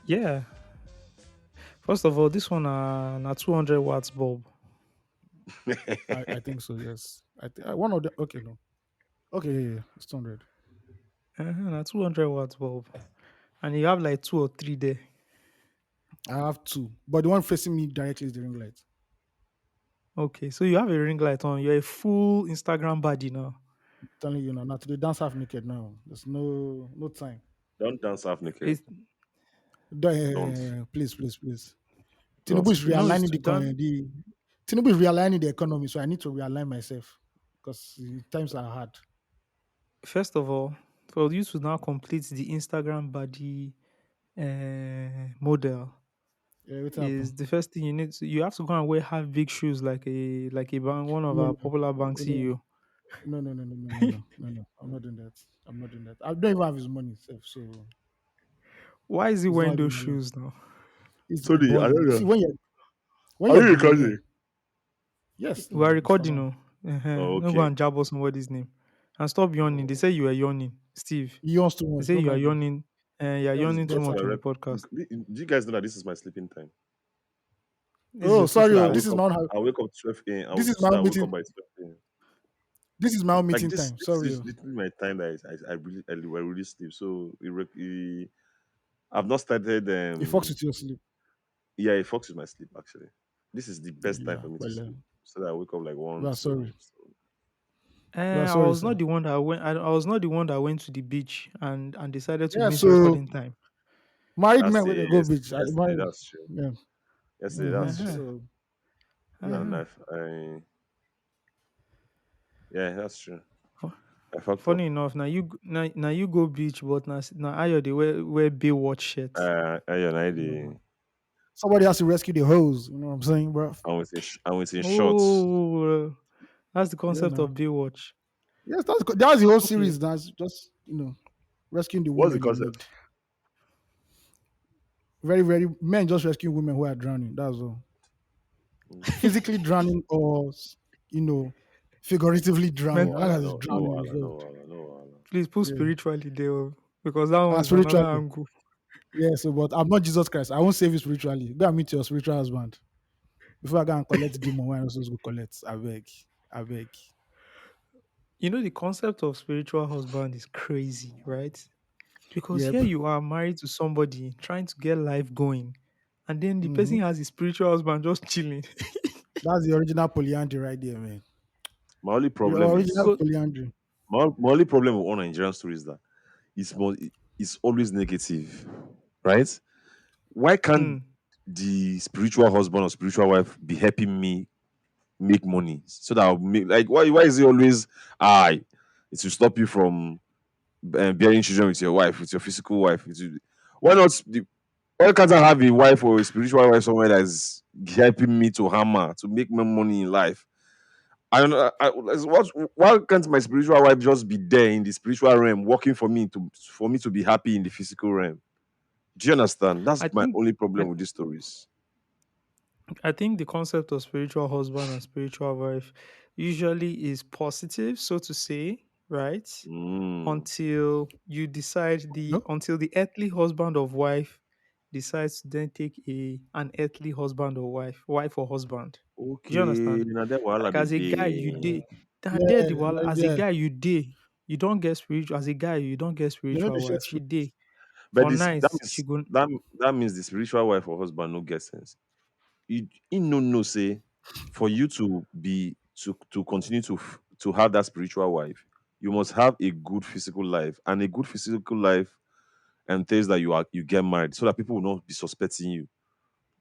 Yeah. First of all, this one na 200 watts bulb. I think so. Yes. One of the okay no. Okay, yeah. It's 200. Na 200 watts bulb. And you have like two or three there. I have two, but the one facing me directly is the ring light. Okay, so you have a ring light on. You're a full Instagram body now. Telling you now, not today dance half naked now. There's no time. Don't dance half naked. It's Don't. Please, please, please. Tinubu Don't is please. realigning the Tinubu is realigning the economy, so I need to realign myself because times are hard. first of all, for you to now complete the Instagram body model Yeah, what happened? is the first thing you have to go and wear half big shoes like a bank, one of No, our no, popular bank no, CEO. no. I'm not doing that. I'm not doing that. I don't even have his money, sef, so Why is he it's not wearing even those my life. shoes now? It's my Sorry, I boy. don't You see, know. when Are you're you recording? billionaire, yes, We are no, it's for recording now. now. Oh, Don't go okay. and jabble somebody's name. And stop yawning. They say you are yawning, Steve. He owns too They much. say Don't you are mind him. yawning. You are That's yawning too What's better. my much on the rep? podcast. Do you guys know that this is my sleeping time? This is Oh, your sleep sorry. So Oh, I time. wake up. I wake up 12 a.m. this is my So I own wake up meeting. by 12 a.m. This is my own Like meeting this, time. this Sorry. is Oh. literally my time that I really sleep. So I've not started. It fucks with your sleep. Yeah, it fucks with my sleep actually. This is the best time Yeah. for me to Well, sleep. So that I wake up like we one, are two. sorry. So We are I sorry, was sir. not the one that went. I was not the one that went to the beach and decided to Yeah. miss So recording time. married that's men it. where they go beach. Yesterday, Married, that's true. yeah. Yesterday, that's Mm-hmm. true. Uh-huh. So yeah. And Uh-huh. yeah, that's true. Fu- I fucked up. Funny enough, now you go beach, but now Ayo they wear Baywatch shirts. I and I No. the Somebody has to rescue the hose. You know what I'm saying, bro? I'm within shorts. Oh, that's the Yeah. concept Now. of Baywatch. Yes, that's the whole Okay. series. That's just rescuing the What's the women in concept? need. Very, very men just rescuing women who are drowning. That's all. Mm. Physically drowning or you know, figuratively No Man, drowning. As long wala, as it's no drowning wala, no involved. wala, no wala. please put Yeah. spiritually there because that one is another Spiritually. angle. Yeah, so but I'm not Jesus Christ. I won't save you spiritually. Go and meet your spiritual husband. Before I go and collect demon, when I'm supposed to go collect. I beg. I beg. The concept of spiritual husband is crazy, right? Because here Yep. you are married to somebody trying to get life going, and then the hmm person has a spiritual husband just chilling. That's the original polyandry right there, man. My only The problem original is Because polyandry. my only problem with all Nigerian stories is that it's always negative, right? Why can't mm, the spiritual husband or spiritual wife be helping me make money so that I'll make like why is it always I it will stop you from bearing children with your wife, with your physical wife. Why not? Why can't I have a wife or a spiritual wife somewhere that's helping me to hammer to make more money in life? I don't know. Why can't my spiritual wife just be there in the spiritual realm, working for me to be happy in the physical realm? Do you understand? That's I my think only I, problem with these stories. I think the concept of spiritual husband and spiritual wife usually is positive, so to say, right? Mm. Until the earthly husband of wife decides to then take an earthly husband or wife or husband. Do you Okay, understand? now that wahala Like be as a guy, you there. date that there Yeah, the wall like, as a yeah. guy you don't get spiritual as a guy, you don't get You know spiritual the shit wife. true. She did But for this that nice. She means go that means the spiritual wife or husband no get sense. You no say for you to continue to have that spiritual wife, you must have a good physical life, and a good physical life entails that you get married so that people will not be suspecting you.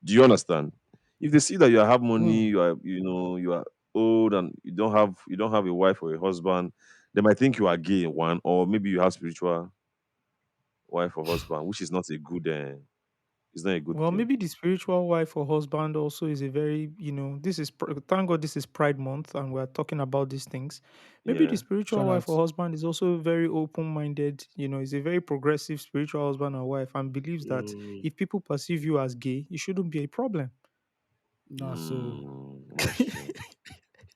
Do you understand? If they see that you have money, Mm. you are old and you don't have a wife or a husband, they might think you are gay one, or maybe you have spiritual wife or husband, which is not a good it's not a good well, thing. maybe the spiritual wife or husband also is a very, thank God this is Pride Month and we're talking about these things. Maybe the Yeah. spiritual Shout wife out. or husband is also very open minded, is a very progressive spiritual husband or wife and believes that Mm, if people perceive you as gay, it shouldn't be a problem. Nah, so that's true.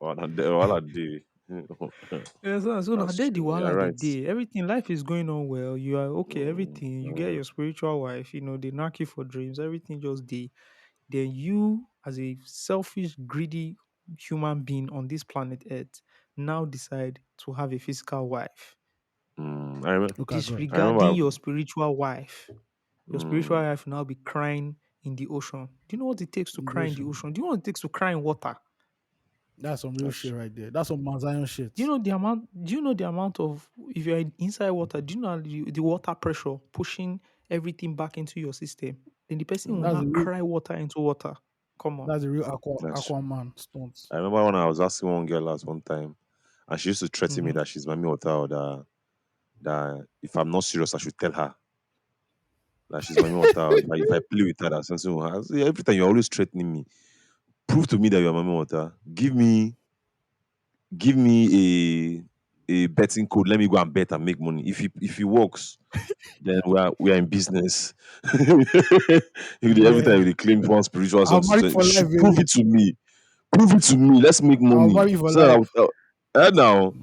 Well, I do. Yeah, so now That's there the true. Yeah, wahala the right. day. Everything life is going on well. You are okay, Mm, everything. You get mm, your spiritual wife, they knock you for dreams, everything just day. Then you, as a selfish, greedy human being on this planet Earth, now decide to have a physical wife, mm. Look at God. I disregarding remember. your spiritual wife. Your spiritual Mm, wife will now be crying in the ocean. Do you know what it takes to cry in the Invasion. ocean? Do you know what it takes to cry in water? That's some real that's shit right there. That's some Mount Zion Do you shit. know the amount? Do you know the amount of if you're inside water? Do you know the water pressure pushing everything back into your system? Then the person will That's the not real. cry water into water. Come on. That's the real that's. Aquaman stunts. I remember when I was asking one girl last one time, and she used to threaten me Hmm. that she's my water or that if I'm not serious, I should tell her that she's my water. Or if I play with her, that something will happen. I say, every time you're always threatening me. Prove to me that you're my water. Give me a betting code. Let me go and bet and make money. If it works, then we are in business. Every time Yeah. they claim one spiritual I'll something, marry so for you life, should prove baby. it to me. Prove it to me. Let's make I'll money. marry for So that life. now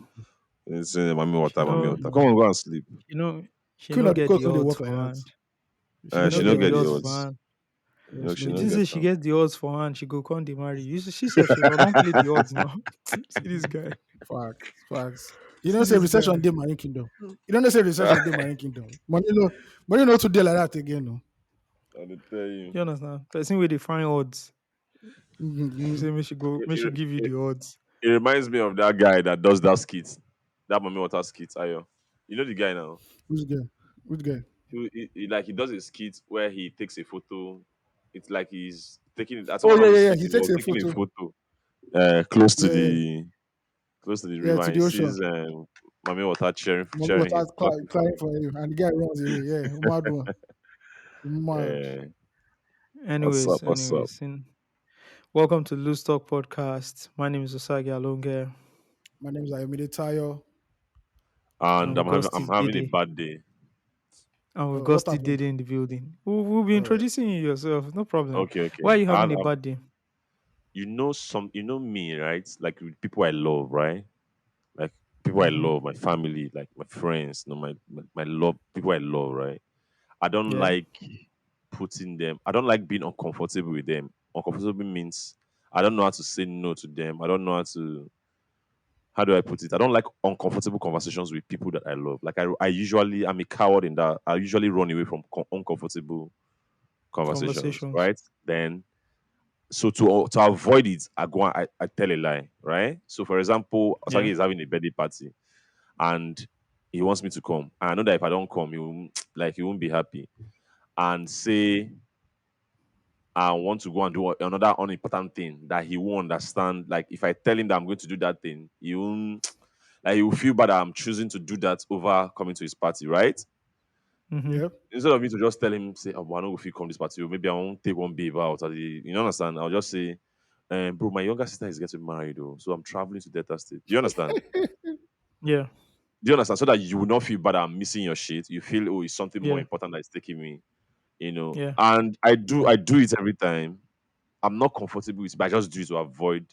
it's mommy She water, mommy know, water. Come on, go and sleep. she know, she Queen no of the get court the no dey odds work for like that. hand. She She no no She get don't get get the the odds. odds for odds. hand. Yeah, she She no don't She get. get say she them. gets the odds for hand. She go come the marry. She said she will not play the odds now. See this guy. Facts, facts. You See don't say this recession guy. dey marine kingdom. You don't say recession dey marine kingdom. Money no too dey like that again. No. I will tell you. You understand? Person where they find odds. You Mm-hmm. say me should go. It, Me it, should give you it, the odds. it reminds me of that guy that does that skit, that mommy water skit. Ayo, you know the guy now. Which guy? Which guy? Like he does a skit where he takes a photo. It's like he's taking it. I think Oh one yeah, of his yeah, yeah. skits He he takes was a taking a photo. photo close to Yeah, the yeah, river. to And he the ocean. sees mommy water Money cheering was him, clapping for crying him. for you, and the guy runs away. Yeah, mad one, mad. Uh, what's up? Anyways, What's up? welcome to Loose Talk Podcast. My name is Osagie Alonge, My name is Ayomide Tayo. and And we've got I'm Steve having a Dede. bad day. And we've got What Steve happened? Dede in the building. We'll be Oh, introducing you yourself. No problem. Okay, Why okay. are you having a bad day? You know me, right? Like with people I love, right? Like people I Hmm. love, my family, like my friends, my love, people I love, right? I don't Yeah, like putting them. I don't like being uncomfortable with them. Uncomfortable means I don't know how to say no to them. I don't know how do I put it? I don't like uncomfortable conversations with people that I love. Like I usually I'm a coward in that. I usually run away from uncomfortable conversations, conversations. right? Then so to avoid it, I tell a lie, right? So for example, Osagi Yeah. is having a birthday party and he wants me to come. And I know that if I don't come, he won't like he won't be happy. And say I want to go and do another unimportant thing that he won't understand. Like if I tell him that I'm going to do that thing, he won't like he will feel bad that I'm choosing to do that over coming to his party, right? Mm-hmm. yeah. Instead of me to just tell him, say, oh, I don't go feel come this party, or maybe I won't take one babe out. You know, understand? I'll just say, bro, my younger sister is getting married, though, so I'm traveling to Delta State. Do you understand? Yeah. Do you understand? So that you will not feel bad I'm missing your shit. You feel, oh, it's something more Yeah. important that is taking me, you know. Yeah. And Yeah. I do it every time. I'm not comfortable with it, but I just do it to avoid,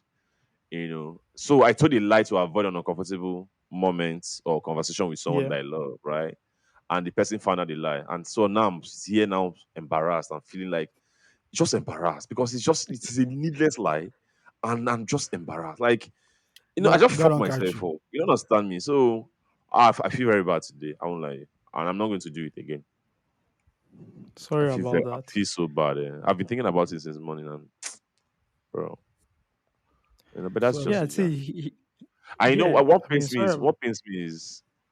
you know. So I told a lie to avoid an uncomfortable moments or conversation with someone Yeah. that I love, right? And the person found out the lie. And so now I'm here now embarrassed and feeling like just embarrassed because it is a needless lie. And I'm just embarrassed. Like, I just God fucked don't catch myself you. up. You don't understand me. So I feel very bad today. I won't lie. And I'm not going to do it again. Sorry about I that. feel so bad. I've been thinking about it since morning and bro. But that's So just Yeah. it. Yeah. See. I know Yeah. what I mean, pains me sorry is about.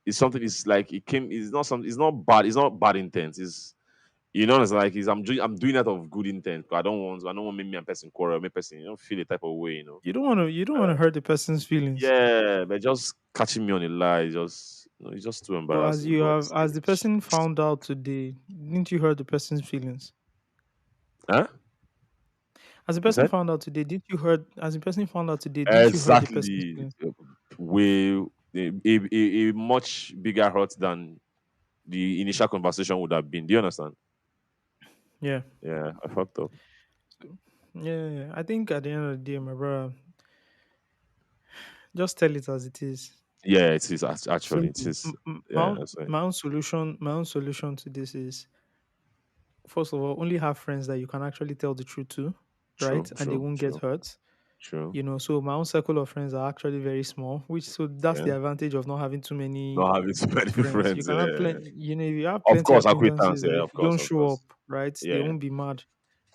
is something is like it came it's not something it's not bad, it's not bad intent. It's it's like I'm doing that of good intent. But I don't want me and person quarrel, me person, feel a type of way. You don't want to. You don't want to hurt the person's feelings. Yeah, but just catching me on a lie, just it's just too But embarrassing. But as the person found out today, didn't you hurt the person's feelings? huh? As the You person said? found out today, didn't you hurt? As the person found out today, didn't you hurt the person's Exactly. feelings? Way a much bigger hurt than the initial conversation would have been. Do you understand? Yeah. Yeah, I fucked up. So, yeah. I think at the end of the day, my brother, Just tell it as it is. Yeah, it is actually it Simple. is. My Yeah, own, that's right. my own solution to this is, first of all, only have friends that you can actually tell the truth to, right? True, And they true, won't get true, hurt. true. So my own circle of friends are actually very small, which, so that's Yeah, the advantage of not having too many not having too many friends. You friends. can have Yeah, plenty, if you have of plenty course, acquaintance. acquaintances that Yeah, if of you don't course, of show up, course. right, they Yeah, won't be mad.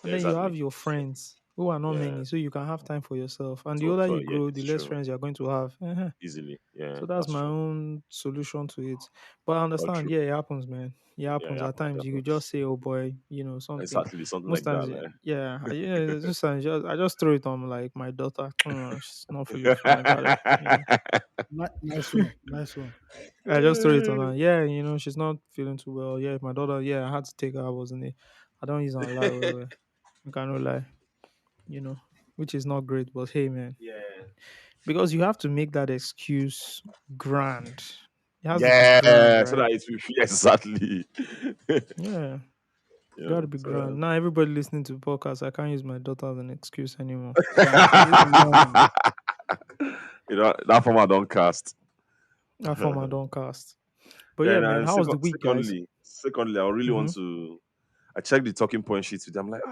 And yeah, then you have exactly. your friends who are not Yeah, many, so you can have time for yourself. And the so older so you yeah, grow, the it's less true. friends you're going to have. Easily. Yeah, So that's that's my true. own solution to it. But I But understand, true. yeah, it happens, man. It Yeah, it happens. At happens. It times you could happens. just say, oh boy, something. Exactly, something Most like times, that. yeah, sometimes I just throw it on like my daughter. She's not feeling fine about it. Nice one. Nice one. I just throw it on her. Yeah, she's not feeling too well. Yeah, my daughter, yeah, I had to take her. I wasn't it. I don't use her lie, well. I cannot lie, you know, which is not great, but hey, man, Yeah. because you have to make that excuse grand. It has to be grand, Yeah, so right? that it will feel exactly. Yeah, got to be So grand. Now, everybody listening to the podcast, I can't use my daughter as an excuse anymore. Congratulations. that format don't cast. That format don't cast. But yeah, Then man, how was the week, guys? secondly, I really want Mm-hmm. to. I checked the talking point sheets with them. I'm like,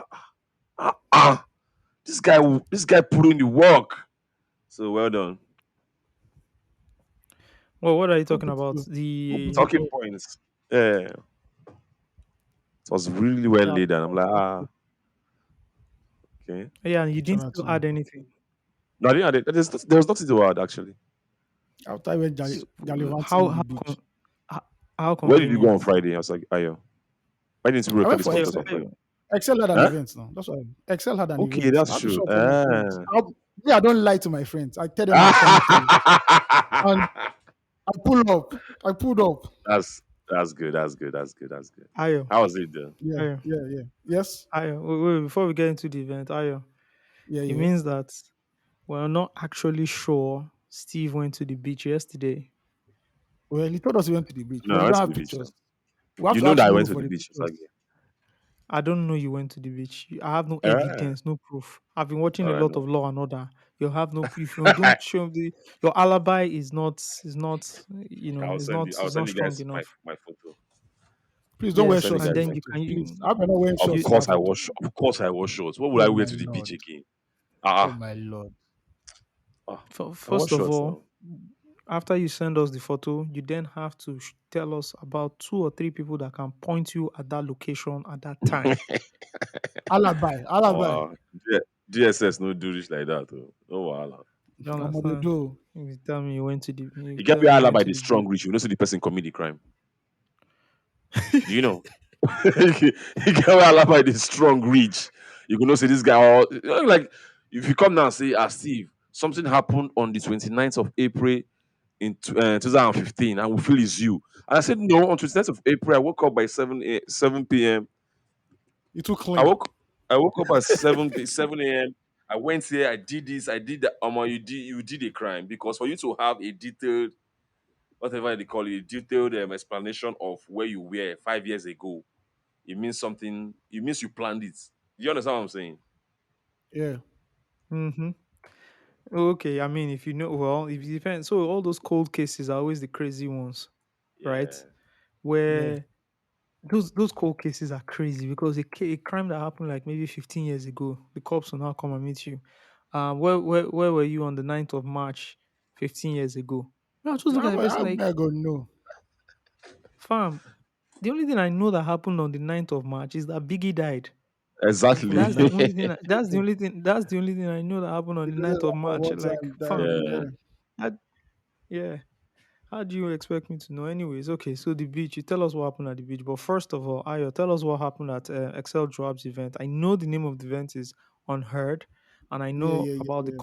this guy put in the work. So well done. Well, what are you Who talking put about? you? Who put The you Talking up? points. Yeah, it was really well Yeah, laid, and I'm like, okay. yeah, you didn't still Jonathan. add anything. No, I didn't. There was nothing to add actually. After I went So, gallivanting how on the how beach. con- how, how Where did you go on convenient? Friday? I was like, Ayo, why didn't you I record went this for Yeah, podcast Excel. on Friday? Excel had an Huh? event now. That's why Excel had an Okay, event. that's I had to true. show up for my friends. I don't lie to my friends. I tell them I'm coming through. And I pull up. I pulled up. that's good. That's good. That's good. That's good. Ayo, How was it though? Yeah, Ayo, yeah, yeah. Yes. Ayo. Wait, before we get into the event, Ayo, Yeah, it yeah. means that we're not actually sure Steve went to the beach yesterday. Well, he told us he went to the beach, No, but I we went don't to have the beach now. pictures. We have You to know ask that I Nuru went to for the the beach, pictures. Osagie. I don't know you went to the beach. I have no Ah, evidence, no proof. I've been watching all a right, lot no. of Law and Order. You have no. If you don't show your alibi is not I'll is send not you strong guys enough. my photo. Please don't I'll wear Yes, send you shorts in and the guys. then you photo. can Please. I better not wearing Of shorts you in that course I photo. wash. Of course I wash shorts. What would Oh I wear my to the beach lord. again? Oh Ah, my lord. ah. I wash first of shorts all, now. after you send us the photo, you then have to tell us about 2 or 3 people that can point you at that location at that time. Alibi. Alibi. Wow. DSS no do this like that. Oh, no wahala. You I'm gonna understand? do. You You get tell me me you all went by to the the beach. strong reach. You know, so the person commit the crime. Do you know? You get me all by the strong reach. You can know say this guy. Like if you come now and say, Steve, something happened on the 29th of April in 2015, and we feel it's you. And I said, no, on 29th of April, I woke up by 7 p.m. You too I clean. woke I woke up at 7 a.m. I went here, I did this, I did that. You did a crime because for you to have a detailed, whatever they call it, a detailed explanation of where you were 5 years ago, it means something. It means you planned it. Do you understand what I'm saying? Yeah. Mm-hmm. Okay, I mean, if you know, well, if you depend. So all those cold cases are always the crazy ones, right? Yeah. Yeah. Where those cold cases are crazy because a crime that happened like maybe 15 years ago, the cops will now come and meet you. Where were you on the 9th of March 15 years ago? No, I just look at the person How am like, I gonna know? fam. The only thing I know that happened on the 9th of March is that Biggie died. Exactly. That's the Unfortunately. only thing. That's the only thing. That's the only thing I know that happened on the Because 9th of March. one Like, time died. fam, Yeah. Yeah. that, yeah. How do you expect me to know? Anyways, okay, so the beach, you tell us what happened at the beach. But first of all, Ayo, tell us what happened at Excel Drops event. I know the name of the event is Unheard, and I Yeah, know yeah, yeah, about the yeah.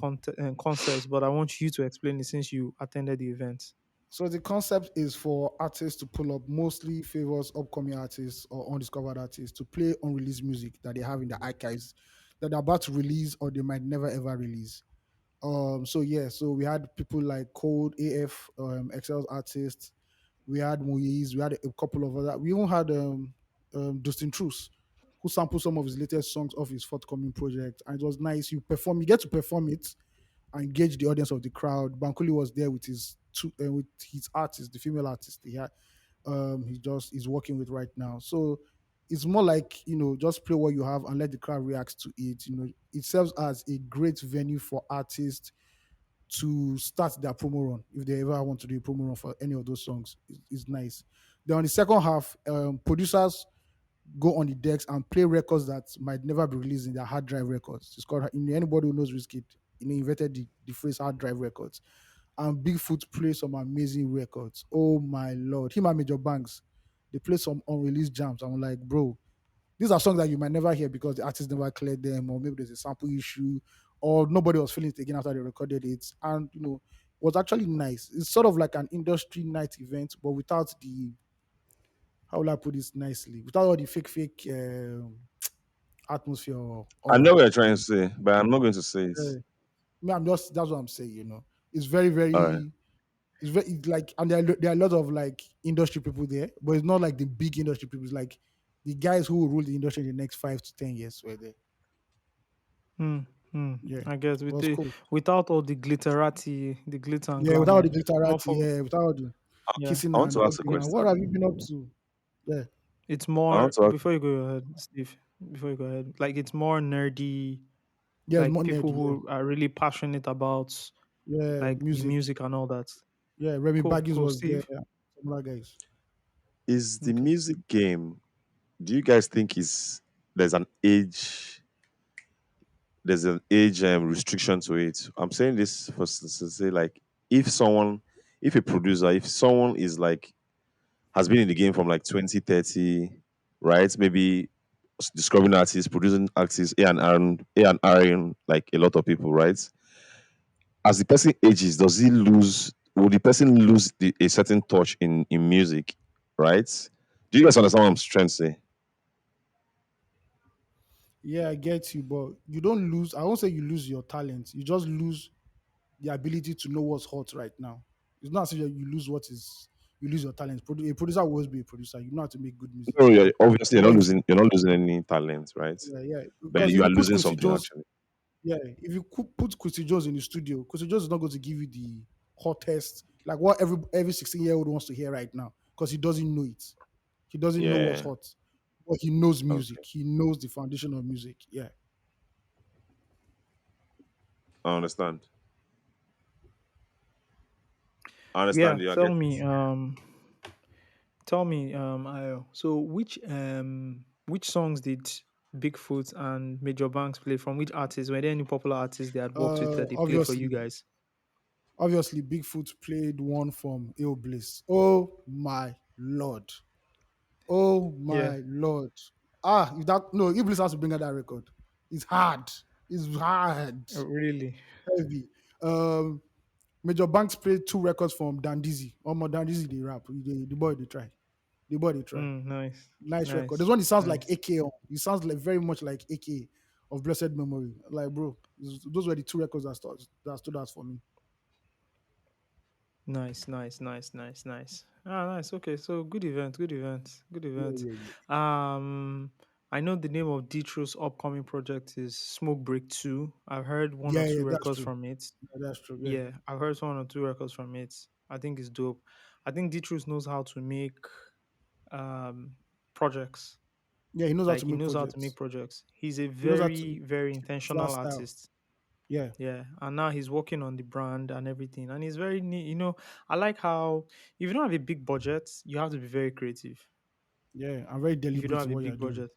concepts, but I want you to explain it since you attended the event. So the concept is for artists to pull up mostly favors upcoming artists or undiscovered artists to play unreleased music that they have in the archives that they're about to release or they might never ever release. So yeah, so we had people like Code AF, Excel's artists. We had Muiz. We had a couple of other. We even had Dustin Truce, who sampled some of his latest songs off his forthcoming project, and it was nice. You get to perform it, and gauge the audience of the crowd. Bankole was there with his artist, the female artist he had. He's working with right now. So it's more like just play what you have and let the crowd react to it. It serves as a great venue for artists to start their promo run if they ever want to do a promo run for any of those songs. It's nice. Then on the second half, producers go on the decks and play records that might never be released in their hard drive records. It's called anybody who knows Wizkid, invented the phrase hard drive records. And Bigfoot plays some amazing records. Oh my lord. Him and Major Banks, they play some unreleased jams. I'm like, bro, these are songs that you might never hear because the artist never cleared them, or maybe there's a sample issue, or nobody was feeling it again after they recorded it. And it was actually nice. It's sort of like an industry night event, but without the, how will I put this nicely? Without all the fake atmosphere or I know aura. what you're trying to say, but I'm not going to say it. Yeah. Me, I'm just that's what I'm saying. It's very All right. very. It's like, and there are a lot of like industry people there, but it's not like the big industry people. It's like the guys who will rule the industry in the next 5 to 10 years were there. Hmm. Hmm. Yeah, I guess it with was the cool. without all the glitterati, the glitter and Yeah, without all glamour. the More glitterati, for yeah, without all the yeah. kissing I want and to ask a hugging and what question. have you been up to? Yeah, It's I want more to ask. before you go ahead, Steve. Before you go ahead, like it's more nerdy, yeah, it's like more people nerdy. Yeah, who are really passionate about yeah, like the music. music and all that. Yeah, Remy Cool, Baggins cool, was there. Steve. Yeah, some other guys. Is the Okay. music game? Do you guys think is there's an age there's an age restriction to it? I'm saying this for to say like if someone, if a producer, if someone is like has been in the game from like 2030, right? Maybe discovering artists, producing artists, A and R, like a lot of people, right? As the person ages, does he lose? Will the person lose a certain touch in music, right? Do you guys understand what I'm trying to say? Yeah, I get you, but you don't lose. I won't say you lose your talent. You just lose the ability to know what's hot right now. It's not as if you lose you lose your talent. A producer will always be a producer. You know how to make good music. No, So obviously what if you're not losing any talent, right? yeah, yeah. But Because if you you are put losing Quincy something Jones, actually. yeah, if you put Quincy Jones in the studio, Quincy Jones is not going to give you the hottest, like what every 16-year-old wants to hear right now, because he doesn't know it. He doesn't know what's Yeah. hot. But he knows music. Okay. He knows the foundation of music. Yeah. I understand. I Yeah, understand you. I tell get me, it. Ayo. So which songs did Bigfoot and Major Banks play from? Which artists? Were there any popular artists they had worked with that they played for you Obviously, guys? Bigfoot played one from Ill Bliss. Oh my lord. Oh Yeah, my lord. Ah, if that no, Ill Bliss has to bring out that record. It's hard. It's hard. really. Heavy. Um Major Banks played two records from Dandizi. Omo Dandizi they rap. The boy they try. The boy they try. Nice, Nice record. This nice, one it sounds like nice, AK on. It sounds like very much like AK of Blessed Memory. Like bro, those were the two records that stood out for me. nice, nice, nice, nice, nice. Ah, nice. Okay, so good event, good event, good Yeah, event. yeah, yeah. Um, I know the name of Detro's upcoming project is Smoke Break Two. I've heard one or Yeah, two yeah, that's records true. from it. Yeah, that's true. Yeah. Yeah, I've heard one or two records from it. I think it's dope. I think Detroit knows how to make um projects. Yeah, he knows how Like to he make knows how to make projects. projects. He's a He knows how very, to very flat intentional style. artist. Yeah, Yeah, and now he's working on the brand and everything. And he's very neat. I like how if you don't have a big budget, you have to be very creative. yeah. I'm very If you don't deliberate have in a what you're big doing. budget,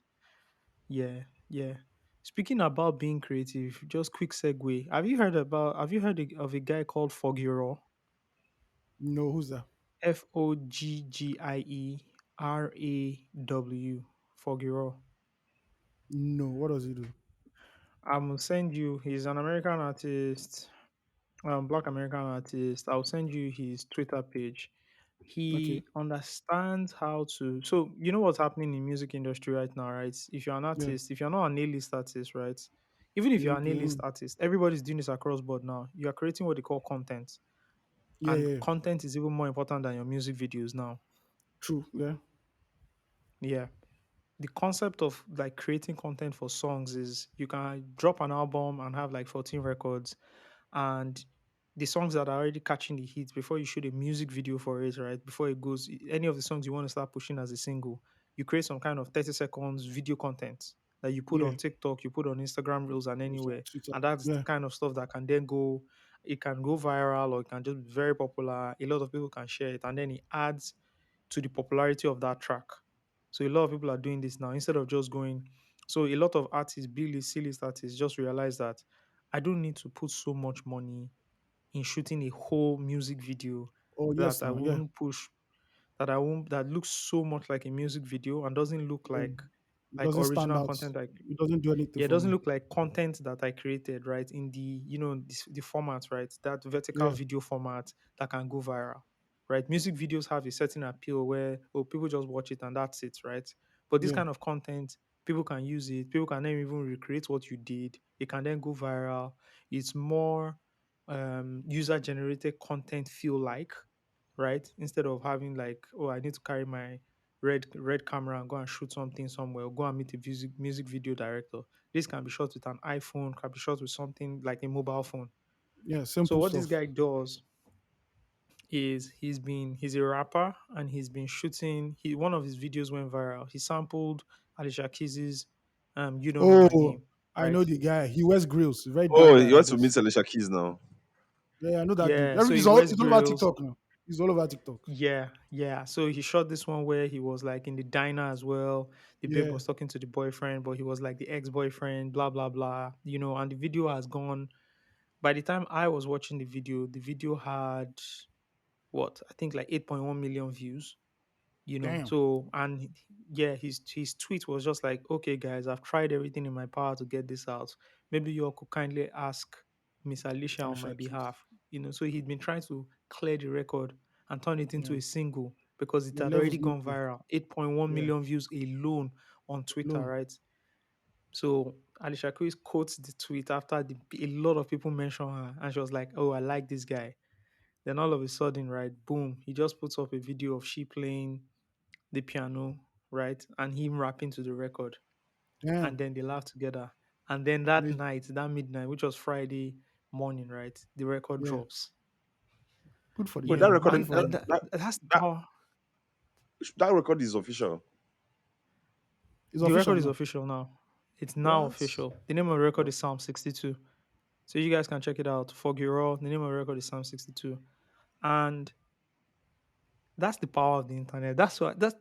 yeah, yeah. Speaking about being creative, just quick segue. Have you heard of a guy called Foggy Raw? No, who's that? Foggieraw. Foggy Raw. No, what does he do? I'm gonna send you. He's an American artist, Black American artist. I'll send you his Twitter page. Okay. He understands how to. So you know what's happening in music industry right now, right? If you're an Yeah. artist, if you're not an A-list artist, right? Even if you're an A-list Mm, artist, everybody's doing this across board now. You are creating what they call content, yeah, and yeah. content is even more important than your music videos now. True. Yeah. Yeah. The concept of like creating content for songs is you can drop an album and have like 14 records and the songs that are already catching the hits before you shoot a music video for it, right? Before it goes, any of the songs you want to start pushing as a single, you create some kind of 30 seconds video content that you put Yeah. on TikTok, you put on Instagram Reels and It's on anywhere. Twitter. And that's the Yeah. kind of stuff that can then go, it can go viral or it can just be very popular. A lot of people can share it and then it adds to the popularity of that track. So a lot of people are doing this now instead of just going. So a lot of artists, big list, C-list artists, just realize that I don't need to put so much money in shooting a whole music video Oh that yes, I now. Yeah. won't push, that I won't, that looks so much like a music video and doesn't look Yeah. It like doesn't stand original out. content. Like, It doesn't do anything yeah, it for doesn't me. look like content that I created, right? In the, the format, right? That vertical Yeah. video format that can go viral, right? Music videos have a certain appeal where, oh, people just watch it and that's it, right? But this Yeah. kind of content, people can use it. People can then even recreate what you did. It can then go viral. It's more user generated content feel like, right? Instead of having like, oh, I need to carry my red camera and go and shoot something somewhere, or go and meet a music video director. This can be shot with an iPhone, can be shot with something like a mobile phone. Yeah. So Simple what this stuff. guy does is he's a rapper and he's been shooting. He One of his videos went viral. He sampled Alicia Keys's "You Don't Know My Oh, Name," I right? know the guy. He wears grills. Very dark Oh, guy you like want to meet this. Alicia Keys now? Yeah, I know that dude. Yeah. So he wears It's all over grills. TikTok now. He's all over TikTok. Yeah, yeah. So he shot this one where he was like in the diner as well. The babe Yeah. was talking to the boyfriend, but he was like the ex-boyfriend, blah blah blah. And the video has gone. By the time I was watching the video had what I think like 8.1 million views. Damn. So and yeah, his tweet was just like, okay, guys, I've tried everything in my power to get this out. Maybe you all could kindly ask Miss Alicia on my Alicia Keys. behalf. So he'd been trying to clear the record and turn it into Yeah. a single because it The had already levels no gone dey. viral. 8.1 Yeah. million views alone on Twitter, Alone. right? So Alicia Keys quotes the tweet after a lot of people mention her, and she was like, "Oh, I like this guy." Then all of a sudden, right, boom, he just puts up a video of she playing the piano, right, and him rapping to the record, and Damn. then they laugh together. And then that They- night, that midnight, which was Friday morning, right, the record Yeah. drops. Good for the Wait, that guy. Happy recording And for that him. that's the that power. that record is official. It's The official record is now. official now. It's now What? official. The name of the record is Psalm 62. So you guys can check it out. For Raw, the name of the record is Psalm 62. And that's the power of the internet. This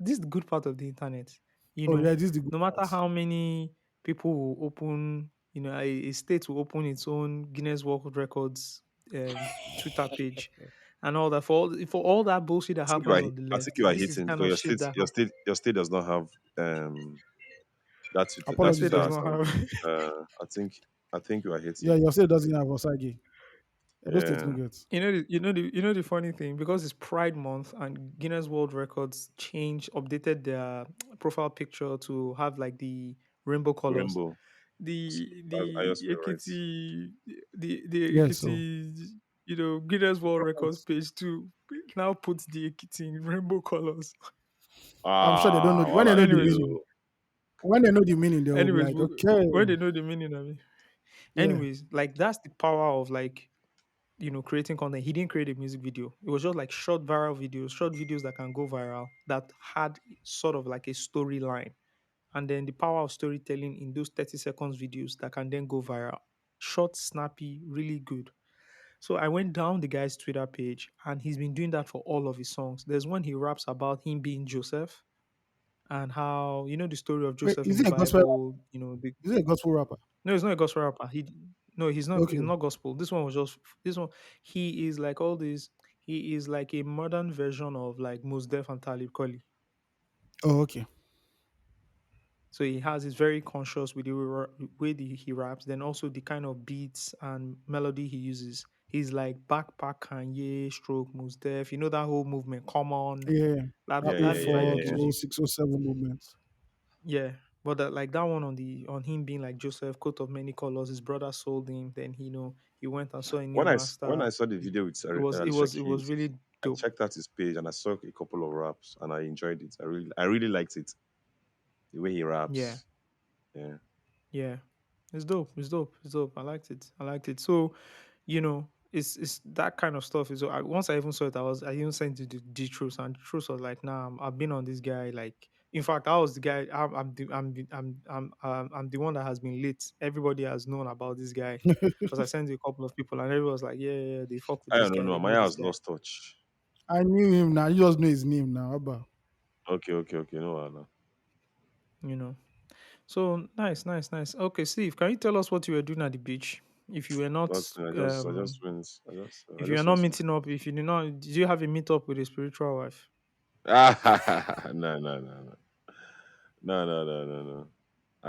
is the good part of the internet. You Oh know, yeah, this is the good no matter part. how many people will open, a state will open its own Guinness World Records Twitter page and all that. For all that bullshit that happens on the I left, think you are this is the hating kind because of shit that your state does not have that my Apologies state Twitter does though. not account. have. I think you are Yeah, hating. your state doesn't have Osage. Edo State no Yeah, get. The funny thing, because it's Pride Month and Guinness World Records updated their profile picture to have like the rainbow colors. Rainbow. Are your The favorites? the Yeah, so Ekiti, Guinness World Records prophets. page too now puts the Ekiti in rainbow colors. I'm sure they don't know when they Wala know the Anyways, meaning. you. When they know the meaning, they will be anyways, like, okay, when they know the meaning of it. yeah, Anyways, like that's the power of like creating content. He didn't create a music video. It was just like short videos that can go viral that had sort of like a storyline. And then the power of storytelling in those 30 seconds videos that can then go viral. Short, snappy, really good. So I went down the guy's Twitter page and he's been doing that for all of his songs. There's one he raps about him being Joseph and how, the story of wait, Joseph in is the it a gospel? Bible, Is it a gospel rapper? no, he's not a gospel rapper. No, he's Okay. not gospel. This one. He is like all these. He is like a modern version of like Mos Def and Talib Kweli. Oh, okay. So he has is very conscious with the way he raps. Then also the kind of beats and melody he uses. He's like backpack Kanye, stroke Mos Def. You know that whole movement. Come on, Yeah. That Yeah, oh yeah, that yeah, divide yeah, four, yeah. oh energy. six, oh seven movements. Yeah. But like that one on him being like Joseph, coat of many colors. His brother sold him. Then he went and saw a new When master. I saw the video with It Alicia was it was Keys, really I dope. checked out his page and I saw a couple of raps and I enjoyed it. I really liked it. The way he Yeah, raps. Yeah. yeah. It's dope. It's dope. It's dope. I liked it. I liked it. So it's that kind of stuff. Is once I even saw it, I even sent it to the truth, and the truth was like, nah, I've been on this guy. Like, in fact, I was the guy. I'm the one that has been late. Everybody has known about this guy because I sent it to a couple of people, and everyone was like, yeah, yeah, yeah, they fuck with I this don't guy. know. They know Maya this has guy. lost touch. I knew him now. You just know his name now. Abba. Okay, okay, okay. No, no. You know. So nice, nice, nice. Okay, Steve, can you tell us what you were doing at the beach? If you were not, Nothing. I um, just went. I if you are just not went to meeting up, if you did not, did you have a meetup with a spiritual wife? Ah, no, no, no, no, no, no, no, no, no.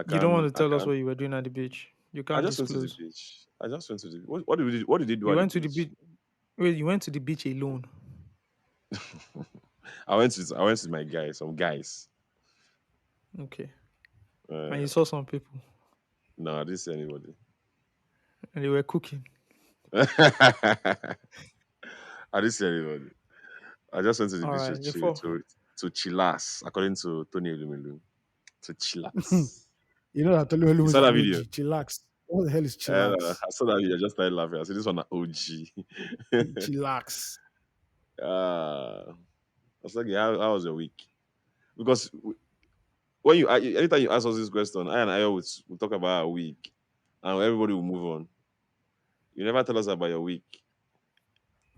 You don't want to I tell us can. what you were doing at the beach. You I can't just went to the disclose. beach. I just went to the. What did we? What did they do You at the went to the beach? beach. Wait, you went to the beach alone. I went to my guys. Some guys. Okay. And Uh, you saw some people, no, I didn't see anybody. and they were cooking. I didn't see anybody. I just went to the All beach to right. chill, Before. to chillax, according to Tony Elumelu. To chillax. You know that Tolu You is saw an that video? OG. Chillax. What the hell is chillax? I saw that video. I just started laughing. I said, "This one, OG." Chillax. I was like, yeah, how was your week? Because when anytime you ask us this question, I and I always will talk about our week, and everybody will move on. You never tell us about your week.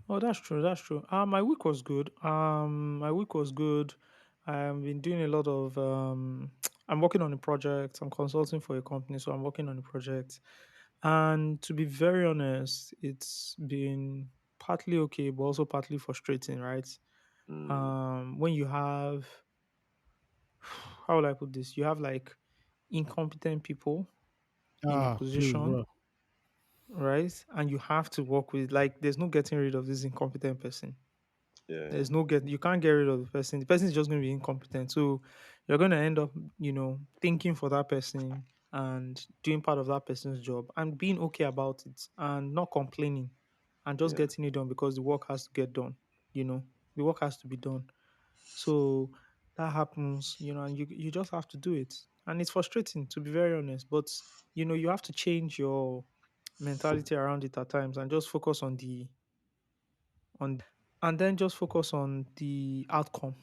Oh, that's true. That's true. My week was good. My week was good. I've been doing a lot of. I'm working on a project. I'm consulting for a company, so I'm working on a project. And to be very honest, it's been partly okay, but also partly frustrating, right? Mm, When you have, how will I put this? You have like incompetent people in a Ah, please, position, bro. right? And you have to work with, like, there's no getting rid of this incompetent person. yeah, There's no get you can't get rid of the person. The person is just going to be incompetent. So you're going to end up, thinking for that person and doing part of that person's job and being okay about it and not complaining and just yeah. getting it done because the work has to get done. You know, the work has to be done. So that happens, and you just have to do it. And it's frustrating, to be very honest, but you have to change your mentality around it at times and just focus on and then just focus on the outcome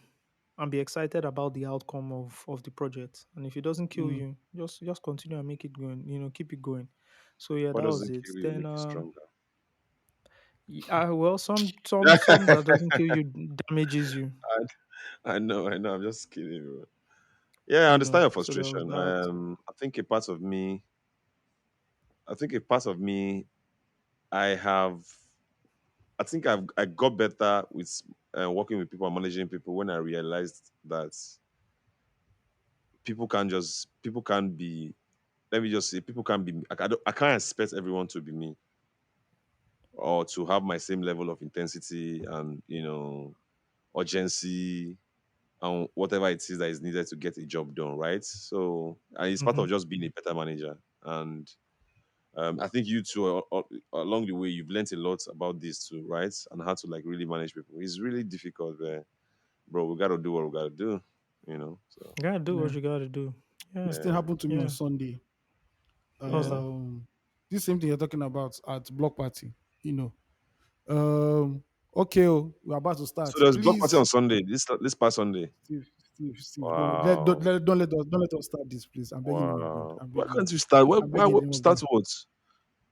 and be excited about the outcome of the project. And if it doesn't kill Mm. you, just continue and make it going, keep it going. So yeah, What that was doesn't it. kill you Then make you stronger? well, some that doesn't kill you damages you, I know. I'm just kidding, bro. Yeah, I understand your so there was frustration. that. I think a part of me, I have, I got better with working with people and managing people when I realized that people can't be. Let me just say, people can't be. I can't expect everyone to be me or to have my same level of intensity and urgency and whatever it is that is needed to get a job done, right? So, and it's part Hmm. of just being a better manager. And I think you too, along the way, you've learned a lot about this too, right? And how to like really manage people. It's really difficult, bro. We got to do what we got to do, So, You gotta do what Yeah. you gotta do. This Yeah, thing yeah, happened to me on yeah. Sunday. What's that? yeah. Um, this same thing you're talking about at block party. You know. Um, okay, oh, we're about to So start. there's block party on Please, Sunday. This past Sunday. Steve, Wow, don't let us start this, please. I'm begging you, God. wow. I'm Why begging can't you. you start? I'm Why begging the name of start God. what?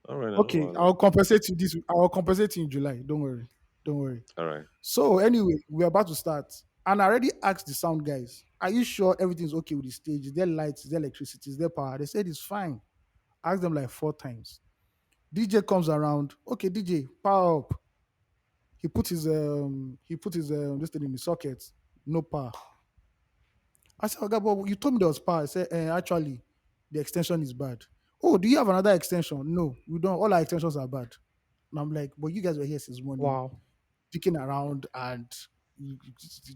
All right, now, Okay, well, I'll compensate you this. I'll compensate you in July. Don't worry. Don't worry. all right. So anyway, we're about to start, and I already asked the sound guys, "Are you sure everything's okay with the stage? Is there lights? Is there electricity? Is there power?" They said it's fine. Asked them like 4 times. DJ comes around. Okay, DJ, power up. He put his this thing in the socket. No power. I said, "Okay, but you told me there was power." I said, actually, the extension is bad. Oh, do you have another extension? No, we don't. All our extensions are bad. And I'm like, but you guys were here since morning, Wow. picking around and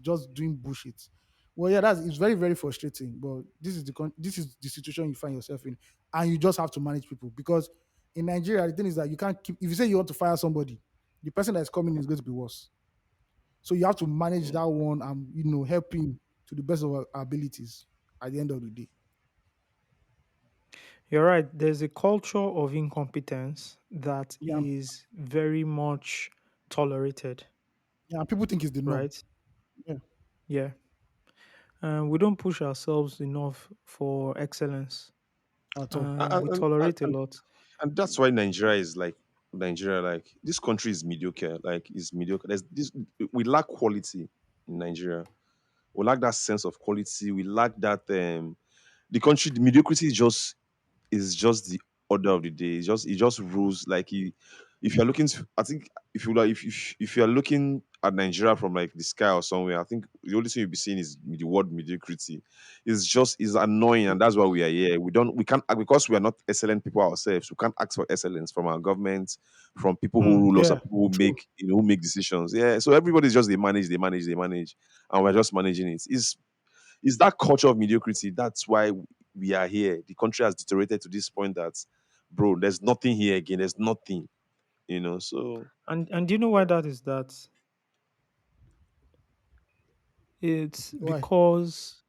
just doing bullshit. Well, yeah, it's very very frustrating. But this is the situation you find yourself in, and you just have to manage people because in Nigeria the thing is that you can't keep. If you say you want to fire somebody, the person that is coming in is going to be worse. So you have to manage Mm. that one and help him to the best of our abilities at the end of the day. You're right. There's a culture of incompetence that Yeah, is very much tolerated, yeah. People think it's the norm. right? Yeah, Yeah. We don't push ourselves enough for excellence. at all. We tolerate a lot. And that's why Nigeria is like Nigeria. Like this country is mediocre. Like is mediocre. There's this. We lack quality in Nigeria. We lack that sense of quality. We lack that. The country, the mediocrity is just the order of the day. It just rules. Like if you're looking, I think if you like, if you're looking at Nigeria from like the sky or somewhere, I think the only thing you'll be seeing is the word mediocrity. It's just is annoying, and that's why we are here. We can't because we are not excellent people ourselves. We can't ask for excellence from our government, from people who Mm, rule us, or yeah, people who true. make decisions. Yeah, so everybody's just they manage, and we're just managing it. Is that culture of mediocrity. That's why we are here. The country has deteriorated to this point that, bro, there's nothing here again. There's nothing, So And do you know why that is? That it's Why? because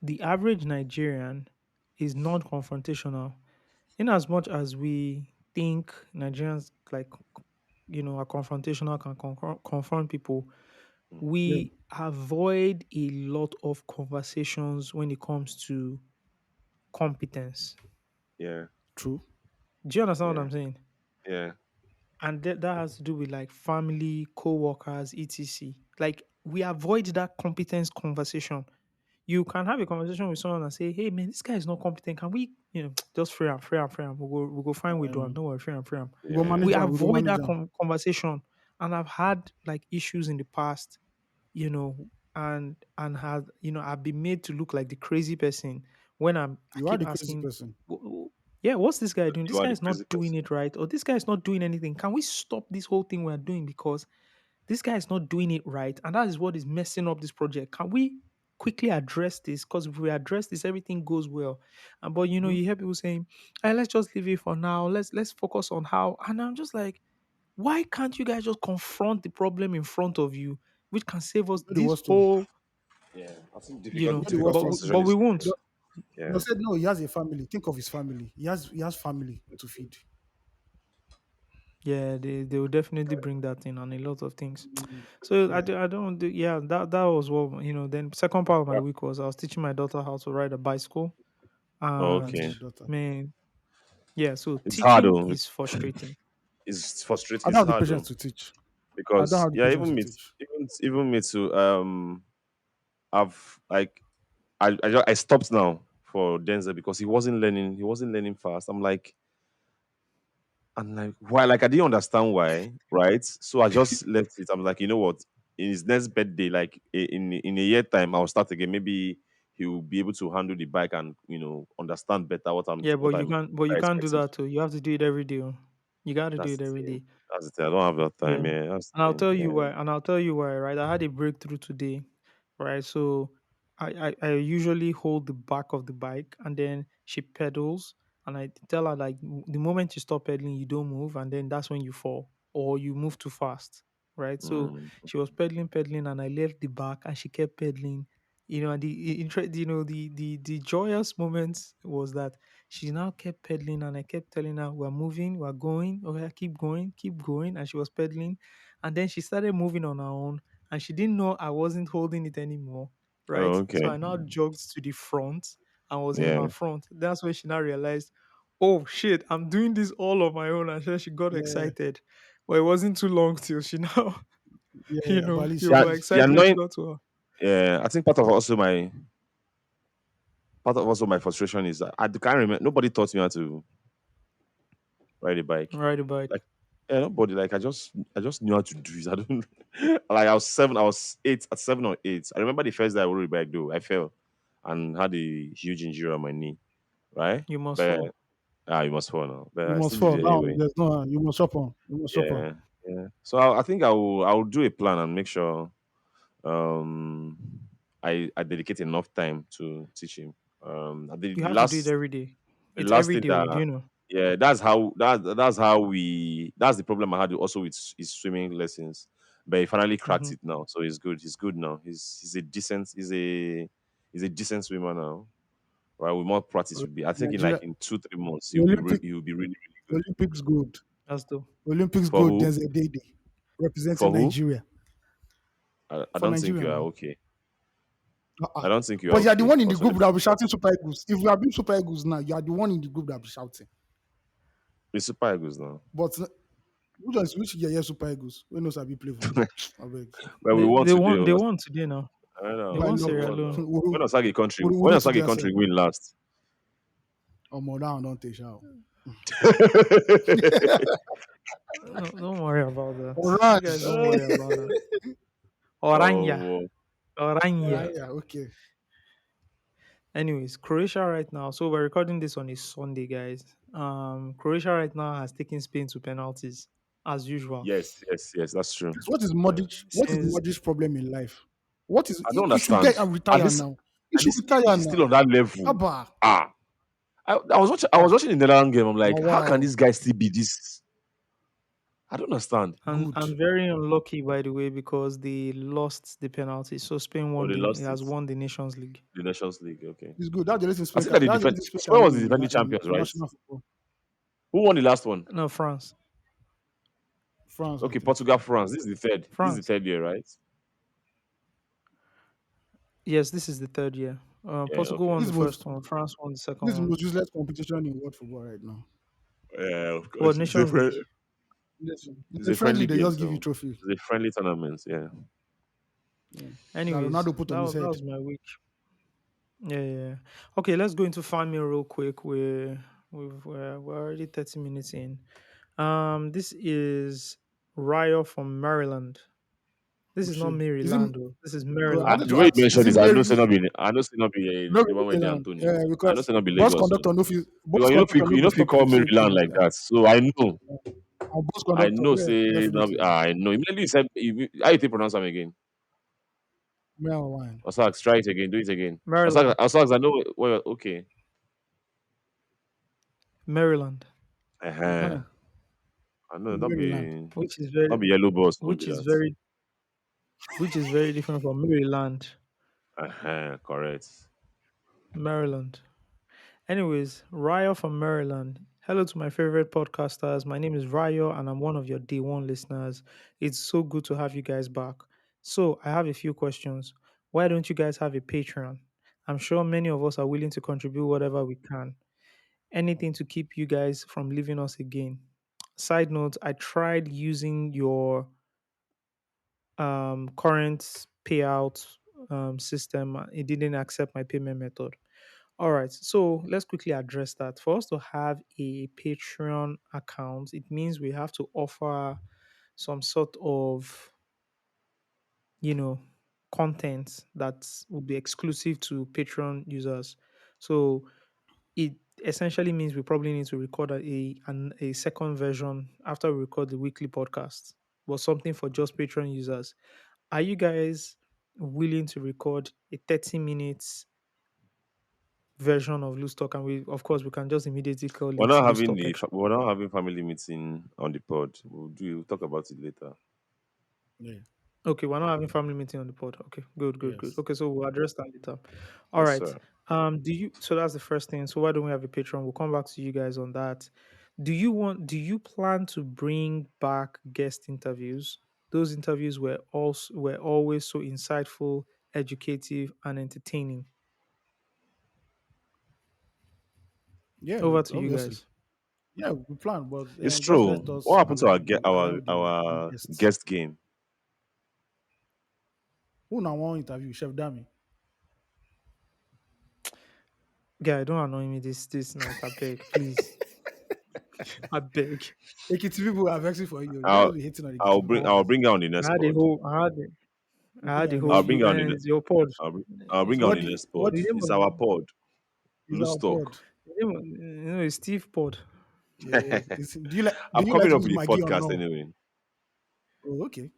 the average Nigerian is non-confrontational. In as much as we think Nigerians are confrontational, can confront people, Yeah, we avoid a lot of conversations when it comes to competence. yeah, true. Do you understand what yeah, I'm saying? yeah, And that has to do with like family, co-workers, etc. Like we avoid that competence conversation. You can have a conversation with someone and say, "Hey man, this guy is not competent. Can we, just free him. We'll go find we do him. Um, Don't worry, free him." we go yeah, manage We them. We go avoid manage that them. conversation, and I've had like issues in the past, and had I've been made to look like the crazy person when I You are keep the crazy asking, person. Yeah, what's this guy doing? This you are guy the is not crazy doing person. it right, or this guy is not doing anything. Can we stop this whole thing we're doing because this guy is not doing it right, and that is what is messing up this project? Can we quickly address this? Because if we address this, everything goes well. And but Mhm. you hear people saying, "Hey, let's just leave it for now. Let's focus on how." And I'm just like, why can't you guys just confront the problem in front of you, which can save us You know the this worst, too. whole, Yeah, I think You difficult know the difficult worst, but too. conversation we is won't. They yeah. said no. He has a family. Think of his family. He has family to feed. Yeah, they will definitely bring that in on a lot of things. Mm, So yeah. I don't do, yeah, that was what, then second part of my Uh, week was I was teaching my daughter how to ride a bicycle. oh, Nice to And okay, your daughter. man, yeah, so it's hard teaching though. is frustrating. It's I frustrating. don't It's have the hard patience though to teach. I don't because have the yeah, patience to teach. even me too. I've like I stopped now for Denzel because he wasn't learning fast. I'm like, why? Like, I didn't understand why, right? So I just left it. I'm like, you know what? In his next birthday, like in a year time, I'll start again. Maybe he will be able to handle the bike and understand better what I'm Yeah, what I'm but you can't do expecting. that too. You have to do it every day. Oh. You got to do That's it the every thing. day. That's the thing. I don't have that time. Yeah. Yeah, that's And the I'll thing. tell you Yeah. why. And I'll tell you why, right? I had a breakthrough today, right? So I usually hold the back of the bike and then she pedals. And I tell her, like, the moment you stop pedaling, you don't move. And then that's when you fall or you move too fast, right? So Mm. she was pedaling, and I left the back and she kept pedaling. And the joyous moments was that she now kept pedaling, and I kept telling her, "We're moving, we're going, okay, keep going," and she was pedaling, and then she started moving on her own, and she didn't know I wasn't holding it anymore, right? Oh, So okay. I now jogged to the front and was in Yeah. her front. That's when she now realized, oh shit, I'm doing this all on my own, and then she got Yeah, excited. But it wasn't too long till she now, yeah. But at least Yeah. she, her The excitement annoying. got to her. Yeah. I think part of also my frustration is that I can't remember. Nobody taught me how to ride a bike. Ride a bike. Like, yeah, nobody. Like, I just knew how to do it. I don't like. I was 7. I was 8 at 7 or 8. I remember the first day I rode a bike though. I fell and had a huge injury on my knee. Right, You must but fall. you must fall now. But you I must still did fall it down. anyway. There's no. You must chop on. You must chop on. Yeah, yeah. So I think I will do a plan and make sure um I dedicate enough time to teach him. You The have to do it last every day. the It's last every thing day, oh, do that you know? yeah, that's the problem I had also with his swimming lessons. But he finally cracked Hmm. it now, so he's good. He's good now. He's a decent swimmer now. right? With more practice, will be. I think in like Nigeria, in 2 3 months, Olympic, he'll be really really good. Olympics gold. That's dope. Olympics For gold. who? There's a day For representing who? Nigeria. I For don't think Nigeria you are now. okay. I Uh-uh. don't think you are But you are the okay one in for the group that celebrity. will be shouting Super Eagles. If you are being Super Eagles now, you are the one in the group that will be shouting. It's Super Eagles now. But which year Super Eagles? When knows I be play for? I beg. Well, we They won they today. won they won today now. I don't They know. By won We luck. Sierra won Leone. now. Uru When Osage today, I country said. win last? Oh, more down, don't take shout. No, don't worry about that. You guys Orange. don't worry about that. Oranje. Oh, Right, Oranje. yeah, okay. Anyways, Croatia right now. So we're recording this on a Sunday, guys. Croatia right now has taken Spain to penalties as usual. yes, yes, yes. That's true. Please, what is Yeah. Modric? What is Since Modric's problem in life? What is I don't he should understand. get and At retire least, now. He at should least retire he's still now. on that level. Abba. Ah, I was watching. I was Ah. watching the Netherlands game. I'm like, Now how can wow. this guy still be this? I don't understand. Good. and very unlucky by the way because they lost the penalty. So Spain Oh, won they the lost it. has won the Nations League. The Nations League. Okay. It's good. That's the reason I Spain think that can the that's the defend. reason Spain can Spain was win the defending champions, right? international football. Who won the last one? No, France. France, I Okay, think. Portugal, France. This is the third. This is the France. third year, right? Yes, this is the third year. Yeah. Portugal Okay. won This the is most first one. France won the this second is the one. most useless competition in world football right now. Yeah, of Well, course. Nations League. Listen, It's it's a a friendly, friendly they game, just give you so trophy. it's a friendly tournament. Yeah. Yeah. That Anyways, Ronaldo put on his that head. was my week. Yeah, yeah, yeah. Okay, let's go into farming real quick. We're already 30 minutes in. This is Ryo from Maryland. This is not Oshie. Is it Maryland, though. This is I Maryland. wanted The to way you ask, is mentioned it this, I know Mary? say not be. I know say not be No the one where they Maryland. Anthony. Yeah, I know because say not be Lagos. So. bus Because conductor no you know go if you stop you call to say Maryland like kilometer. that. So I know. And bus I conductor, know yeah, say no, definitely. I know. Immediately you said how you take pronounce them again. Maryland. Osags, try it again, do it again. Maryland. Osags, I know well, okay. Maryland. Uh-huh. Uh-huh. I know Maryland. Which is not very be yellow bus won't be which is that. very which is very different from Maryland. Uh-huh, correct. Maryland. Anyways, Ryo from Maryland. Hello to my favorite podcasters. My name is Ryo and I'm one of your day one listeners. It's so good to have you guys back. So, I have a few questions. Why don't you guys have a Patreon? I'm sure many of us are willing to contribute whatever we can. Anything to keep you guys from leaving us again. Side note, I tried using your current payout system. It didn't accept my payment method. All right, so let's quickly address that. For us to have a Patreon account, it means we have to offer some sort of, you know, content that will be exclusive to Patreon users. So it essentially means we probably need to record a second version after we record the weekly podcast, but something for just Patreon users. Are you guys willing to record a 30 minutes version of loose talk? And we, of course, we can just immediately call it loose talk extra. We're not having family meeting on the pod. We'll talk about it later. Yeah. Okay, we're not having family meeting on the pod. Okay, good, good, good. Yes. Okay, so we'll address that later. All Yes, right. sir. Do you? So that's the first thing. So why don't we have a Patreon? We'll come back to you guys on that. Do you plan to bring back guest interviews? Those interviews were always so insightful, educative, and entertaining. Yeah, Over to you obviously. guys. Yeah, we plan, but It's just true. let us What happened to allow the our guests. guest game? Who now want interview? Chef Dami. Guy, don't annoy me this night. I beg, please. I beg. Ekiti people are vexing for you. You I'll just be hitting on Ekiti people. I I'll bring her on the next had a pod. whole, You I bring had her the on I'll whole next bring pod. her on the next it's your pod. I'll bring her on It's the What next what pod. the name It's of our pod. is Loose our talk. pod? it's Steve pod. Yeah. Do I'm you like coming to up use with the Maggie or podcast no? anyway. Oh, okay.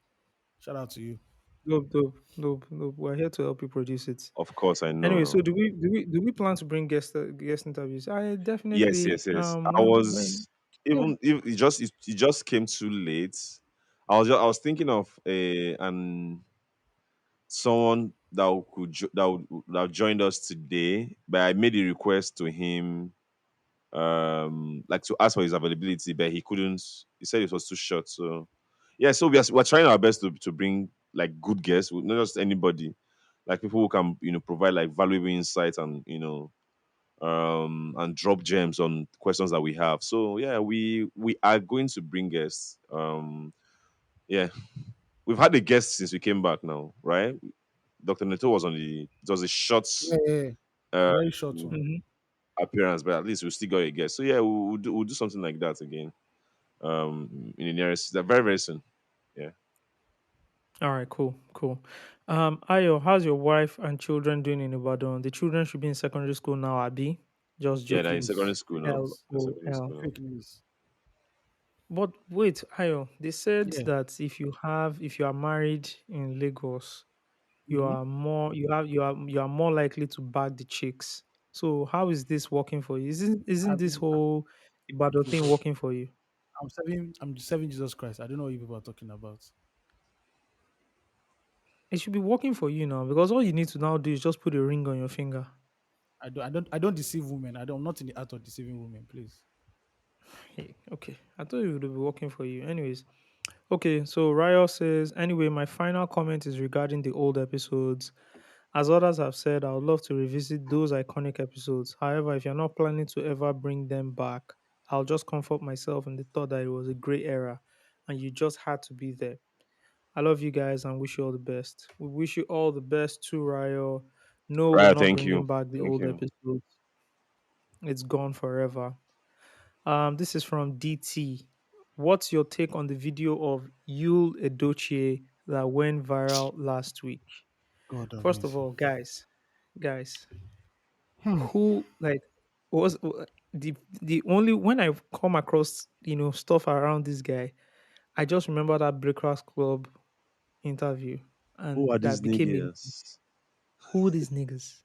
Shout out to you. Nope, nope, nope, nope. We're here to help you produce it. Of course, I Anyway, so know. do we plan to bring guest interviews? I Yes, definitely yes, yes. I when was yeah. even if it just came too late. I was thinking of a an someone that joined us today, but I made a request to him, like to ask for his availability, but he couldn't. He said it was too short. So yeah, so we're trying our best to bring like good guests, not just anybody, like people who can provide like valuable insights and and drop gems on questions that we have. So yeah, we are going to bring guests. Yeah, we've had a guest since we came back now, right? Dr. Neto was on the it was a short Yeah, yeah, yeah. uh, Very short one. Mhm. appearance, but at least we still got a guest. So yeah, we'll do something like that again. In the nearest, very very soon. Yeah, All right, cool, cool. Ayo, how's your wife and children doing in Ibadan? The children should be in secondary school now, Abi. Just yeah. They're Fake in joking. secondary news. school now. They're in secondary LOL. school now. Fake news. But wait, Ayo, they said Yeah. that if you are married in Lagos, you Mm-hmm. are more you are more likely to bag the chicks. So how is this working for you? Isn't this I'm, whole Ibadan thing working for you? I'm serving Jesus Christ. I don't know what you people are talking about. It should be working for you now because all you need to now do is just put a ring on your finger. I don't deceive women. I'm not in the art of deceiving women, please. Hey, okay. I thought it would be working for you. Anyways, okay. So Ryo says, anyway, my final comment is regarding the old episodes. As others have said, I would love to revisit those iconic episodes. However, if you're not planning to ever bring them back, I'll just comfort myself in the thought that it was a great era and you just had to be there. I love you guys and wish you all the best. We wish you all the best too, Ryo. No, we're Right, not thank you, bringing back the thank old you. episodes. It's gone forever. This is from DT. What's your take on the video of Yul Edochie that went viral last week? God have First of mercy. all, guys, Hmm. who like was the only when I come across stuff around this guy, I just remember that Breakfast Club interview, Who and are that these became a niggas? who these niggas?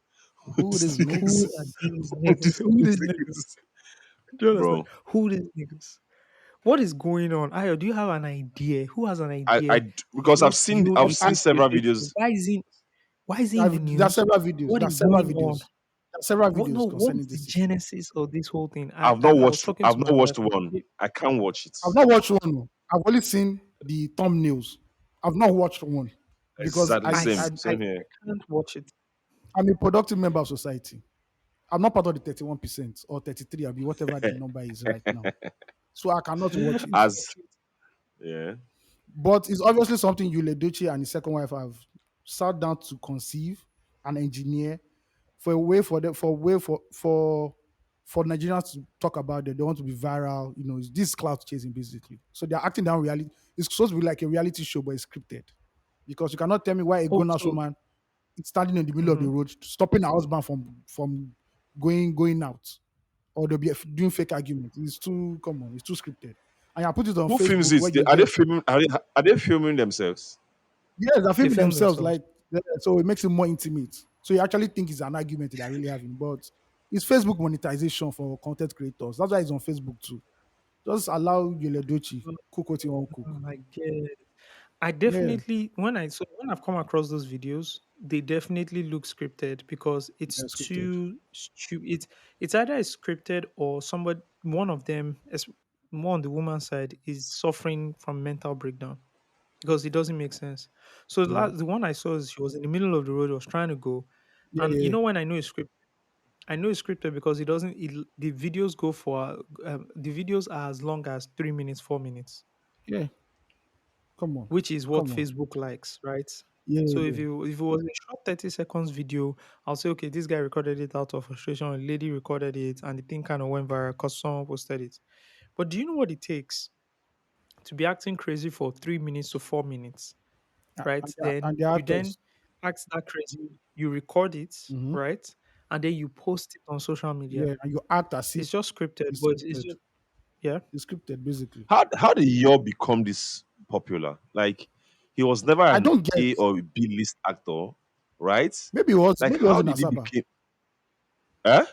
Who are Who these these Who niggas? are niggas? these Who are niggas? these Who these niggas? niggas? Do you understand? Bro, Who these niggas? What is going on? Ayo, do you have an idea? Who has an idea? because I've What seen you I've is seen I, several Edochie? videos. Why is he in the There are news? several videos. What There are is several going videos. on? There are several What videos no? What concerning is the this issue. genesis of this whole thing? I've not And I was watched. talking I've to my not wife. watched one. I can't watch it. I've not watched one. No. I've only seen the thumbnails. I've not watched one because Exactly, same, I same here. can't watch it. I'm a productive member of society. I'm not part of the 31% or 33, I'll be whatever the number is right now. So I cannot watch it. As yeah, But it's obviously something Yule Edochie and his second wife have sat down to conceive and engineer for a way for them for a way for Nigerians to talk about it. They want to be viral. It's this cloud chasing basically. So they're acting down reality. It's supposed to be like a reality show, but it's scripted. Because you cannot tell me why a Oh, grown-ass so woman is standing in the middle of the mhm. road, stopping her husband from going out, or they'll be doing fake arguments. It's too come on, it's too scripted. And I put it on who films Facebook this? where you Are they get filming? Are they filming themselves? yes, they're They filming film themselves themselves. like so it makes it more intimate. So you actually think it's an argument they're really having, but it's Facebook monetization for content creators. That's why it's on Facebook too. Just allow Yule Dochi cook what you want to cook. Oh, I get. I Yeah, definitely when I've come across those videos, they definitely look scripted because it's yeah, scripted. too stupid. It's either it's scripted or somebody one of them, more on the woman's side, is suffering from mental breakdown because it doesn't make sense. So Yeah, the one I saw is she was in the middle of the road, was trying to go, yeah, and yeah, when I know it's scripted. I know it's scripted because it doesn't. The videos go for the videos are as long as 3 minutes, 4 minutes, yeah. Come on, which is what come on. Facebook likes, right? Yeah, So yeah, if it was a short 30 seconds video, I'll say okay, this guy recorded it out of frustration, a lady recorded it, and the thing kind of went viral because someone posted it. But do you know what it takes to be acting crazy for 3 minutes to 4 minutes, right? and Then the you then actors. act that crazy, you record it, Hmm. right? And then you post it on social media. Yeah, and you act as if It's just scripted, it's but it's scripted. just yeah. It's scripted basically. How did Yor become this popular? Like he was never I an don't get. A or B list actor, right? Like Maybe it was how in did he Asaba. become? Eh?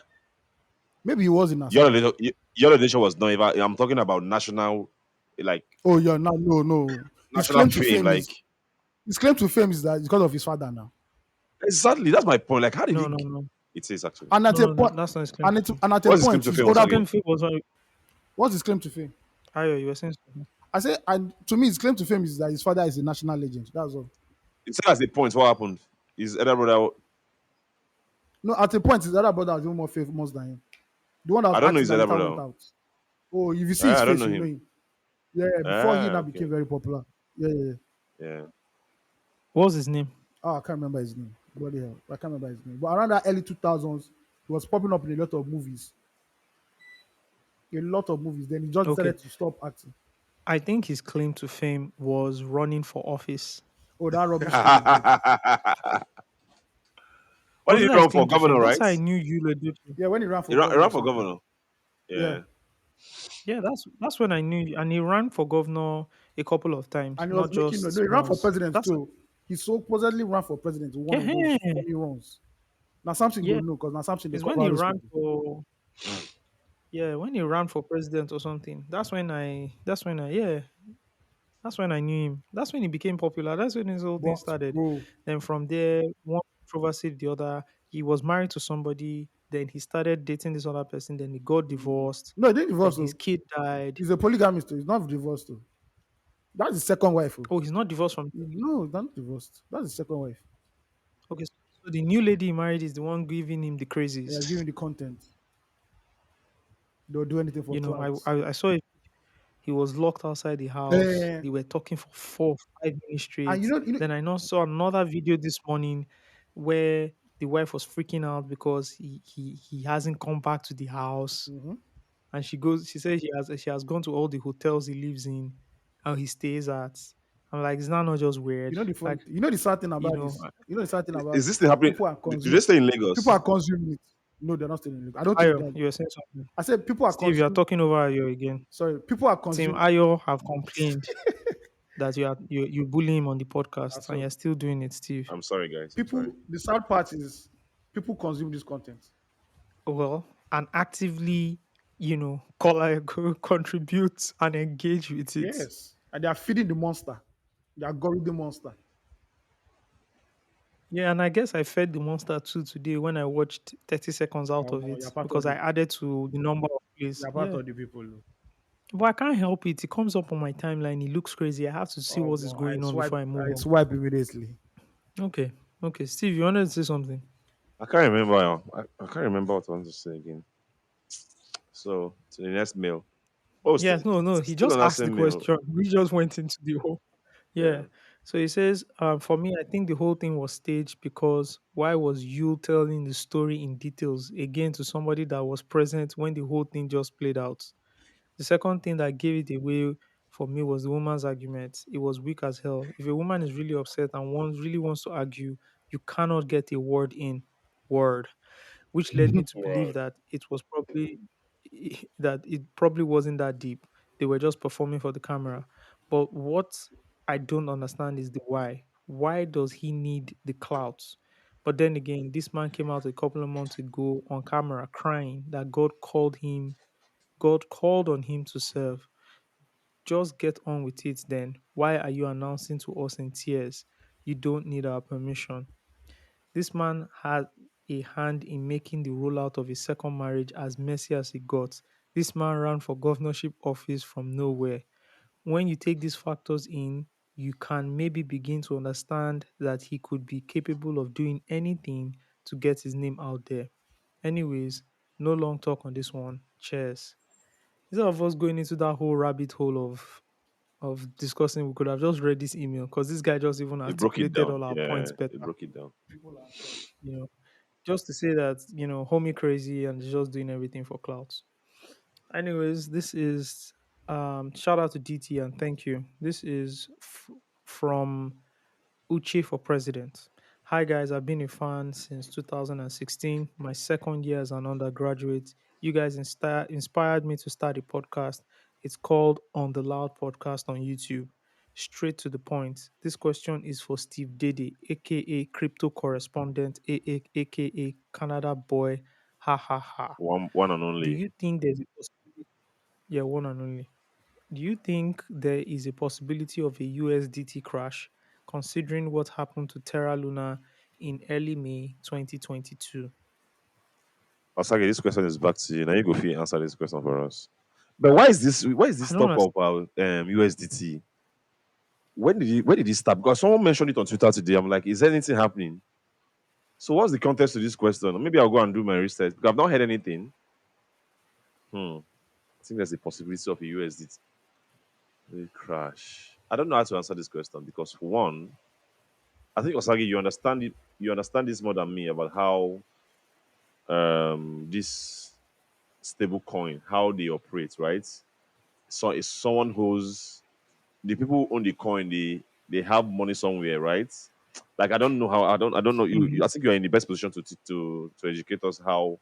Maybe it was in Your Asaba. Nation, Your Nation was not even. I'm talking about national, like Oh yeah, no, no, no. His national claim to fame. fame is Like His claim to fame is that it's because of his father now. Exactly. That's my point. Like, how did No, he? no, no, It is actually. And at a no, no. point, That's not his claim to fame. and at a What's his claim point, to his fame, older His Osage? claim brother. to fame was when What's his claim to fame? Ayo, you were saying something. I say, and to me, his claim to fame is that his father is a national legend. That's all. It says a point. What happened? His elder brother. No, at a point, his other brother is even more famous than him. The one that I was don't know acting his that elder later went brother. out. Oh, if you see his I don't face, know you know him. him. Yeah, before he now became Okay. very popular. Yeah, yeah, yeah. Yeah. What was his name? Oh, I can't remember his name. Bloody hell. I can't remember his name. But around that early 2000s, he was popping up in a lot of movies. A lot of movies. Then he just Okay, decided to stop acting. I think his claim to fame was running for office. Oh, that rubbish claim again. What did Wasn't he that his run for? claim to fame? Governor, That's right? how I knew you legit. Yeah, when he ran He for ran, he governor ran or for something. governor. Yeah. Yeah. Yeah, that's when I knew, and he ran for governor a couple of times, And he was not making no, just he ran for once. president That's too. He supposedly ran for president in one of those yeah, funny runs. Now something go yeah. no, because now something they It's when cover he all those ran people. for when he ran for president or something. That's when I knew him. That's when he became popular. That's when his whole thing But started. bro, Then from there, one controversy the other. He was married to somebody. Then he started dating this other person. Then he got divorced. no, he didn't Then divorce his though. kid died. He's a polygamist too. He's not divorced though. That's his second wife. Oh. Oh, he's not divorced from. No, he's not divorced. That's his second wife. Okay, so the new lady he married is the one giving him the He has crazies. given the content. They'll do anything for You know, clouds. I saw it. He was locked outside the house. Eh, They were talking for 4 or 5 minutes and straight. Then I now saw another video this morning where the wife was freaking out because he hasn't come back to the house. mhm. And she said she has gone to all the hotels he lives in and he stays at. I'm like, it's not just weird. The funny, Like, the sad thing you about know, this. You know the sad thing Is about this this. thing happening? People are Do they consuming. stay in People Lagos? are consuming it. No, they're not staying in Lagos. I don't think Ayo, that. you were saying something. I said people are Steve, you are consuming. talking over Ayo again. Sorry, people are Team consuming. Ayo have complained that you bully him on the podcast and So you're still doing it, Steve. I'm sorry, guys. I'm sorry. people. The sad part is people consume this content. Well, and actively, contribute and engage with it. Yes, and they are feeding the monster. They are goring the monster. Yeah, and I guess I fed the monster too today when I watched 30 seconds out of You're it part of because I the. added to the number of plays. You're part Yeah. of the people. Oh. But I can't help it. It comes up on my timeline. It looks crazy. I have to see what is I going on swipe. before I move I on. swipe immediately. Okay. Okay. Steve, you wanted to say something? I can't remember. I can't remember what I want to say again. So to the next mail. Oh, Yes, no, no. He still just on that asked the same mail. question. We just went into the whole. Yeah. Yeah. So he says, for me, I think the whole thing was staged because why was you telling the story in details again to somebody that was present when the whole thing just played out? The second thing that gave it away for me was the woman's argument. It was weak as hell. If a woman is really upset and really wants to argue, you cannot get a word in. Word, which led me to believe Word. that it probably wasn't that deep. They were just performing for the camera. But what I don't understand is the why. Why does he need the clouds? But then again, this man came out a couple of months ago on camera crying that God called on him to serve. Just get on with it then. Why are you announcing to us in tears? You don't need our permission. This man had a hand in making the rollout of his second marriage as messy as it got. This man ran for governorship office from nowhere. When you take these factors in, you can maybe begin to understand that he could be capable of doing anything to get his name out there. Anyways, no long talk on this one. Cheers. Instead of us going into that whole rabbit hole of discussing, we could have just read this email because this guy just even They broke it articulated down. all our Yeah, points better. they broke it down. People are shocked. You know, just to say that homie crazy and just doing everything for clouds. Anyways, this is shout out to DT and thank you. This is from Uche for president. Hi guys, I've been a fan since 2016, my second year as an undergraduate. You guys inspired me to start a podcast. It's called On the Loud Podcast on YouTube. Straight to the point. This question is for Steve Dede, aka crypto correspondent, aka Canada boy. Ha ha ha. One and Do only. you think there's a possibility? Yeah, one and only. Do you think there is a possibility of a USDT crash? considering what happened to Terra Luna in early May 2022? Osage, this question is back to you. Now you go fit answer this question for us. But why is this? Why is I this don't talk understand. of USDT? When did it start? Because someone mentioned it on Twitter today. I'm like, is there anything happening? So what's the context to this question? Maybe I'll go and do my research because I've not heard anything. Hmm. I think there's a possibility of a USDT will crash. I don't know how to answer this question because for one, I think Osagi, you understand it. You understand this more than me about how this stable coin, how they operate, right? So it's someone who's the people who own the coin, they have money somewhere, right? Like I don't know you. Mhm. I think you are in the best position to educate us how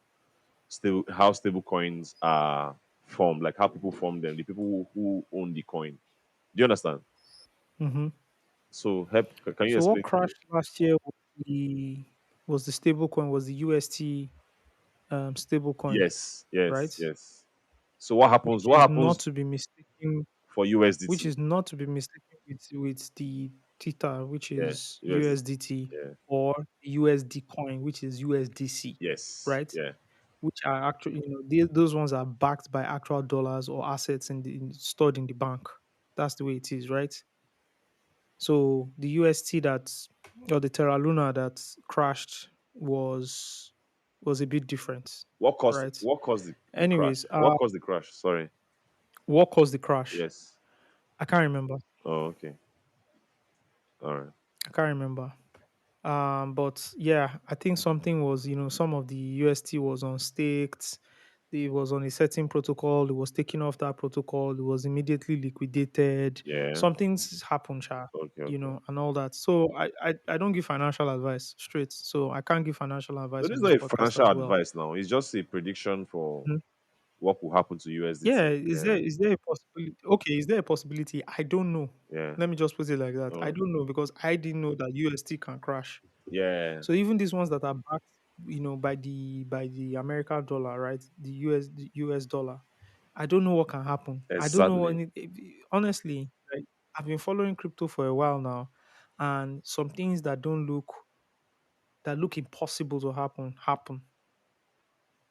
stable coins are formed, like how people form them, the people who own the coin. Do you understand? Mhm. So help. Can you So what explain to me? crashed last year was the stable coin, was the UST stable coin, Yes, yes, right? yes. So what happens? Which What is not happens to be mistaken for which USDT? is not to be mistaken with the Theta, which Yeah, is USDT. USDT, Yeah. or the USD coin, which is USDC, Yes. right? Yeah. Which are actually, those ones are backed by actual dollars or assets stored in the bank. That's the way it is, right? So the UST or the Terra Luna that crashed was a bit different, What caused right? what caused the crash? Anyways, What caused the crash? Sorry. what caused the crash? Yes. I can't remember. Oh, okay. All right. I can't remember. But yeah, I think something was, some of the UST was unstaked. It was on a certain protocol. It was taken off that protocol. It was immediately liquidated. Yeah. Something's happened, Sha, Okay. Okay. and all that. So I don't give financial advice straight. So I can't give financial So advice this on is this not a podcast financial as well. advice now. It's just a prediction for Mhm. what will happen to Yeah, USDT. is Yeah. there a possibility? Okay, is there a possibility? I don't know. Yeah. Let me just put it like that. I Oh. don't know because I didn't know that UST can crash. Yeah. So even these ones that are backed, by the American dollar, right? The US dollar. I don't know what can happen. I don't know Exactly. honestly, like I've been following crypto for a while now, and some things that look impossible to happen.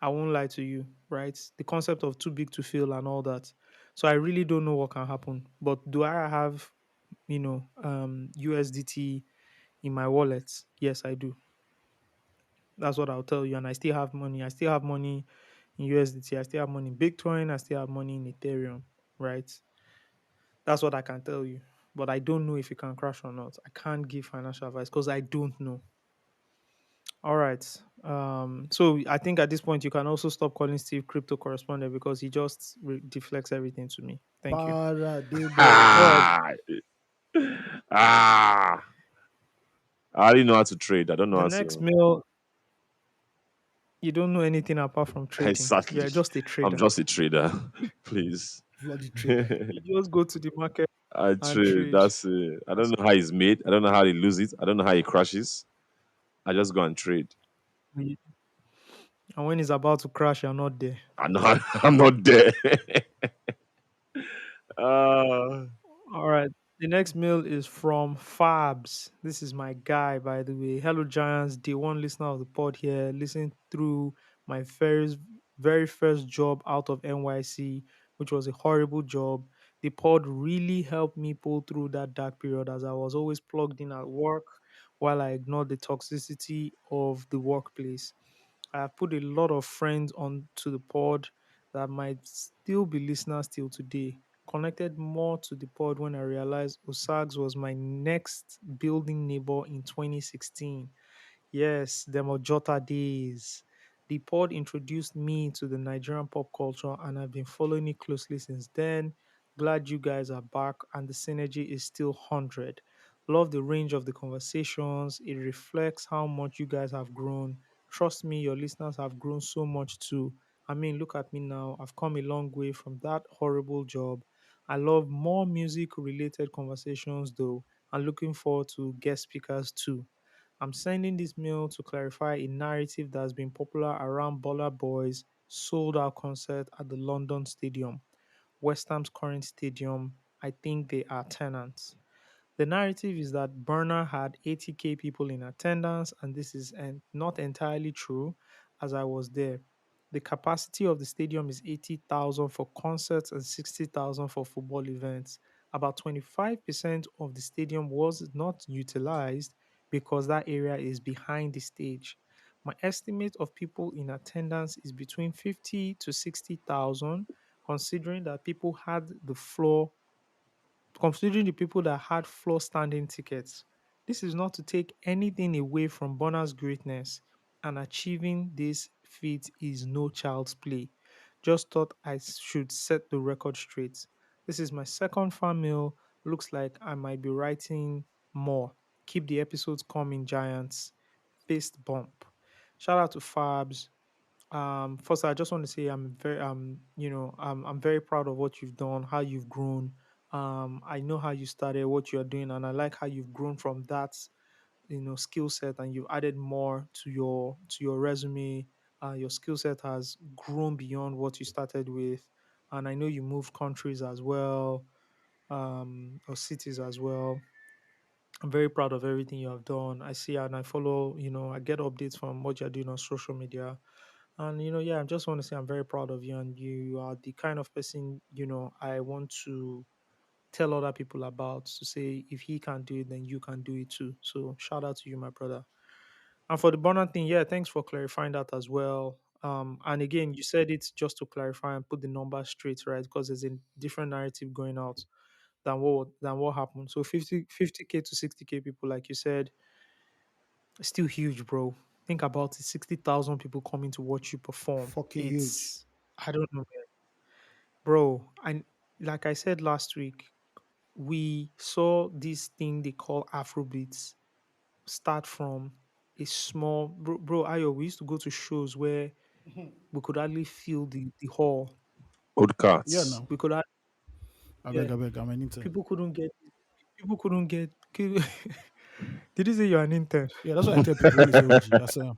I won't lie to you, right? The concept of too big to fail and all that. So I really don't know what can happen. But do I have, USDT in my wallet? Yes, I do. That's what I'll tell you. And I still have money. I still have money in USDT. I still have money in Bitcoin. I still have money in Ethereum, right? That's what I can tell you. But I don't know if it can crash or not. I can't give financial advice because I don't know. All right. So I think at this point you can also stop calling Steve crypto correspondent because he just deflects everything to me. Thank you. Paradebo. All right. Ah. Ah. I already know how to trade. I don't know The how next to. mail, you don't know anything apart from trading. Exactly. You're just a I'm trader. just a trader. Please. Bloody trader. You just go to the market I and trade. trade. That's it. I don't That's know how it's made. I don't know how they lose it. I don't know how it crashes. I just go and trade. it. And when it's about to crash, you're not there. I'm not. I'm not there. uh, All right. The next mail is from Fabs. This is my guy, by the way. Hello, Giants. Day one listener of the pod here. Listen through my very first job out of NYC, which was a horrible job. The pod really helped me pull through that dark period as I was always plugged in at work while I ignored the toxicity of the workplace. I have put a lot of friends onto the pod that might still be listeners till today. Connected more to the pod when I realized Osags was my next building neighbor in 2016. Yes, the Mojota days. The pod introduced me to the Nigerian pop culture, and I've been following it closely since then. Glad you guys are back, and the synergy is still 100. Love the range of the conversations. It reflects how much you guys have grown. Trust me, your listeners have grown so much too. I mean, look at me now. I've come a long way from that horrible job. I love more music related conversations though, and looking forward to guest speakers too. I'm sending this mail to clarify a narrative that's been popular around Baller Boys' sold out concert at the London Stadium, West Ham's current stadium. I think they are tenants. The narrative is that Burner had 80K people in attendance, and this is not entirely true, as I was there. The capacity of the stadium is 80,000 for concerts and 60,000 for football events. About 25% of the stadium was not utilized because that area is behind the stage. My estimate of people in attendance is between 50 to 60,000, considering that people had the floor considering the people that had floor standing tickets. This is not to take anything away from Bonner's greatness, and achieving this feat is no child's play. Just thought I should set the record straight. This is my second fan mail. Looks like I might be writing more. Keep the episodes coming, Giants. Fist bump. Shout out to Fabs. First, I just want to say I'm very proud of what you've done, how you've grown. I know how you started, what you're doing, and I like how you've grown from that, skill set, and you've added more to your resume. Your skill set has grown beyond what you started with, and I know you moved countries as well, or cities as well. I'm very proud of everything you have done. I see and I follow, I get updates from what you're doing on social media. And yeah, I just want to say I'm very proud of you, and you are the kind of person, I want to tell other people about, to say if he can do it, then you can do it too. So shout out to you, my brother. And for the burner thing, yeah, thanks for clarifying that as well. And again, you said it just to clarify and put the numbers straight, right? Because there's a different narrative going out than what happened. So 50K to 60K people, like you said, still huge, bro. Think about it, 60,000 people coming to watch you perform. Fucking huge. It's, I don't know, man. Bro. And like I said last week, we saw this thing they call Afrobeats start from a small, bro, Ayo, we used to go to shows where we could hardly feel the hall. Yeah, Podcasts. now. We could, yeah, I beg, I'm an intern. people couldn't get, people couldn't get, did you say you're an intern? Yeah, that's what I tell people when they say OG. I say,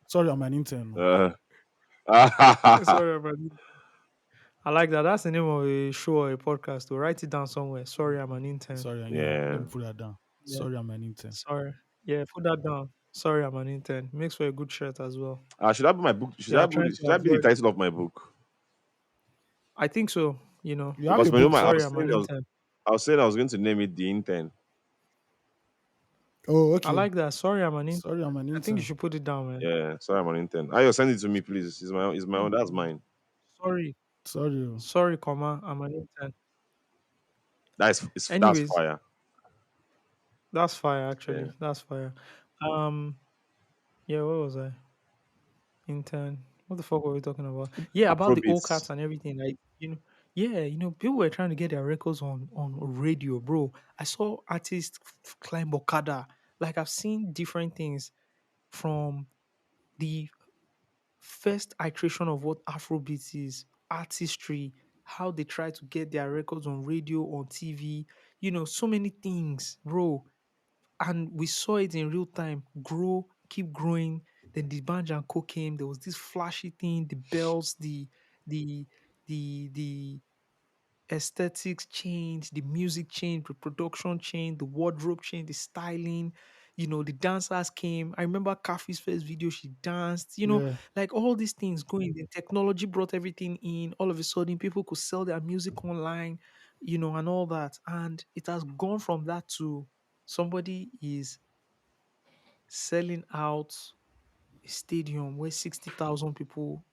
sorry, I'm an intern. No. uh, Sorry about it. I like that. That's the name of a show or a podcast. To write it down somewhere. Sorry, I'm an intern. Sorry, yeah, let yeah. me put that down. Yeah. Sorry, I'm an intern. Sorry. Yeah, put that down. Sorry, I'm an intern. Makes for a good shirt as well. Should that be my book? They are trying Should to that be the avoid. title of my book? I think so. You know. You have Because a when you know book. my, Sorry, I'm an intern. I was saying I was going to name it the intern. Oh, I okay. like that. Sorry, I'm an intern. Sorry, I'm an I think you intern. should put it down, man. Yeah, sorry, I'm an intern. Ayo, send it to me, please. It's my own. That's mine. Sorry. Sorry. Oh. Sorry, comma. I'm an intern. That's Anyways, fire. that's fire. Yeah. Actually, that's fire. Um. Yeah. What was I? Intern. What the fuck were we talking about? Yeah, about the old cats Afrobeats. and everything. Like, yeah, people were trying to get their records on radio, bro. I saw artists climb Okada. Like, I've seen different things from the first iteration of what Afrobeats is, artistry, how they try to get their records on radio, on TV, so many things, bro. And we saw it in real time grow, keep growing. Then the Banjo and Co came. There was this flashy thing, the bells, the the aesthetics changed, the music changed, the production changed, the wardrobe changed, the styling. The dancers came. I remember Kafi's first video, she danced, Yeah. like all these things going. The technology brought everything in. All of a sudden, people could sell their music online, and all that. And it has gone from that to somebody is selling out a stadium where 60,000 people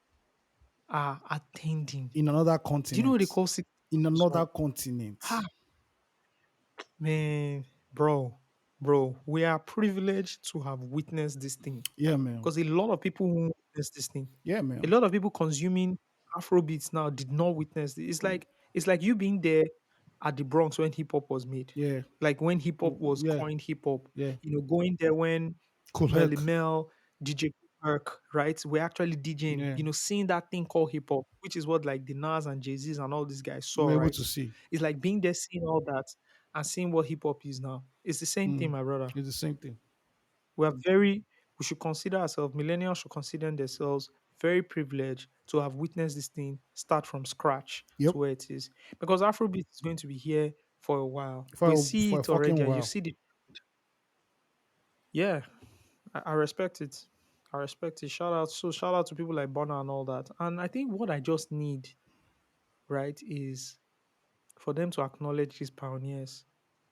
are attending. In another Do you know what they continent. call In another 60,000? continent. Ha, man, bro, we are privileged to have witnessed this thing, Yeah, man. because a lot of people who witness this thing, Yeah, a man. lot of people consuming Afrobeats now did not witness it. It's like you being there at the Bronx when hip hop was made, Yeah. like when hip hop was Yeah. coined hip hop. Yeah. Going there when Cool Melly heck. Mel, DJ Kirk, right? We're actually DJing, Yeah. seeing that thing called hip hop, which is what like the Nas and Jay Z's and all these guys saw, We're able right? to see. It's like being there, seeing all that, and seeing what hip hop is now. It's the same thing, Mm. my brother. It's the same thing. We should consider ourselves, millennials should consider themselves very privileged to have witnessed this thing start from scratch Yep. to where it is. Because Afrobeat is going to be here for a while. We see For a it fucking already, and you while. see the yeah. I respect it. I respect it. Shout out to people like Bonner and all that. And I think what I just need, right, is for them to acknowledge these pioneers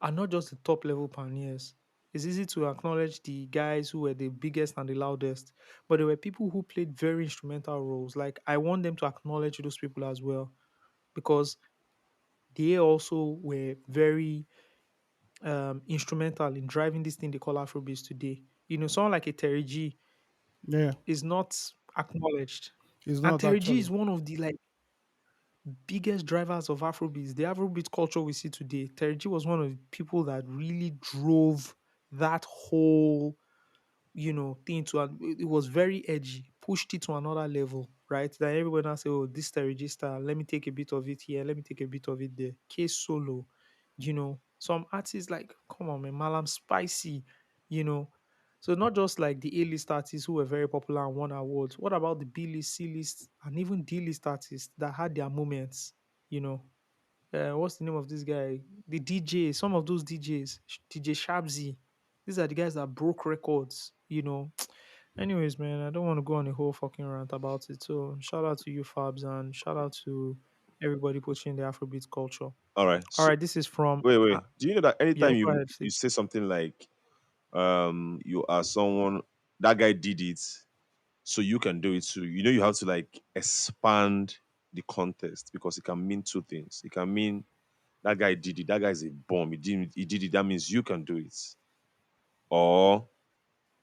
and not just the top level pioneers. It's easy to acknowledge the guys who were the biggest and the loudest, but there were people who played very instrumental roles. Like I want them to acknowledge those people as well because they also were very instrumental in driving this thing they call Afrobeats today. You know, someone like a Terry G Yeah, is not acknowledged. it's And not Terry G actually. is one of the like biggest drivers of Afrobeats. The Afrobeat culture we see today. Terry G was one of the people that really drove that whole thing to it was very edgy, pushed it to another level, right? That everybody now say, oh, this Terry G style, let me take a bit of it here, let me take a bit of it there. Case solo, some artists like, come on, man, Malam Spicy, you know. So not just like the A-list artists who were very popular and won awards. What about the B-list, C-list, and even D-list artists that had their moments, you know? What's the name of this guy? The DJ, some of those DJs, DJ Shabzy. These are the guys that broke records, you know. Anyways, man, I don't want to go on a whole fucking rant about it. So shout out to you, Fabs, and shout out to everybody pushing the Afrobeat culture. All right. All So right, this is from wait. Do you know that yeah, anytime go you ahead, you Steve. say something like you are someone that guy did it, so you can do it too. You know you have to like expand the context because it can mean two things. It can mean that guy did it. That guy is a bomb. He did it. That means you can do it. Or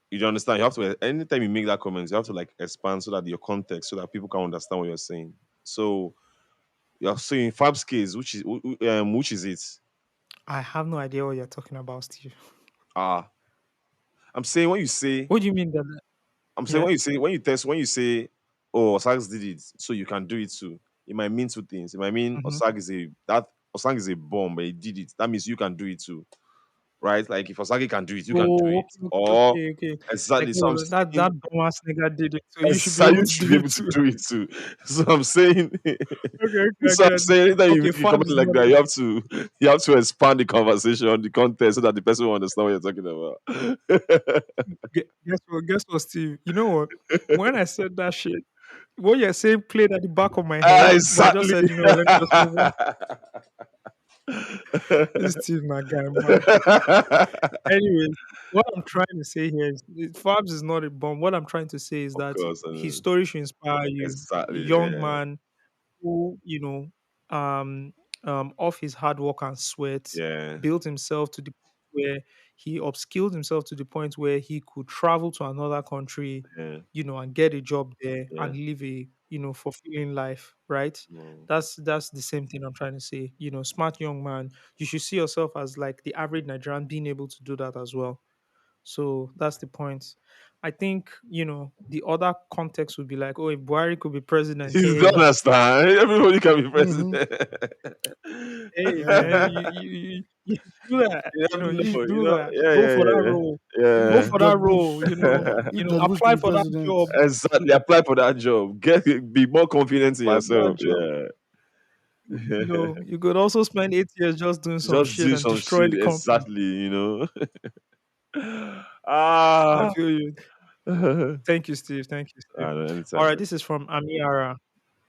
you don't understand. You have to anytime you make that comment, you have to like expand so that your context, so that people can understand what you're saying. So you're saying Fab's case, which is it? I have no idea what you're talking about, Steve. Ah, I'm saying when you say What do you mean that? I'm saying Yeah. when you say, oh, Osag did it, so you can do it too. It might mean two things. It might mean Hmm. Osag is a bomb, but he did it. That means you can do it too, right? Like if Osagi can do it, you can do Oh, it. okay, okay, Or okay, okay. Like, exactly. So I'm oh, that saying dumbass nigga did it, so you should be exactly able you to should do be it able to too. do it too. So I'm saying Okay, okay, I so I'm get it. saying anytime you Okay, make a Fabs comment is like not. that, you have to expand the conversation, the content, so that the person will understand what you're talking about. Guess what? Guess what, Steve? You know what? When I said that shit, what you're saying played at the back of my head, but I just Exactly. said, let me just move on. This Steve, my guy, man. Anyways, what I'm trying to say here is, Fabs is not a bomb. What I'm trying to say is Of that course, his story should inspire you. exactly. Young Yeah, man who, um, off his hard work and sweat, yeah, built himself to the point where he upskilled himself to the point where he could travel to another country, yeah, and get a job there yeah. and live a, fulfilling life, right? Mm. That's the same thing I'm trying to say. Smart young man. You should see yourself as like the average Nigerian being able to do that as well. So that's the point. I think, the other context would be like, oh, if Buhari could be president, He's gonna hey, understand. Everybody can be Mm-hmm. president. hey, Yeah. man, you should do that. You never You should know. do that. Yeah, Go yeah, for that yeah, role. Go yeah. for George that Bush. role. If George Bush could Apply be for that president, job. Exactly. Apply for that job. Be more confident in Apply for that yourself. job. You could also spend 8 years just doing some Just shit do and some destroy shit. the company. Exactly. I Ah. feel you. Thank you, Steve. Thank you, Steve. All Anytime. right, this is from Amiara.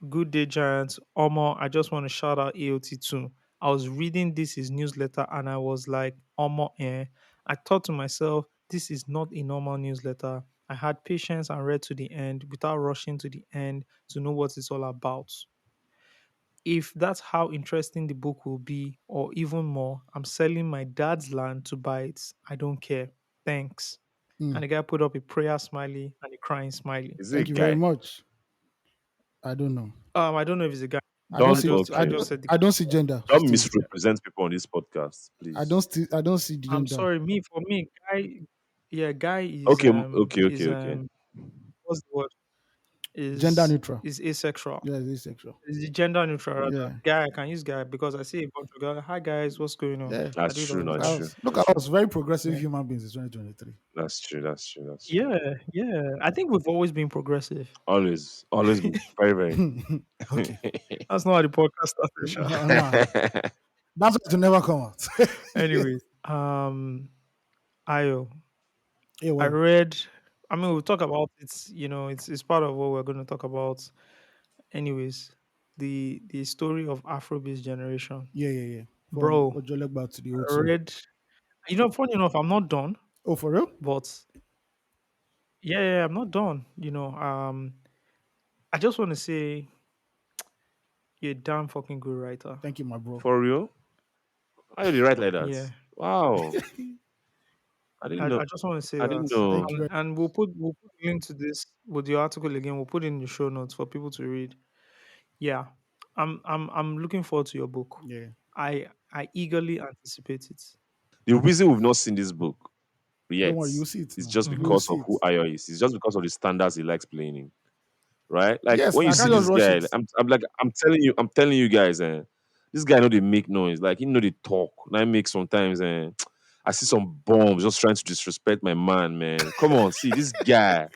Good day, Giants. Omo, I just want to shout out AOT too. I was reading this his newsletter and I was like, Omo, eh. I thought to myself, this is not a normal newsletter. I had patience and read to the end without rushing to the end to know what it's all about. If that's how interesting the book will be, or even more, I'm selling my dad's land to buy it. I don't care. Thanks. mm, And the guy put up a prayer smiley and a crying smiley. Is it a thank you very guy? much. I don't know. I don't know if it's a guy. I don't Don't see. I okay. just said the I don't see gender, Don't Steve. misrepresent people on this podcast, please. I don't see I'm gender. sorry, for me, guy, yeah, guy Okay, okay. what's the word? Gender neutral. Is asexual. Yeah, it's sexual. Is gender neutral rather. Yeah. Guy, I can use guy because I see a bunch of guys. Hi guys, what's going on? Yeah. I That's do it true. all the Not time. true. Look at us, very progressive Yeah. human beings in 2023. That's true. That's true. That's true. Yeah, yeah. I think we've always been progressive. Always been very, very. Okay. That's not how the podcast started, Sha. Nah. That's why it will never come out. Anyways, Ayo, Hey, I well, read. I mean, we'll talk about it. It's part of what we're going to talk about. Anyways, the story of Afrobeat generation, yeah, yeah, yeah. From bro. Ojolegba to the I O2. read. Funny enough, I'm not done, Oh, for real? but yeah, yeah, I'm not done. I just want to say you're a damn fucking good writer. Thank you, my bro. For real? How you dey write like that? Yeah, Wow. I didn't know. I just want to say I that, didn't know. Thank you very and we'll put a link to this with the article again. We'll put it in the show notes for people to read. Yeah, I'm looking forward to your book. Yeah. I eagerly anticipate it. The reason we've not seen this book Don't yet worry, you'll see it is now. just You will Hmm. because of see it. who Ayo is. It's just because of the standards he likes playing in. Right? Like Yes, when you I see can't just this rush guy, it. I'm telling you guys, this guy know they make noise. Like he know they talk. And I make sometimes I see some bombs just trying to disrespect my man, man. Come on, see this guy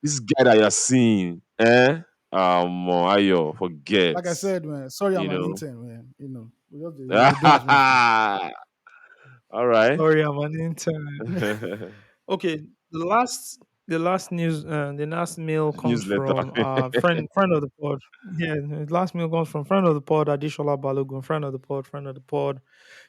that you're seeing, eh? Ayo, Like I forget. said, man, sorry I'm You an know. intern, man. We do as we do. All right. Sorry, I'm an intern. Okay, the last mail comes Newsletter. from friend of the pod. Yeah, the last mail comes from friend of the pod, Adishola Balogun, friend of the pod.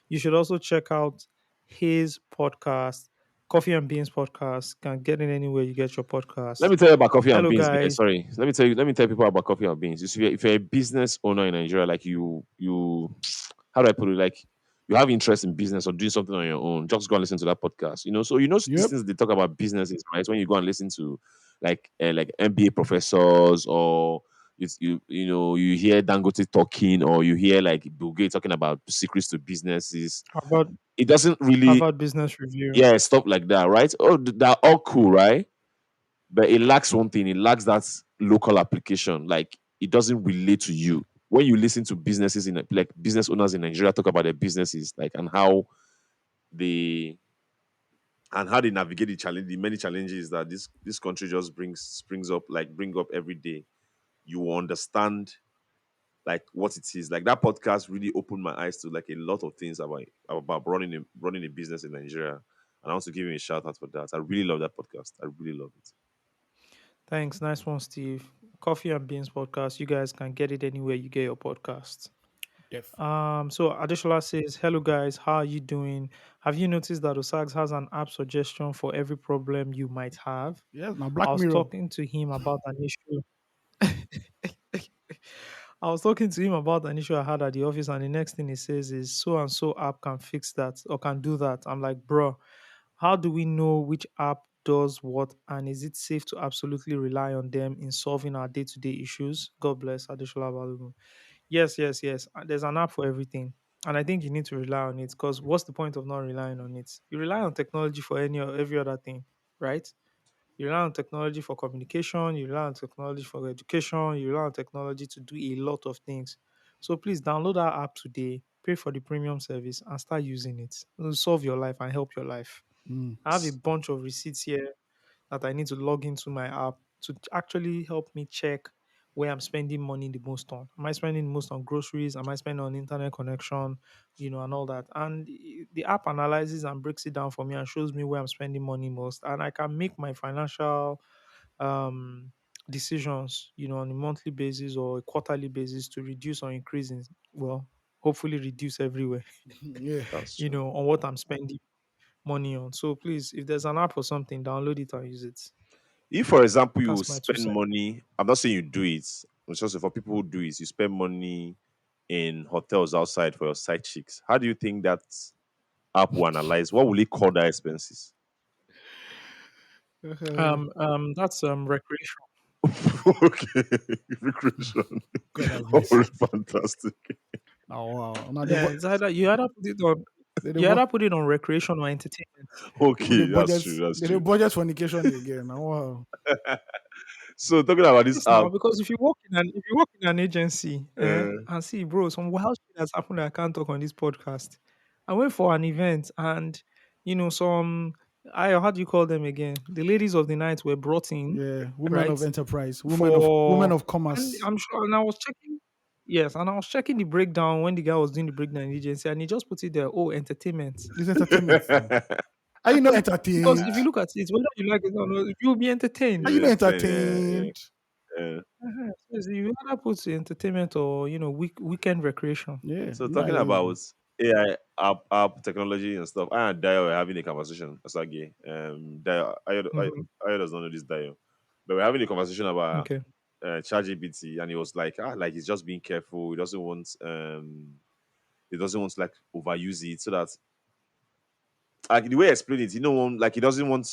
You should also check out his podcast, Coffee and Beans podcast. Can get it anywhere you get your Let podcast. me tell you about coffee and Hello, beans, guys. guys. Sorry. Let me tell people about coffee and beans. If you're a business owner in Nigeria, like how do I put it? Like you have interest in business or doing something on your own, just go and listen to that podcast. So these Yep. things they talk about businesses, right? When you go and listen to like MBA professors or you hear Dangote talking or you hear like Bill Gates talking about secrets to businesses. Harvard It doesn't really Harvard Business Review. yeah stuff like that, right? Oh, they're all cool, right? But it lacks one thing. It lacks that local application. Like it doesn't relate to you. When you listen to businesses in like business owners in Nigeria talk about their businesses, like they and how they navigate the many challenges that this country just bring up every day, you will understand like what it is. Like that podcast really opened my eyes to like a lot of things about running a business in Nigeria. And I want to give him a shout out for that. I really love that podcast. I really love it. Thanks, nice one, Steve. Coffee and Beans podcast. You guys can get it anywhere you get your podcasts. Def. So Adeshola says, "Hello guys, how are you doing? Have you noticed that Osags has an app suggestion for every problem you might have? Yes, now I Black was Mirror. talking to him about an issue. I was talking to him about an issue I had at the office, and the next thing he says is, so and so app can fix that or can do that. I'm like, bro, how do we know which app does what, and is it safe to absolutely rely on them in solving our day-to-day issues? God bless Adeshola Balogun. Yes, yes, yes. There's an app for everything. And I think you need to rely on it because what's the point of not relying on it? You rely on technology for any or every other thing, right? You rely on technology for communication, you rely on technology for education, you rely on technology to do a lot of things. So please download our app today, pay for the premium service, and start using it. It'll solve your life and help your life. Mm. I have a bunch of receipts here that I need to log into my app to actually help me check where I'm spending money the most on. Am I spending the most on groceries? Am I spending on internet connection? And all that. And the app analyzes and breaks it down for me and shows me where I'm spending money most. And I can make my financial um decisions, on a monthly basis or a quarterly basis to reduce or increase in, well, hopefully reduce everywhere, Yeah. That's true. on what I'm spending money on. So please, if there's an app or something, download it and use it. If, for example, you That's my two spend cents. money, I'm not saying you do it. It's just for people who do it, you spend money in hotels outside for your side chicks. How do you think that app will analyze? What will it call that expenses? That's recreation. Okay, recreation. God have Oh, mercy. fantastic. Oh wow. Now Yeah, it's either they, you either put it on recreation or entertainment. Okay, that's true. That's they true. budget fornication again. Now wow. So talking about this Yes, app, now because if you work in an agency, and see, bro, some wild shit has happened that I can't talk on this podcast. I went for an event and some I how do you call them again? The ladies of the night were brought in, Yeah. Women of right? enterprise. Women For of and commerce. I'm sure and I was checking. Yes, and I was checking the breakdown when the guy was doing the breakdown in agency, and he just put it there. Oh, entertainment. It's entertainment now. Are you not Because entertained? if you look at it, whether you like it or not, you'll be Are entertained. you not Yeah, yeah, yeah, entertained? yeah. So you either put entertainment or weekend recreation. Yeah, So you are talking lazy. about AI, app technology and stuff, I and Dio were having a conversation. Osagie, Dio, Hmm. I does not know this Dio, but we're having a conversation about Okay. ChatGPT, and he was like, like he's just being careful. He doesn't want to like overuse it, so that like the way I explained it, like he doesn't want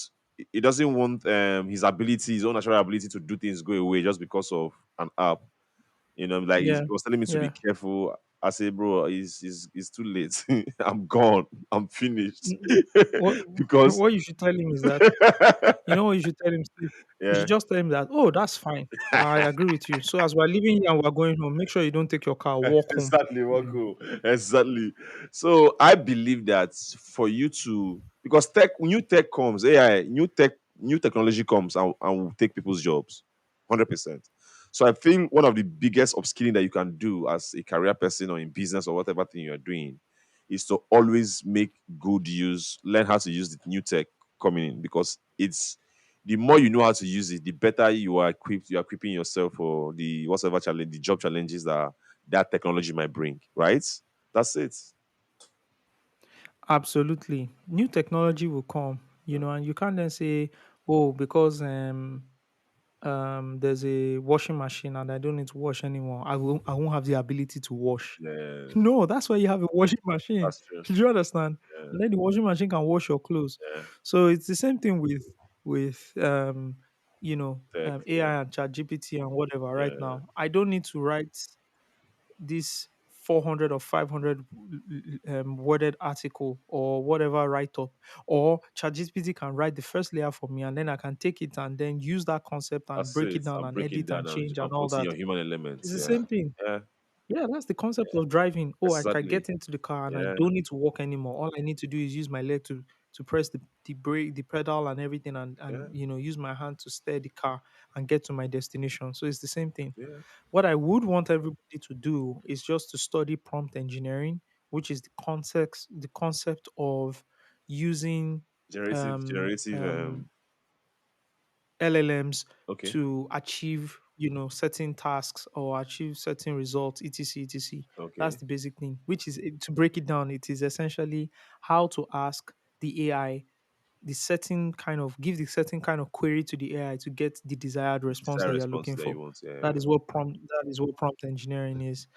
his ability, his own natural ability to do things go away just because of an app. Like he Yeah. was telling me to be Yeah. careful. I say, bro, it's too late. I'm gone. I'm finished. Mm, What Because what you should tell him is that what you should tell him, Steve? You should yeah, just tell him that, oh, that's fine. I agree with you. So as we're leaving here and we're going home, make sure you don't take your car, walk home. exactly, Marco. Exactly. So I believe that for you to, because new tech comes, AI, new technology comes and will take people's jobs, 100%. So I think one of the biggest upskilling that you can do as a career person or in business or whatever thing you're doing is to always make good use, learn how to use the new tech coming in, because it's the more you know how to use it, the better you are equipped. You are equipping yourself for the whatever challenge, the job challenges that technology might bring. Right? That's it. Absolutely. New technology will come, and you can't then say, oh, because there's a washing machine and I don't need to wash anymore. I won't have the ability to wash. Yeah, No, that's why you have a washing machine. that's true. Do you understand? Yeah, And then the washing machine can wash your clothes. yeah. So it's the same thing with Tech. Yeah, AI and chat GPT and whatever right yeah. now. I don't need to write this 400 or 500 worded article or whatever write up, or ChatGPT can write the first layer for me, and then I can take it and then use that concept and That's break it it. down I'm and breaking edit and down change and and all putting that. your human It's elements. the Yeah, same thing. yeah, Yeah, that's the concept of driving. Oh, I can exactly. get into the car and I Yeah, don't need to walk anymore. All I need to do is use my leg to press the brake, the pedal and everything, and yeah, use my hand to steer the car and get to my destination. So it's the same thing. yeah. What I would want everybody to do is just to study prompt engineering, which is the concept of using Generative, um, generative. um, LLMs Okay, to achieve, certain tasks or achieve certain results, etc., etc. That's okay. the basic thing. Which is to break it down, it is essentially how to ask the AI give the certain kind of query to the AI to get the desired response Desired that you're response looking that you for. want. That Yeah, is what prompt engineering is.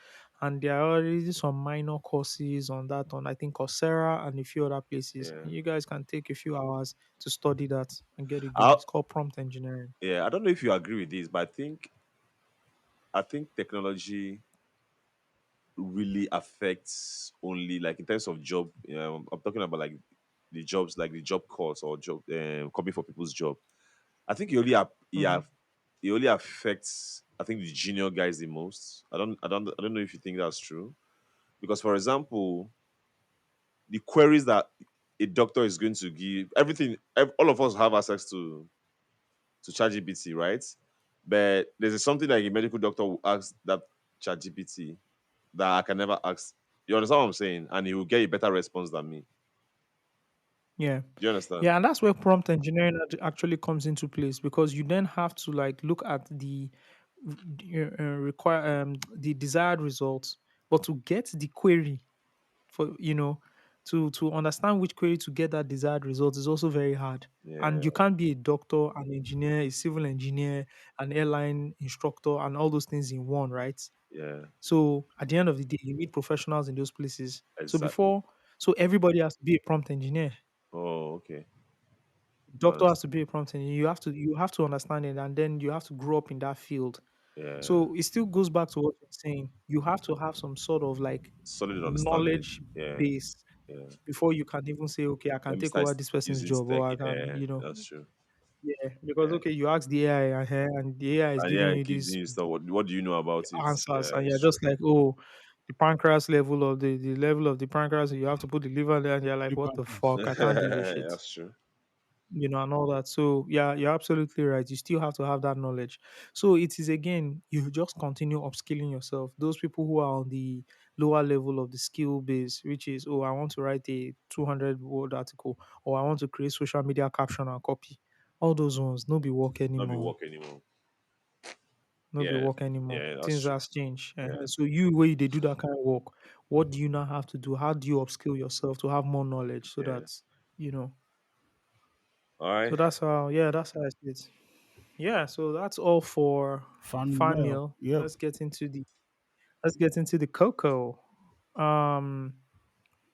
And there are already some minor courses on that on I think Coursera and a few other places. yeah. And you guys can take a few hours to study that and get it I going. It's called prompt engineering. yeah. I don't know if you agree with this, but I think technology really affects only like in terms of job. I'm talking about like the jobs, like the job course or job coming for people's job. I think Mhm. it only affects I think the junior guys the most. I don't know if you think that's true. Because for example, the queries that a doctor is going to give, all of us have access to ChatGPT, right? But there's something like a medical doctor will ask that ChatGPT that I can never ask. You understand what I'm saying? And he will get a better response than me. Yeah. Do you understand? Yeah, and that's where prompt engineering actually comes into place because you then have to like look at the desired results, but to get the query for to understand which query to get that desired result is also very hard. Yeah, And you can't be a doctor, an engineer, a civil engineer, an airline instructor, and all those things in one, right? yeah, So at the end of the day, you need professionals in those places. exactly. So everybody has to be a prompt engineer. Oh, okay. Doctor has to Understand. be a prompt engineer. You have to understand it, and then you have to grow up in that field. Yeah. So it still goes back to what you're saying. You have to have some sort of like Solid understanding. knowledge Yeah, base yeah. before you can even say, okay, I Let can me take start over this person's using job, tech. or I can, Yeah, that's true. yeah, because Yeah. okay, you ask the AI and the AI is And giving yeah, you keep these doing stuff. What do you know about it? answers, Yeah, and you're it's true. just like, oh, the pancreas level or the level of the pancreas, you have to put the liver there, and you're like, The what the pancreas. fuck? I can't do this shit. That's true. and all that. So yeah, you're absolutely right. You still have to have that knowledge. So it is again, you just continue upskilling yourself. Those people who are on the lower level of the skill base, which is, oh, I want to write a 200 word article, or I want to create social media caption and copy. All those ones, no be work Not be anymore. work anymore. No be Yeah, work anymore. yeah, that's Things true. has changed. Yeah, So you, where they do that kind of work, what do you now have to do? How do you upskill yourself to have more knowledge so yeah. that you know? All So right. that's how, yeah, that's how I see it. Yeah, so that's all for Fan fan mail. mail. Yep. Let's get into the cocoa. Um,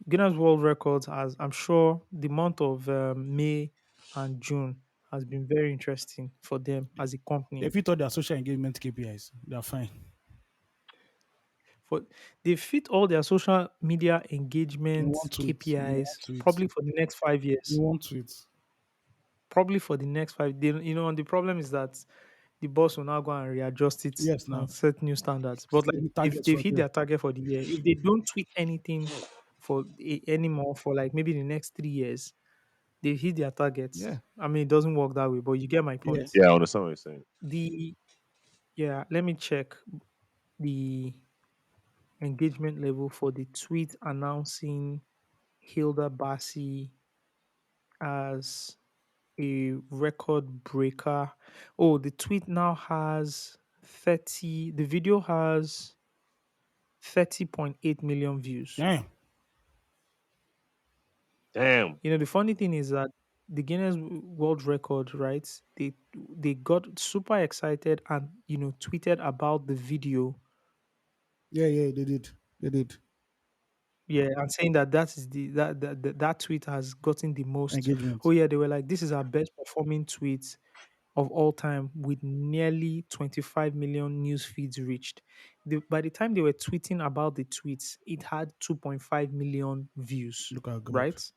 Guinness World Records has, I'm sure, the month of May and June has been very interesting for them as a company. If you thought their social engagement KPIs, they're fine. For they fit all their social media In engagement one tweet. In one KPIs tweet. probably for the next 5 years. In one tweet. Probably for the next five. And the problem is that the boss will now go and readjust it Yes, now. and set new standards. But Set like the they've, targets they've for hit them. their target for the year. If they don't tweet anything anymore for like maybe the next 3 years, they've hit their targets. Yeah. I mean, it doesn't work that way, but you get my Yeah. point. Yeah, I understand what you're saying. The Yeah, let me check the engagement level for the tweet announcing Hilda Bassi as a record breaker. Oh, the tweet now has 30, the video has 30.8 million views. Damn. Damn. The funny thing is that the Guinness World Record, right? They got super excited and tweeted about the video. Yeah, yeah, they did. They did. Yeah, and saying that that is that tweet has gotten the most. Engagement. Oh yeah, they were like, this is our best performing tweet of all time with nearly 25 million news feeds reached. By the time they were tweeting about the tweets, it had 2.5 million views, Look at God. right?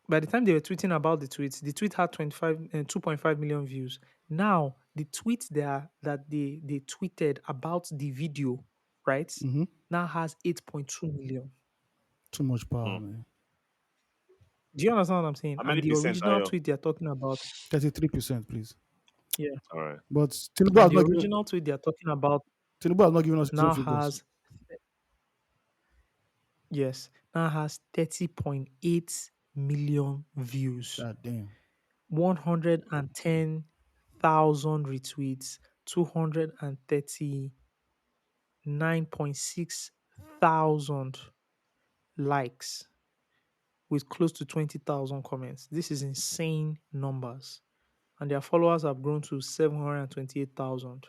By the time they were tweeting about the tweet had 2.5 million views. Now, the tweet there that they tweeted about the video, right, Mm-hmm. now has 8.2 million. Too much power, Hmm. man. Do you understand what I'm saying? How And many the percent are original you? tweet they're talking about, 33%, please. yeah, All right. But Tinubu and has the not given original tweet they're talking about Tinubu has not given us his own now figures. has Yes, now has 30.8 million views, God damn. 110,000 retweets, 239.6 thousand likes, with close to 20,000 comments. This is insane numbers. And their followers have grown to 728,000.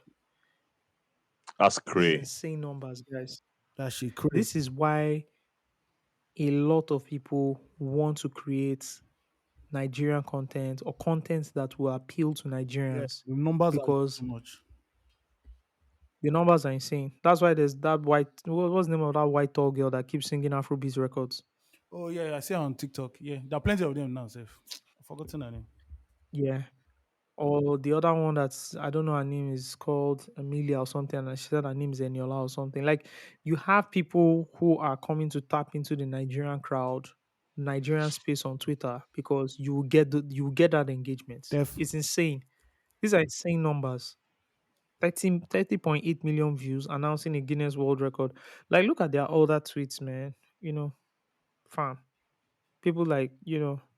That's This is crazy. insane numbers, guys. That shit crazy. This is why a lot of people want to create Nigerian content or content that will appeal to Yeah. Nigerians The numbers are just because too much. the numbers are insane. That's why there's that what's the name of that white tall girl that keeps singing Afrobeat records? Oh yeah, I see her on TikTok. Yeah. There are plenty of them now, Seth. I've forgotten her name. Yeah. Or the other one that's, I don't know, her name is called Amelia or something, and she said her name is Eniola or something. Like, you have people who are coming to tap into the Nigerian crowd, Nigerian space on Twitter because you will get that engagement. Def. It's insane. These are insane numbers. 30.8 million views announcing a Guinness World Record. Like, look at their older tweets, man. Fam. People like,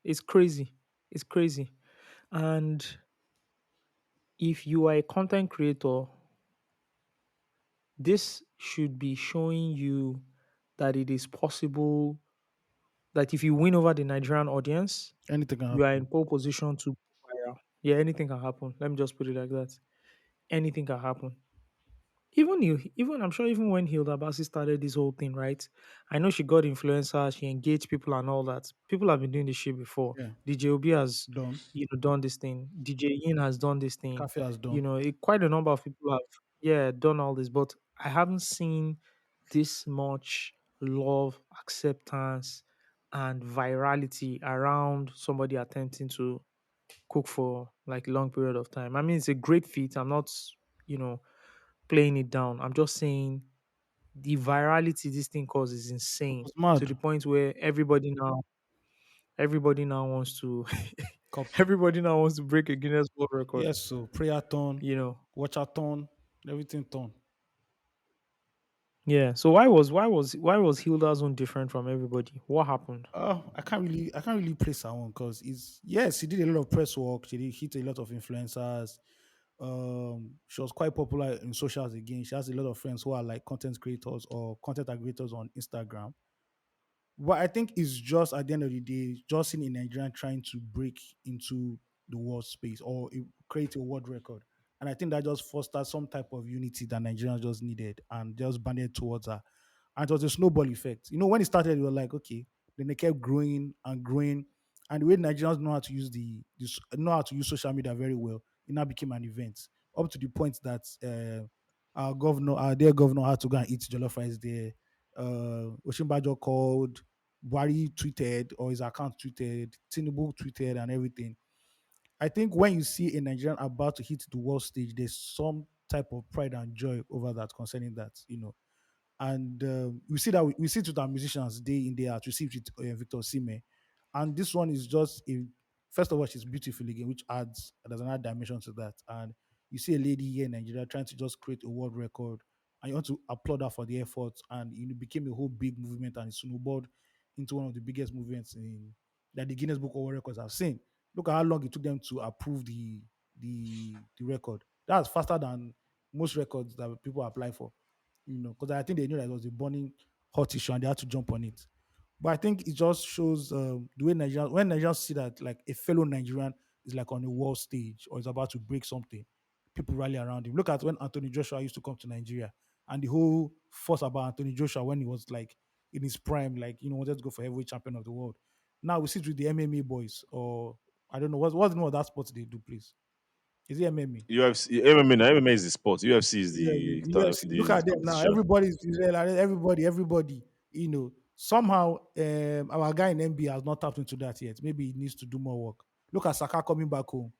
it's crazy. It's crazy. And if you are a content creator, this should be showing you that it is possible that if you win over the Nigerian audience, Anything can you are happen. in pole position to go viral. Yeah, anything can happen. Let me just put it like that. Anything can happen. Even I'm sure even when Hilda Bassi started this whole thing, right? I know she got influencers, she engaged people and all that. People have been doing this shit before. Yeah. DJ Obi has, Done. done this thing. DJ Yin has done this thing. Cafe has done. Quite a number of people have, yeah, done all this, but I haven't seen this much love, acceptance, and virality around somebody attempting to cook for like a long period of time. I mean, it's a great feat. I'm not, you know, playing it down. I'm just saying the virality this thing causes is It insane was to mad. the point where everybody now, everybody now wants to Copy. everybody now wants to break a Guinness World Record. Yes, so prayer turn, You know, watcher turn, everything turn. yeah. So why was Hilda's own different from everybody? What happened? I can't really praise her one because it's yes, she did a lot of press work. She did hit a lot of influencers. She was quite popular in socials again. She has a lot of friends who are like content creators or content aggregators on Instagram. But I think it's just at the end of the day, just seeing a Nigerian trying to break into the world space or create a world record. And I think that just fostered some type of unity that Nigerians just needed and just banded towards her. And it was a snowball effect. You know, when it started, we were like, okay, then they kept growing and growing. And the way Nigerians know how to use know how to use social media very well, it now became an event. Up to the point that our dear governor had to go and eat jollof rice there. Oshimbajo called, Buhari tweeted, or his account tweeted, Tinubu tweeted, and everything. I think when you see a Nigerian about to hit the world stage, there's some type of pride and joy over that concerning that. And we see that we see it with our musicians day in day out. We see it with Victor Sime, and this one is just a first of all, she's beautiful again, which adds there's another dimension to that. And you see a lady here in Nigeria trying to just create a world record, and you want to applaud her for the effort, and it became a whole big movement, and it snowballed into one of the biggest movements in that the Guinness Book of World Records have seen. Look at how long it took them to approve the record. That's faster than most records that people apply for, because I think they knew that it was a burning hot issue and they had to jump on it. But I think it just shows the way Nigerians, when Nigerians see that like a fellow Nigerian is like on a world stage or is about to break something, people rally around him. Look at when Anthony Joshua used to come to Nigeria and the whole fuss about Anthony Joshua when he was like in his prime, like, wanted to go for heavyweight champion of the world. Now we see it with the MMA boys, or I don't know, what's the name of that sport they do, please? Is it MMA? UFC, MMA, now MMA is the sport. UFC is Yeah, the UFC. Look the at them now. competition. Everybody's Israel. Everybody. Somehow our guy in NBA has not tapped into that yet. Maybe he needs to do more work. Look at Saka coming back home.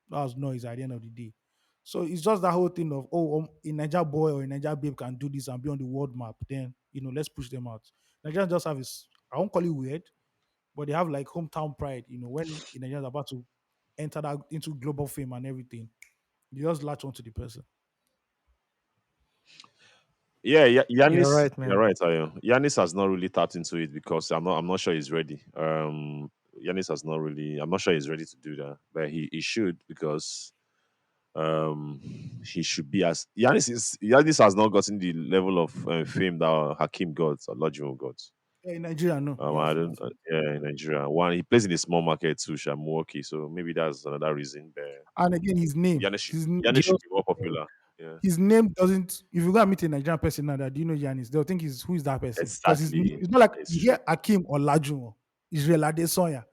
That was noise at the end of the day. So it's just that whole thing of a Niger boy or a Niger babe can do this and be on the world map. Then let's push them out. Nigerians just have this. I won't call it weird, but they have like hometown pride. When a Nigerians about to enter that into global fame and everything, you just latch onto the person. Yeah, You're Yanis, right, you're man. right, Ayo. Yanis has not really tapped into it because I'm not sure he's ready. Yanis has not really. I'm not sure he's ready to do that, but he should because he should be as Yanis has not gotten the level of fame that Hakim got or Lajim got. Yeah, in Nigeria, no, he I hasn't. don't. Yeah, in Nigeria, one he plays in a small market too, Milwaukee, so maybe that's another reason. But And again, his name, Yanis should be more popular. Yeah, his name doesn't. If you go and meet a Nigerian person now that do you know Giannis, they'll think he's who is that person because his name exactly. it's not like It's you true. hear Akim or Lajun, Israel Adesanya,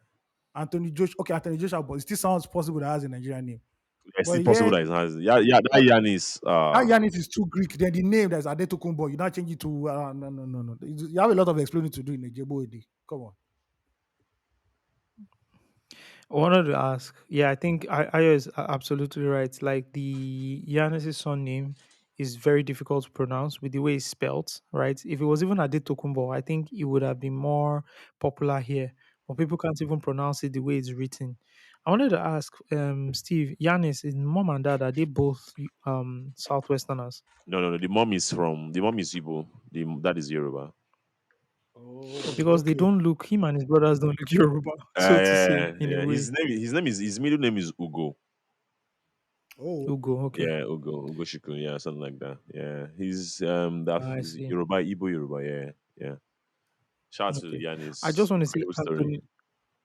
Anthony Joshua. Okay, Anthony Joshua, but it still sounds possible that has a Nigerian name. It's But still yeah, possible that it has. Yeah, yeah. That Yanis. that Giannis is too Greek. Then the name that's Adetokunbo, you now change it to no, no, no, no. You have a lot of explaining to do in Ejebo Ede. Come on. I wanted to ask. Yeah, I think Ayo is absolutely right. Like the Giannis' son name is very difficult to pronounce with the way it's spelt, right? If it was even Adetokunbo, I think it would have been more popular here. But people can't even pronounce it the way it's written. I wanted to ask, Steve, Giannis, his mom and dad, are they both Southwesterners? No, no, no. The mom is Igbo. The dad is Yoruba. Oh, Because they okay. don't look, him and his brothers don't look Yoruba, so to say, Yeah, in a yeah. way. His middle name is Ugo. Oh, Ugo, okay. Yeah, Ugo Shikun. Yeah, something like that. Yeah, he's I is see. Yoruba, Igbo Yoruba. Yeah, yeah. Shout out to Okay. I Yanis. just want to say Incredible story. Anthony.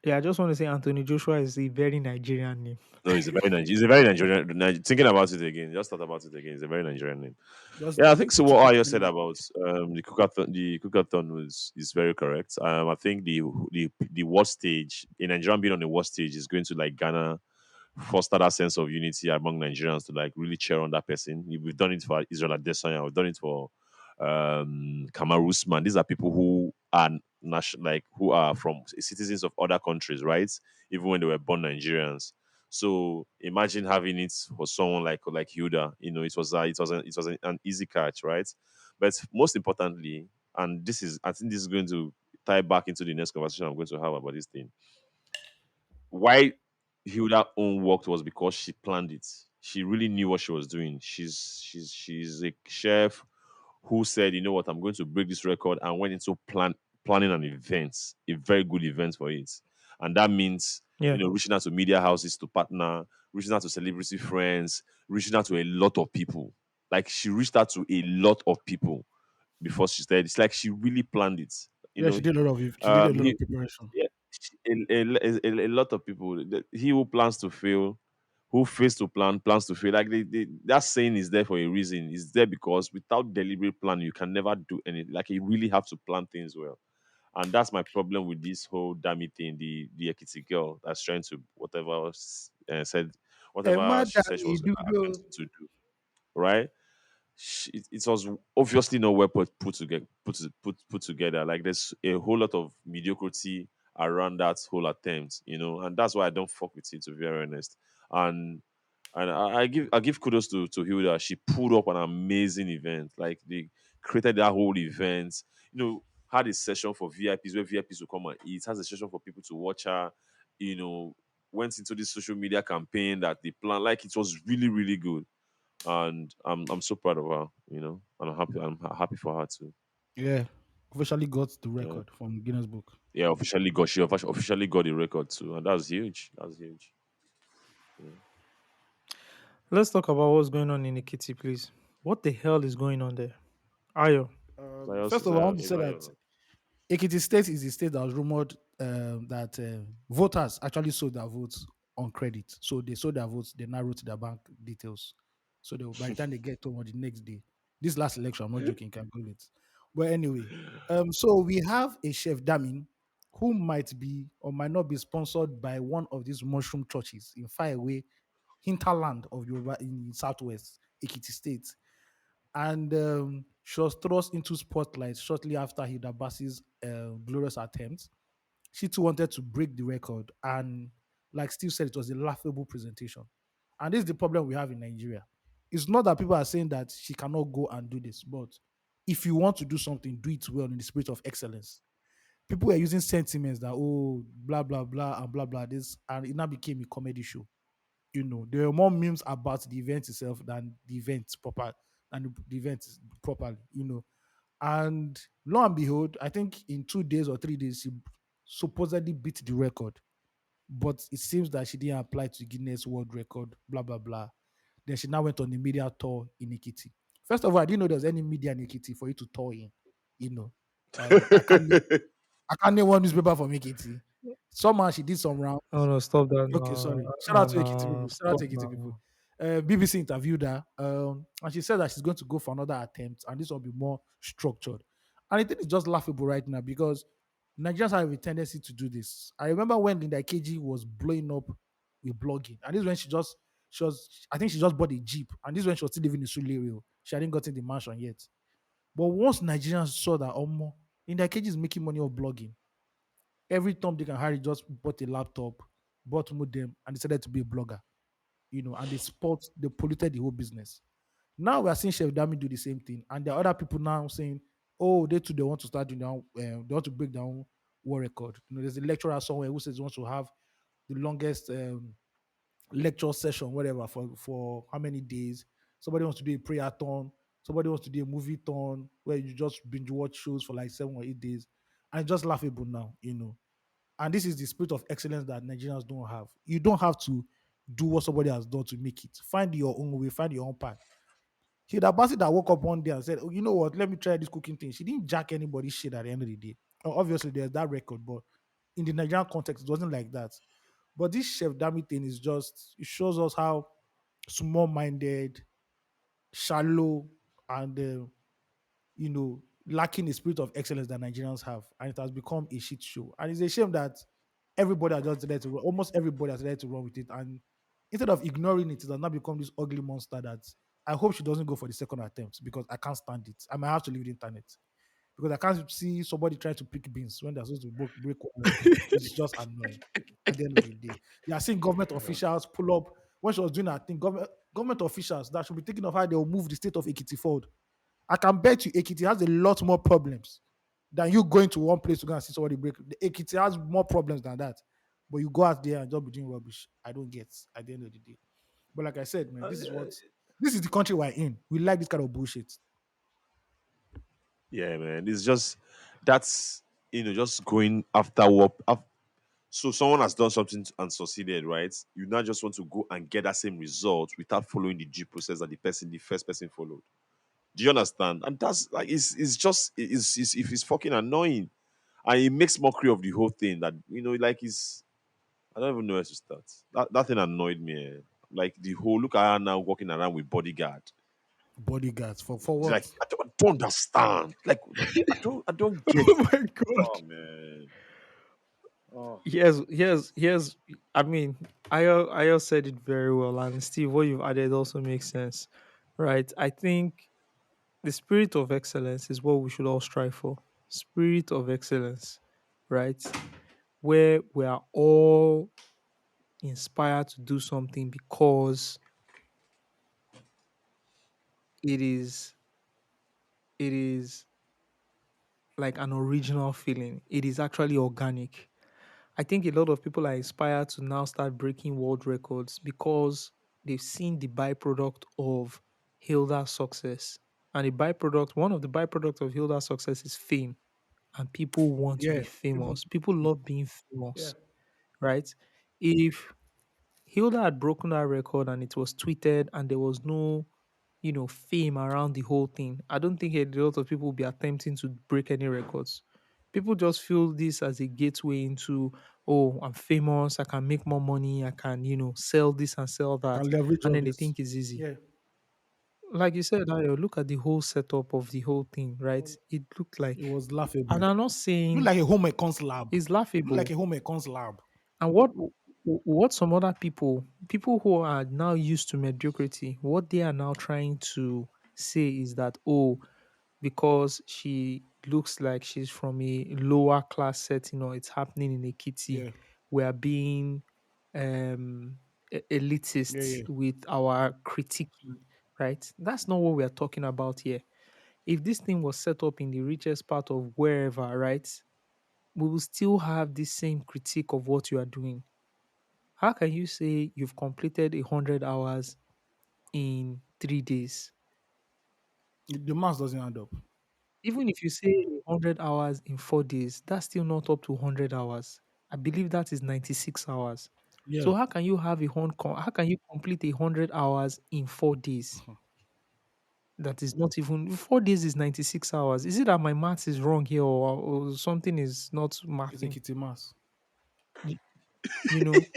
Yeah, I just want to say Anthony Joshua is a very Nigerian name. No, he's a very Nigerian. Thinking about it again, just thought about it again. It's a very Nigerian name. Yeah, I think so. put it What Ayo said together. about the cookathon is very correct. I think the world stage in Nigeria being on the world stage is going to like Ghana foster that sense of unity among Nigerians to like really cheer on that person. We've done it for Israel Adesanya. We've done it for Kamal Usman. These are people who are like who are from citizens of other countries, right? Even when they were born Nigerians. So imagine having it for someone like Hilda. An easy catch, right? But most importantly, and this is I think this is going to tie back into the next conversation I'm going to have about this thing. why Hilda own worked was because she planned it. She really knew what she was doing. She's a chef who said, you know what, I'm going to break this record, and went into planning an event, a very good event for it. And that means, Yeah. reaching out to media houses to partner, reaching out to celebrity friends, reaching out to a lot of people. Like, she reached out to a lot of people before she started. It's like she really planned it. You Yeah, know, she did a lot of it. She did a lot of he preparation. yeah, a lot of people. He who plans to fail, who fails to plan, plans to fail. Like, that saying is there for a reason. It's there because without deliberate plan, you can never do anything. Like, you really have to plan things well. And that's my problem with this whole dummy thing. The Ekiti girl that's trying to said Emma whatever she said she Dami was Dudo. attempting to do. Right? It was obviously not well put together. Like, there's a whole lot of mediocrity around that whole attempt, and that's why I don't fuck with it, to be very honest. And I give kudos to Hilda. She pulled up an amazing event. Like, they created that whole event. Had a session for VIPs where VIPs will come and eat. Has a session for people to watch her. You know, went into this social media campaign that they planned. Like, it was really really good, and I'm so proud of her. And I'm happy for her too. Yeah, officially got the Yeah, record from Guinness Book. yeah. She officially got the record too, and that's huge. That's huge. Yeah. Let's talk about what's going on in Ikiti, please. What the hell is going on there? Ayo. First of all, I want to say that Ekiti State is the state that was rumored that voters actually sold their votes on credit. So they sold their votes, they now wrote their bank details. So by the time they get home on the next day, this last election, I'm not joking, can Google it. But anyway, so we have a chef Damin who might be or might not be sponsored by one of these mushroom churches in far away hinterland of Yoruba in Southwest Ekiti State, and she was thrust into spotlight shortly after Hilda Bassi's glorious attempt. She too wanted to break the record, and like Steve said, it was a laughable presentation. And this is the problem we have in Nigeria. It's not that people are saying that she cannot go and do this, but if you want to do something, do it well in the spirit of excellence. People are using sentiments that, oh, blah blah blah and blah blah this, and it now became a comedy show. There were more memes about the event itself than the event proper than the event properly. And lo and behold, I think in 2 days or 3 days, she supposedly beat the record. But it seems that she didn't apply to Guinness World Record, blah blah blah. Then she now went on the media tour in Ikiti. First of all, I didn't know there was any media in Ikiti for you to tour in. You know, I can't name one newspaper from Ikiti. Somehow she did some rounds. Oh no, stop that Okay, now. sorry. Shout No, out to Ekiti no, people. Shout out stop to Ekiti people. now. BBC interviewed her, and she said that she's going to go for another attempt, and this will be more structured. And I think it's just laughable right now because Nigerians have a tendency to do this. I remember when Linda KG was blowing up with blogging, and this is when I think she just bought a Jeep, and this is when she was still living in Sulere. She hadn't gotten the mansion yet. But once Nigerians saw that, Linda KG is making money off blogging, every Tom, Dick, and Harry just bought a laptop, bought modem, and decided to be a blogger. And they polluted the whole business. Now we are seeing Chef Dami do the same thing, and there are other people now saying, "Oh, they want to start doing their own, they want to break their own world record." There's a lecturer somewhere who says he wants to have the longest lecture session, whatever, for how many days. Somebody wants to do a prayer ton. Somebody wants to do a movie ton where you just binge watch shows for like 7 or 8 days, and it's just laughable now. And this is the spirit of excellence that Nigerians don't have. You don't have to do what somebody has done to make it. Find your own way, find your own path. Hilda Bassett that woke up one day and said, "Oh, you know what? Let me try this cooking thing." She didn't jack anybody's shit at the end of the day. Obviously, there's that record, but in the Nigerian context, it wasn't like that. But this Chef Dami thing is just, it shows us how small minded, shallow, and lacking the spirit of excellence that Nigerians have, and it has become a shit show. And it's a shame that everybody has just decided to almost everybody has decided to run with it, and instead of ignoring it, it has now become this ugly monster that I hope she doesn't go for the second attempt because I can't stand it. I might have to leave the internet because I can't see somebody trying to pick beans when they're supposed to break one record. It's just annoying at the end of the day. You are seeing government officials pull up when she was doing her thing. Government officials that should be thinking of how they will move the state of Ekiti forward. I can bet you Ekiti has a lot more problems than you going to one place to go and see somebody break. The Ekiti has more problems than that. but you go out there and just be doing rubbish. I don't get at the end of the day. But like I said, man, this is the country we're in. We like this kind of bullshit. Yeah, man. It's just that's just going after what. So someone has done something and succeeded, right? You now just want to go and get that same result without following the due process that the first person followed. Do you understand? And that's like it's just it's if it's fucking annoying, and it makes mockery of the whole thing. That like it's I don't even know where to start. That thing annoyed me. Like the whole look at her now walking around with bodyguard. Bodyguards for It's like what? I don't understand. Like I don't get Oh it. my god. Oh man. Oh. Here's. I mean, Ayo said it very well, and Steve, what you've added also makes sense, right? I think the spirit of excellence is what we should all strive for. Spirit of excellence, right? Where we are all inspired to do something because it is it is like an original feeling. It is actually organic. I think a lot of people are inspired to now start breaking world records because they've seen the byproduct of Hilda's success. And one of the byproducts of Hilda's success is fame. And people want to be Yeah, even famous. People love being yeah. famous, right? If Hilda had broken that record and it was tweeted and there was no, fame around the whole thing, I don't think a lot of people will be attempting to break any records. People just feel this as a gateway into, oh, I'm famous, I can make more money, I can, sell this and sell that. Can leverage And all then they this. think it's easy. Yeah, Like you said, Ayo, look at the whole setup of the whole thing, right? It looked it like, was laughable. and I'm not Look saying like a home econs lab. it's Look like laughable. a home econs lab. And what some other people who are now used to mediocrity, what they are now trying to say is that, oh, because she looks like she's from a lower class setting or it's happening in a kitty, Yeah, we are being yeah, elitist yeah. with our critiquing, right? That's not what we are talking about here. If this thing was set up in the richest part of wherever, right, we will still have the same critique of what you are doing. How can you say you've completed 100 hours in 3 days? The mass doesn't add up. Even if you say 100 hours in 4 days, that's still not up to 100 hours. I believe that is 96 hours. Yeah, So how can you how can you complete 100 hours in 4 days? That is not even 4 days is 96 hours. Is it that my maths is wrong here, or something is not it's a mathing? kitty mass. You, you know,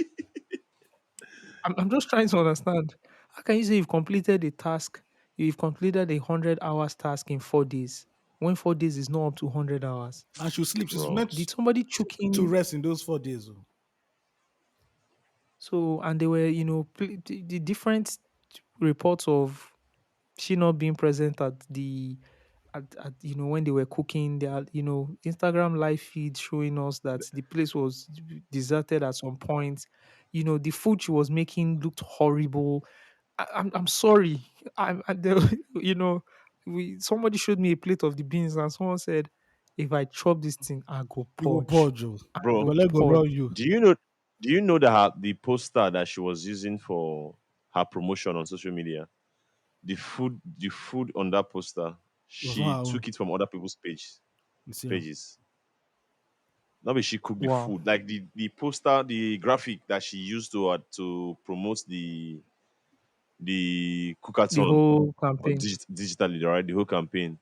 I'm just trying to understand. How can you say you've completed a task, you've completed 100 hours task in 4 days, when 4 days is not up to 100 hours? And she'll sleep. She's Bro. meant Did somebody choke to in? rest in those 4 days. Oh. So, and they were, the different reports of she not being present at when they were cooking. Their, Instagram live feed showing us that the place was deserted at some point. The food she was making looked horrible. I'm sorry. We somebody showed me a plate of the beans and someone said, if I chop this thing, I go You go purge. purge you. I You Bro, go go let go purge. roll you. do you know the poster that she was using for her promotion on social media? The food on that poster, It was not she her own. took it from other people's You see, pages. Not be she cooked the Wow. food. Like the poster, the graphic that she used to promote the The cookathon whole campaign. digitally, right? The whole campaign.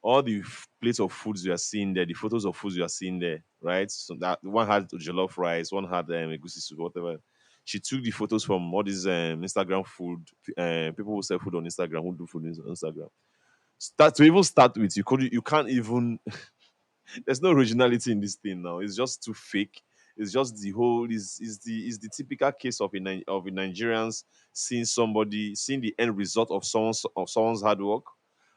All the plates of foods you are seeing there, the photos of foods you are seeing there, right? So that one had jollof rice, one had egusi soup, whatever. She took the photos from all these Instagram food people who sell food on Instagram, who do food on Instagram. Start with, you can't even there's no originality in this thing now. It's just too fake. It's just the whole is the typical case of a Nigerians seeing the end result of someone's hard work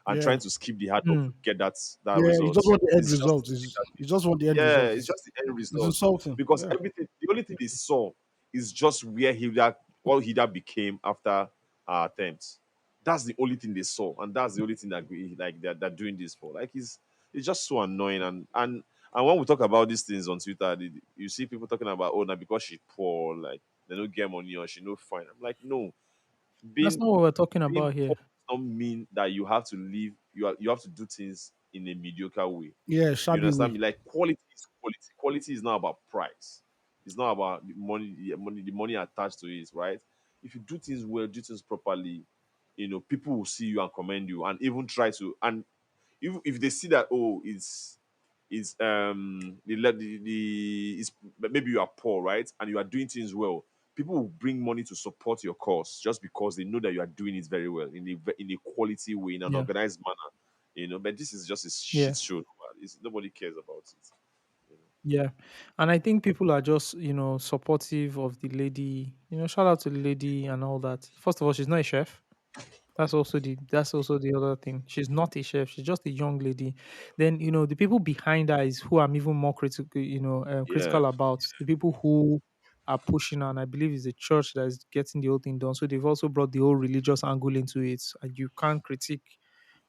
and yeah, trying to skip the hard work Hmm. to get that yeah. You just result. want the end It's just result. typical. You just want the end Yeah, result. it's just the end It's result insulting. because Yeah, the only thing they saw is just where Hilda became after her attempts. That's the only thing they saw, and that's the only thing that they're doing this for. Like it's just so annoying, and And when we talk about these things on Twitter, you see people talking about, oh, now because she poor, like they don't get money or she no fine. I'm like, no, That's being not what we're talking being about poor here. does not mean that you have to live. You have to do things in a mediocre way. Yeah, You shabby understand way. me? Like quality is quality. Quality is not about price. It's not about the money attached to it, right? If you do things well, do things properly, people will see you and commend you, and even try to. And if they see that, oh, it's the it's maybe you are poor, right, and you are doing things well, people will bring money to support your cause just because they know that you are doing it very well in a quality way, in an Yeah. organized manner. But this is just a shit Yeah. show. Nobody cares about it. Yeah. And I think people are just, supportive of the lady. Shout out to the lady and all that. First of all, she's not a chef. That's also the other thing. She's not a chef. She's just a young lady. Then the people behind her is who I'm even more critical. Yeah, Critical about the people who are pushing her, and I believe it's the church that is getting the whole thing done. So they've also brought the whole religious angle into it, and you can't critique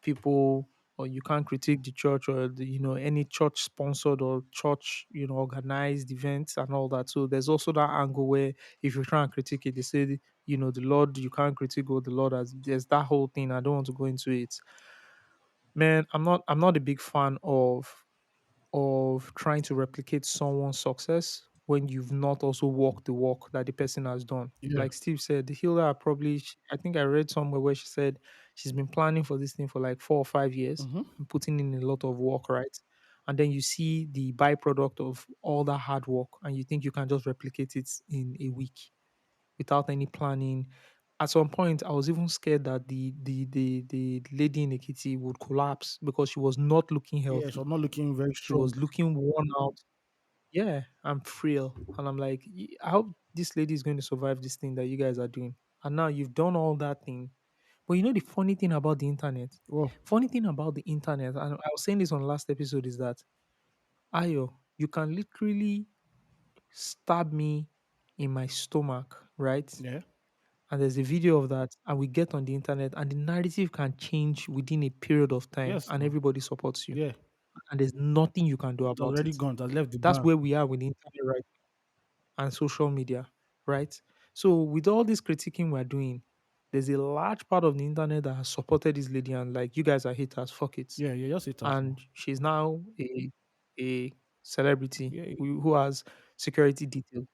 people, or you can't critique the church, or any church sponsored or church organized events and all that. So there's also that angle where if you try and critique it, they say the Lord, you can't critique what the Lord has. There's that whole thing. I don't want to go into it. Man, I'm not a big fan of trying to replicate someone's success when you've not also walked the walk that the person has done. Yeah. Like Steve said, Hilda probably, I think I read somewhere where she said she's been planning for this thing for like 4 or 5 years Mm-hmm. and putting in a lot of work, right? And then you see the byproduct of all that hard work and you think you can just replicate it in a week without any planning. At some point, I was even scared that the lady in Ekiti would collapse because she was not looking Yeah, so healthy. I'm not looking very She strong. was looking worn out. Yeah, I'm frail. And I'm like, I hope this lady is going to survive this thing that you guys are doing. And now you've done all that thing. But the funny thing about the internet, Well, funny thing about the internet, and I was saying this on the last episode, is that Ayo, you can literally stab me in my stomach, right? yeah. And there's a video of that, and we get on the internet, and the narrative can change within a period of time, Yes, and no. everybody supports you. Yeah. And there's nothing you can do It's about already it. gone. It has left the That's bar. where we are with the internet right and social media, right? So with all this critiquing we're doing, there's a large part of the internet that has supported this lady and like you guys are haters, fuck it. Yeah, yeah, just it as And now. she's now a celebrity Yeah. who has security details.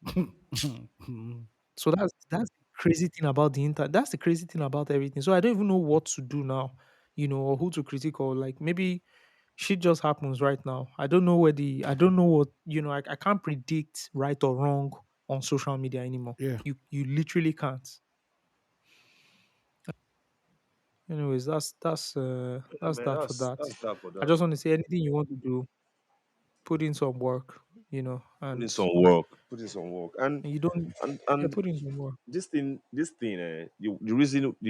So that's the crazy thing about the internet. That's the crazy thing about everything. So I don't even know what to do now, or who to critique, or like maybe shit just happens right now. I don't know what I can't predict right or wrong on social media anymore. Yeah. You literally can't. Anyways, yeah, that's man. that for That's that. that for I that. just want to say anything you want to do, put in some work, Put in and some work. Put in some work. And you don't and yeah, and put in some work. the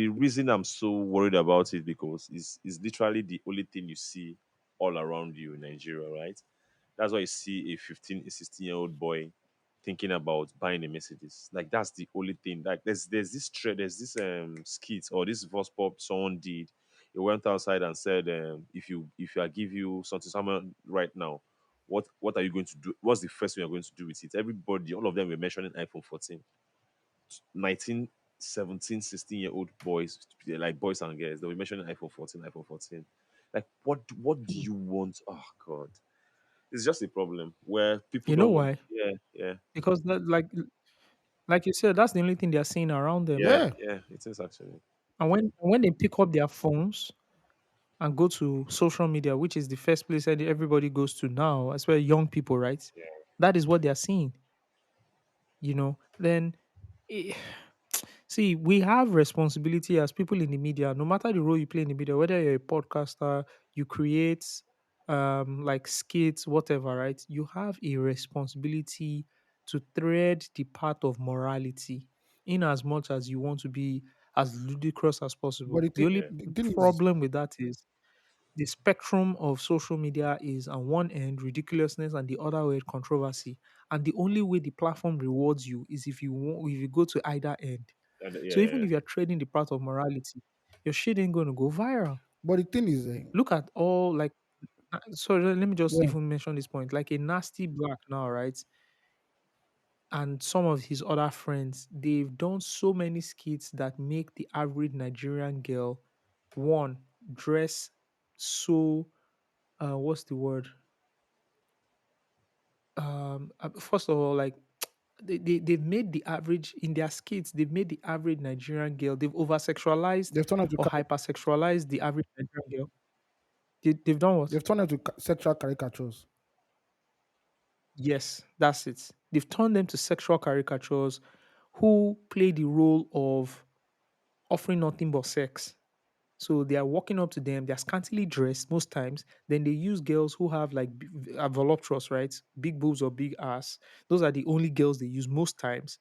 reason I'm so worried about it because is literally the only thing you see all around you in Nigeria, right? That's why you see a 15, a 16-year-old boy thinking about buying a Mercedes. Like that's the only thing. Like there's this thread, there's this skit or this voice pop someone did. He went outside and said, if I give you something someone right now, what are you going to do? What's the first thing you're going to do with it? Everybody, all of them were mentioning iPhone 14. 19, 17, 16-year-old boys, like boys and girls, they were mentioning iPhone 14, iPhone 14. Like what do you want? Oh god. It's just a problem where people You know don't want. why? Yeah, yeah, Because like you said, that's the only thing they're seeing around them. yeah, Yeah. yeah. It is actually. And when they pick up their phones and go to social media, which is the first place that everybody goes to now, especially young people, right? That is what they are seeing. Then eh, see, we have responsibility as people in the media, no matter the role you play in the media, whether you're a podcaster, you create like skits, whatever, right? You have a responsibility to thread the path of morality in as much as you want to be as ludicrous as But possible. the The thing, only Yeah, the thing is, problem with that is the spectrum of social media is on one end ridiculousness and the other way controversy. And the only way the platform rewards you is if you go to either end. and yeah, So even yeah. if you're trading the path of morality, your shit ain't gonna go viral. but the thing is, Look at all like So let me just Yeah, even mention this point. Like a nasty black now, right? And some of his other friends, they've done so many skits that make the average Nigerian girl one dress so what's the word? First of all, like they've made the average in their skits, they've made the average Nigerian girl, they've over sexualized they've turned or hypersexualized the average Nigerian girl. They've done what? sexual caricatures. Yes, that's it. They've turned them to sexual caricatures who play the role of offering nothing but sex. So they are walking up to them, they're scantily dressed most times. Then they use girls who have like voluptuous, right? Big boobs or big ass. Those are the only girls they use most times.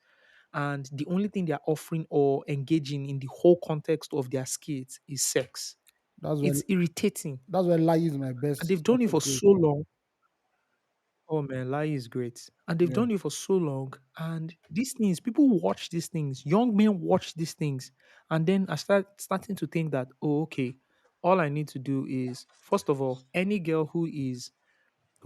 And the only thing they're offering or engaging in the whole context of their skits is sex. That's why It's irritating. that's why Lie is my And best they've done it for content so long. Oh man, Lai is great. And they've creator. done it for so long. And these things, people watch these things, young men watch these things. And then I starting to think that, oh, okay, all I need to do is, first of all, any girl who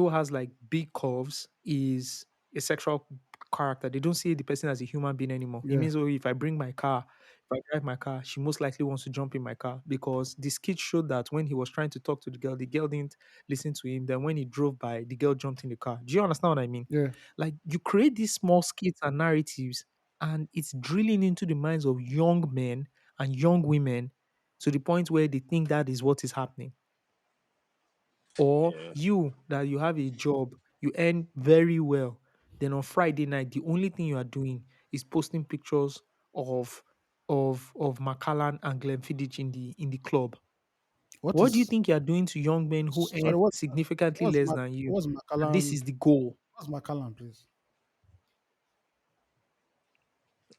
has like big curves is a sexual character. They don't see the person as a human being anymore. It Yeah, means, oh, if I bring my car, if I drive my car, she most likely wants to jump in my car because the skit showed that when he was trying to talk to the girl didn't listen to him. Then when he drove by, the girl jumped in the car. Do you understand what I mean? yeah. Like you create these small skits and narratives, and it's drilling into the minds of young men and young women to the point where they think that is what is happening. Or Yeah. you that you have a job, you earn very well. Then on Friday night, the only thing you are doing is posting pictures of of Macallan and Glenfiddich in the club. What What do you is think you are doing to young men who sorry? earn significantly What's less than you? what's And this Macallan? is the goal. What's Macallan, please?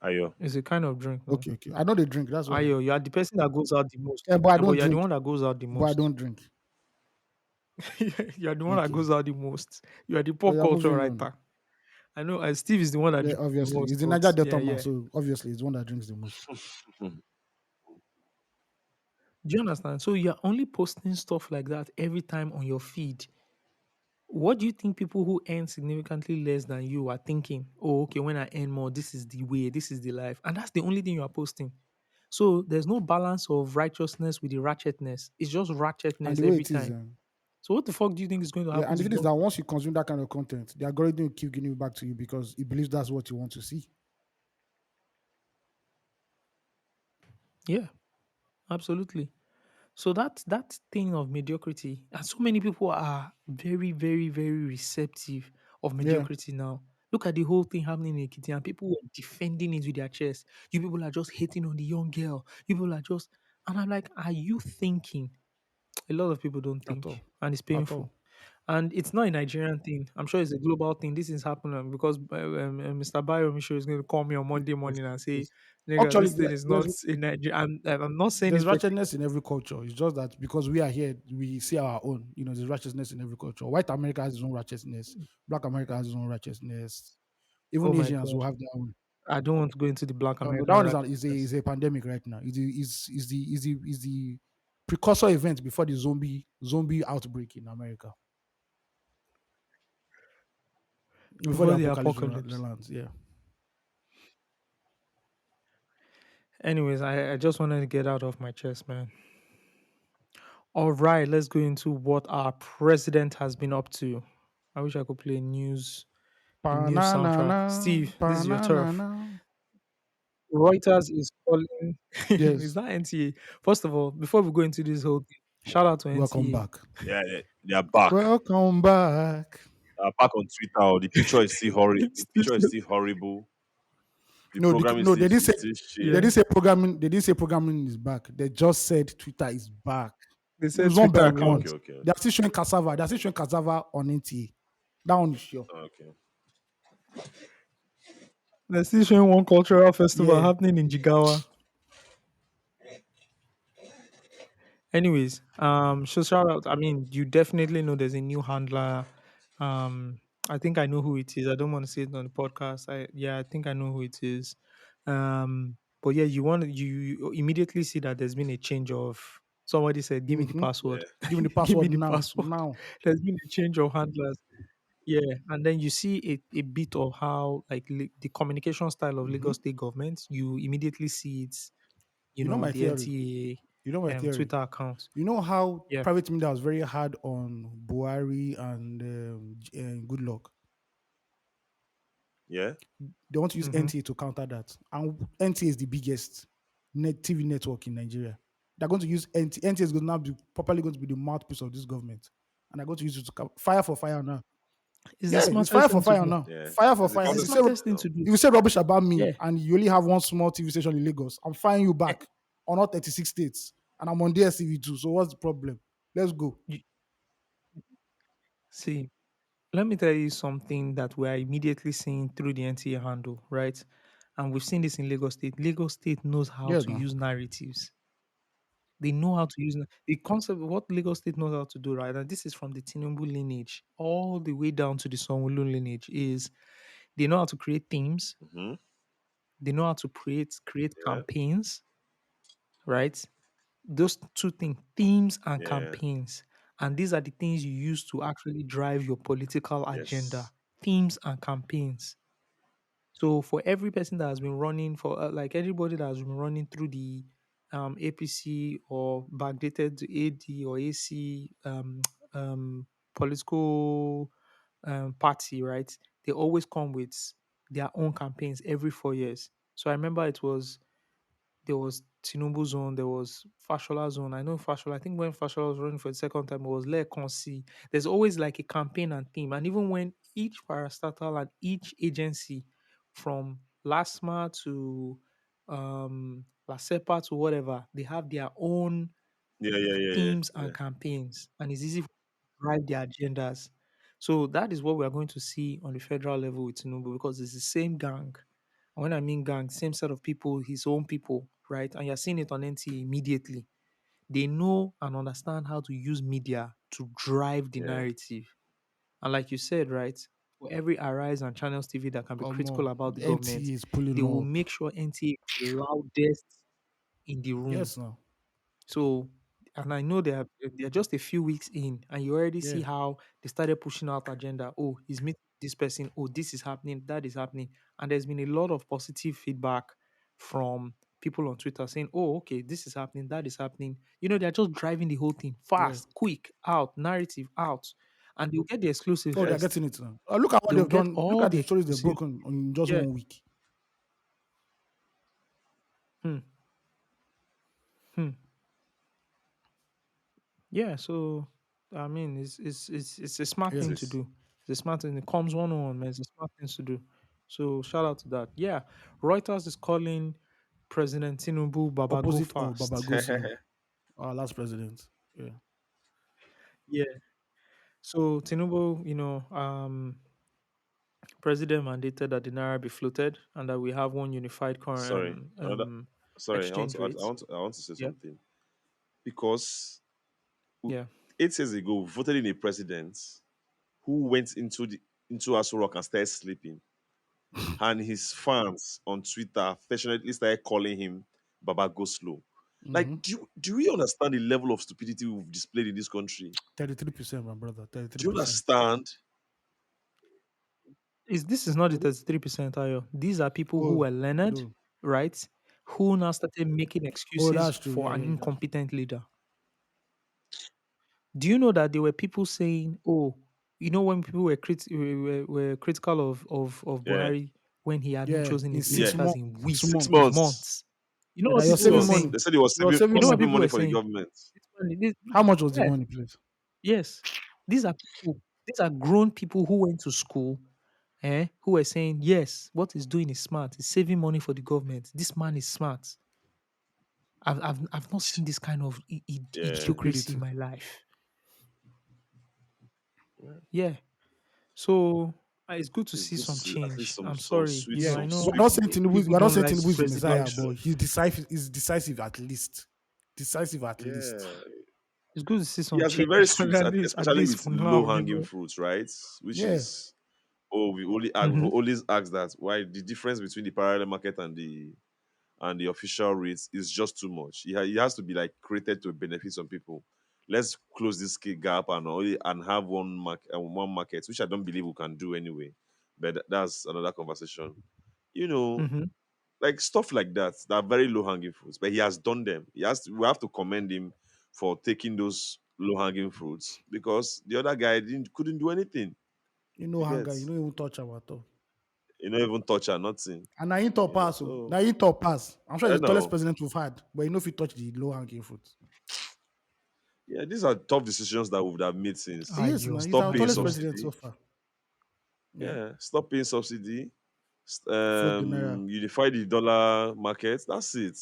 Ayo. It's a kind of drink, no? Okay, okay. I know they drink. That's why. Ayo, you are the person that goes out the most. Yeah, but I Yeah, but don't you are the drink. one that goes out the But I most. don't drink. You are the one that Okay. goes out the most. You are the Oh pop yeah, culture moving on. writer. I know Steve is the one that Yeah, drinks the obviously. most, He's the but Niger yeah, Delta man, yeah. so obviously he's the one that drinks the most. Do you understand? So you're only posting stuff like that every time on your feed. What do you think people who earn significantly less than you are thinking? Oh, okay, when I earn more, this is the way, this is the life. And that's the only thing you are posting. So there's no balance of righteousness with the ratchetness. It's just And ratchetness the way every it is, time. So what the fuck do you think is going to yeah, happen and the to thing is young that people? once you consume that kind of content, the algorithm will keep giving it back to you because it believes that's what you want to see. Yeah, absolutely. So that thing of mediocrity, and so many people are very, very, very receptive of Yeah. mediocrity now. Look at the whole thing happening in Ekiti, and people were defending it with their chest. You people are just hating on the young girl. You people are just, and I'm like, are you thinking? A lot of people don't At all. think, and it's At all. painful. And it's not a Nigerian thing. I'm sure it's a global thing. This is happening because Mr. Bayo Misho is going to call me on Monday Yes, morning and say, yes. "Nigga, Actually, this thing is not in Nigeria." I'm not saying there's it's for righteousness in every culture. It's just that because we are here, we see our own. There's righteousness in every culture. White America has its own righteousness. Black America has its own righteousness. Even Oh my Asians god. will have their own. I don't want to go into the Black No, no, American that one is righteousness. a pandemic right now. Is the precursor event before the zombie outbreak in America. Before the Before the apocalypse apocalypse. lands, yeah. Anyways, I just wanted to get out of my chest, man. All right, let's go into what our president has been up to. I wish I could play the news Banana, soundtrack. Steve, this is your turf. banana. Reuters is calling. Is Yes, that NTA? First of all, before we go into this whole thing, shout out to welcome NTA. back. Yeah, they are back. Welcome back. They are back on Twitter. Oh, the picture is still horrible. The Steve picture is said- still horrible. The No, programming no, they didn't say is still they shit. yeah, didn't say programming. They didn't say programming is back. They just said Twitter is back. they It said was one Twitter by one. Okay, account. okay, They are still showing cassava. They are still showing cassava on NTA. That one is sure. okay. They're still showing one cultural festival Yeah. happening in Jigawa. Anyways, so shout out. I mean, you definitely know there's a new handler. Um, I think I know who it is. I don't want to say it on the podcast. I think I know who it is. But yeah, you immediately see that there's been a change of. Somebody said, "Give me the Mm-hmm. password. Yeah. Give me the Give me password the now. password." Now. There's been a change of handlers. Yeah, and then you see a bit of how like the communication style of Mm-hmm. Lagos state government. You immediately see it, You know on my the theory. You know my NTA theory. Twitter account. You know how Yeah. private media was very hard on Buhari and Good Luck. Yeah. They want to use Mm-hmm. NTA to counter that. And NTA is the biggest TV network in Nigeria. They're going to use NTA. NTA is going to now be properly going to be the mouthpiece of this government. And they're going to use it to fire for fire now. It's the Yeah, it's smartest fire for thing to fire do. now. Yeah. Fire for It's the fire. It's the fastest thing to smartest do thing now. to do. If you say rubbish about me Yeah. and you only have one small TV station in Lagos, I'm firing you Eh, back on all 36 states. And I'm on DSTV too. So what's the problem? Let's go. you- See, let me tell you something that we are immediately seeing through the NTA handle, right? And we've seen this in Lagos State. Lagos State knows how Yes, to now. use narratives. They know how to use the concept of what Lagos State knows how to do, right? And this is from the Tinubu lineage all the way down to the Sonwolu lineage. Is they know how to create themes, Hmm. they know how to create Yeah. campaigns, right? Those two things, themes and Yeah. campaigns. And these are the things you use to actually drive your political agenda. Yes. Themes and campaigns. So for every person that has been running for like everybody that has been running through the APC or backdated to AD or AC um, political party, right? They always come with their own campaigns every 4 years. So I remember there was Tinubu zone, there was Fashola zone. I know Fashola. I think when Fashola was running for the second time, it was Lekonsi. There's always like a campaign and theme. And even when each parastatal and each agency from LASMA to LASEPA to whatever, they have their own Yeah. Yeah. Yeah. Yeah. themes and Yeah. campaigns. And it's easy to drive their agendas. So that is what we are going to see on the federal level with Tinubu because it's the same gang. And when I mean gang, same set of people, his own people, right? And you're seeing it on NTA immediately. They know and understand how to use media to drive the Yeah. narrative. And like you said, right, for every Arise and Channels TV that can be critical More. about the The government, NTA is pulling they will up. make sure NTA is the loudest in the room. Yes, now. So, and I know they're just a few weeks in, and you already see Yeah. how they started pushing out agenda. Oh, he's meeting this person. Oh, this is happening. That is happening. And there's been a lot of positive feedback from people on Twitter saying, "Oh, okay, this is happening. That is happening." They're just driving the whole thing Yeah. fast, quick, out, narrative out, and they'll get the exclusive Oh, they're Yeah. first. getting it now. Look at what They will they've get done. Look all at the the stories they've exclusive. broken in just Yeah. 1 week. Hmm. Hmm. Yeah, so I mean, it's a smart It thing Yeah. to is. do. It's a smart thing. It comes one on one, man. It's a smart thing to do. So shout out to that. Yeah, Reuters is calling President Tinubu Baba go Opposite of Baba fast. Go Slow, our last president. Yeah. Yeah. So Tinubu, President mandated that the naira be floated and that we have one unified Sorry. Another. Sorry. exchange rate. I want to say Yeah. something because Yeah. 8 years ago we voted in a president who went into Aso Rock and started sleeping, and his fans on Twitter affectionately started calling him Baba Go Slow. Mm-hmm. Like, do we understand the level of stupidity we've displayed in this country? 33%, my brother. Do you 33%. understand? This is not the 33%, Ayo. These are people who Oh, were learned, no. right? Who now started making Oh, excuses that's true. for Yeah, an yeah, that's true. incompetent leader. Do you know that there were people saying, "Oh, when people were critical of Yeah. Buhari when he hadn't Yeah, chosen in his Yeah. 6 months. ministers in 6 months. 6 months. months." You know Yeah, what that you're Six people were saving months. money. saying? They said he was You're saving saving You know what money. saving people money were for the saying? government. How much was the Yeah, money, please? yes, these are people. These are grown people who went to school, who were saying, "Yes, what he's doing is smart. He's saving money for the government. This man is smart." I've not seen this kind of Yeah. idiocracy in Stupidity. my life. Yeah. Yeah. So it's good to It's see good to some see at least change. some I'm some sorry. sweet Yeah. I some know We're sweet not saying Tinubu, people we're not don't saying like Tinubu is the Messiah, presidential. but he's decisive. Is decisive at least. Decisive at least. yeah. It's good to see He some has been change. very sweet, At especially least with for low now, hanging fruits, right? Which Yeah. is we've Mhm. always asked that why the difference between the parallel market and and the official rates is just too much. It has to be like created to benefit some people. Let's close this gap and only and have one market, which I don't believe we can do anyway. But that's another conversation. You know, Mm-hmm. like stuff like that. That are very low hanging fruits. But he has done them. We have to commend him for taking those low hanging fruits because the other guy didn't couldn't do anything. You know You get, hunger, you know even touch am at all. you know, even touch her, nothing. And na him top You know, pass oh. so Na him top pass. I'm sure I he's the tallest know. president we've had, but you know if you touch the low hanging fruit. Yeah, these are tough decisions that we would have made since. Yes, Ayo, now he's Stop our paying tallest president ayo. so subsidy. far. Yeah. Yeah, stop paying subsidy. Float the naira. Unify the dollar market. That's it.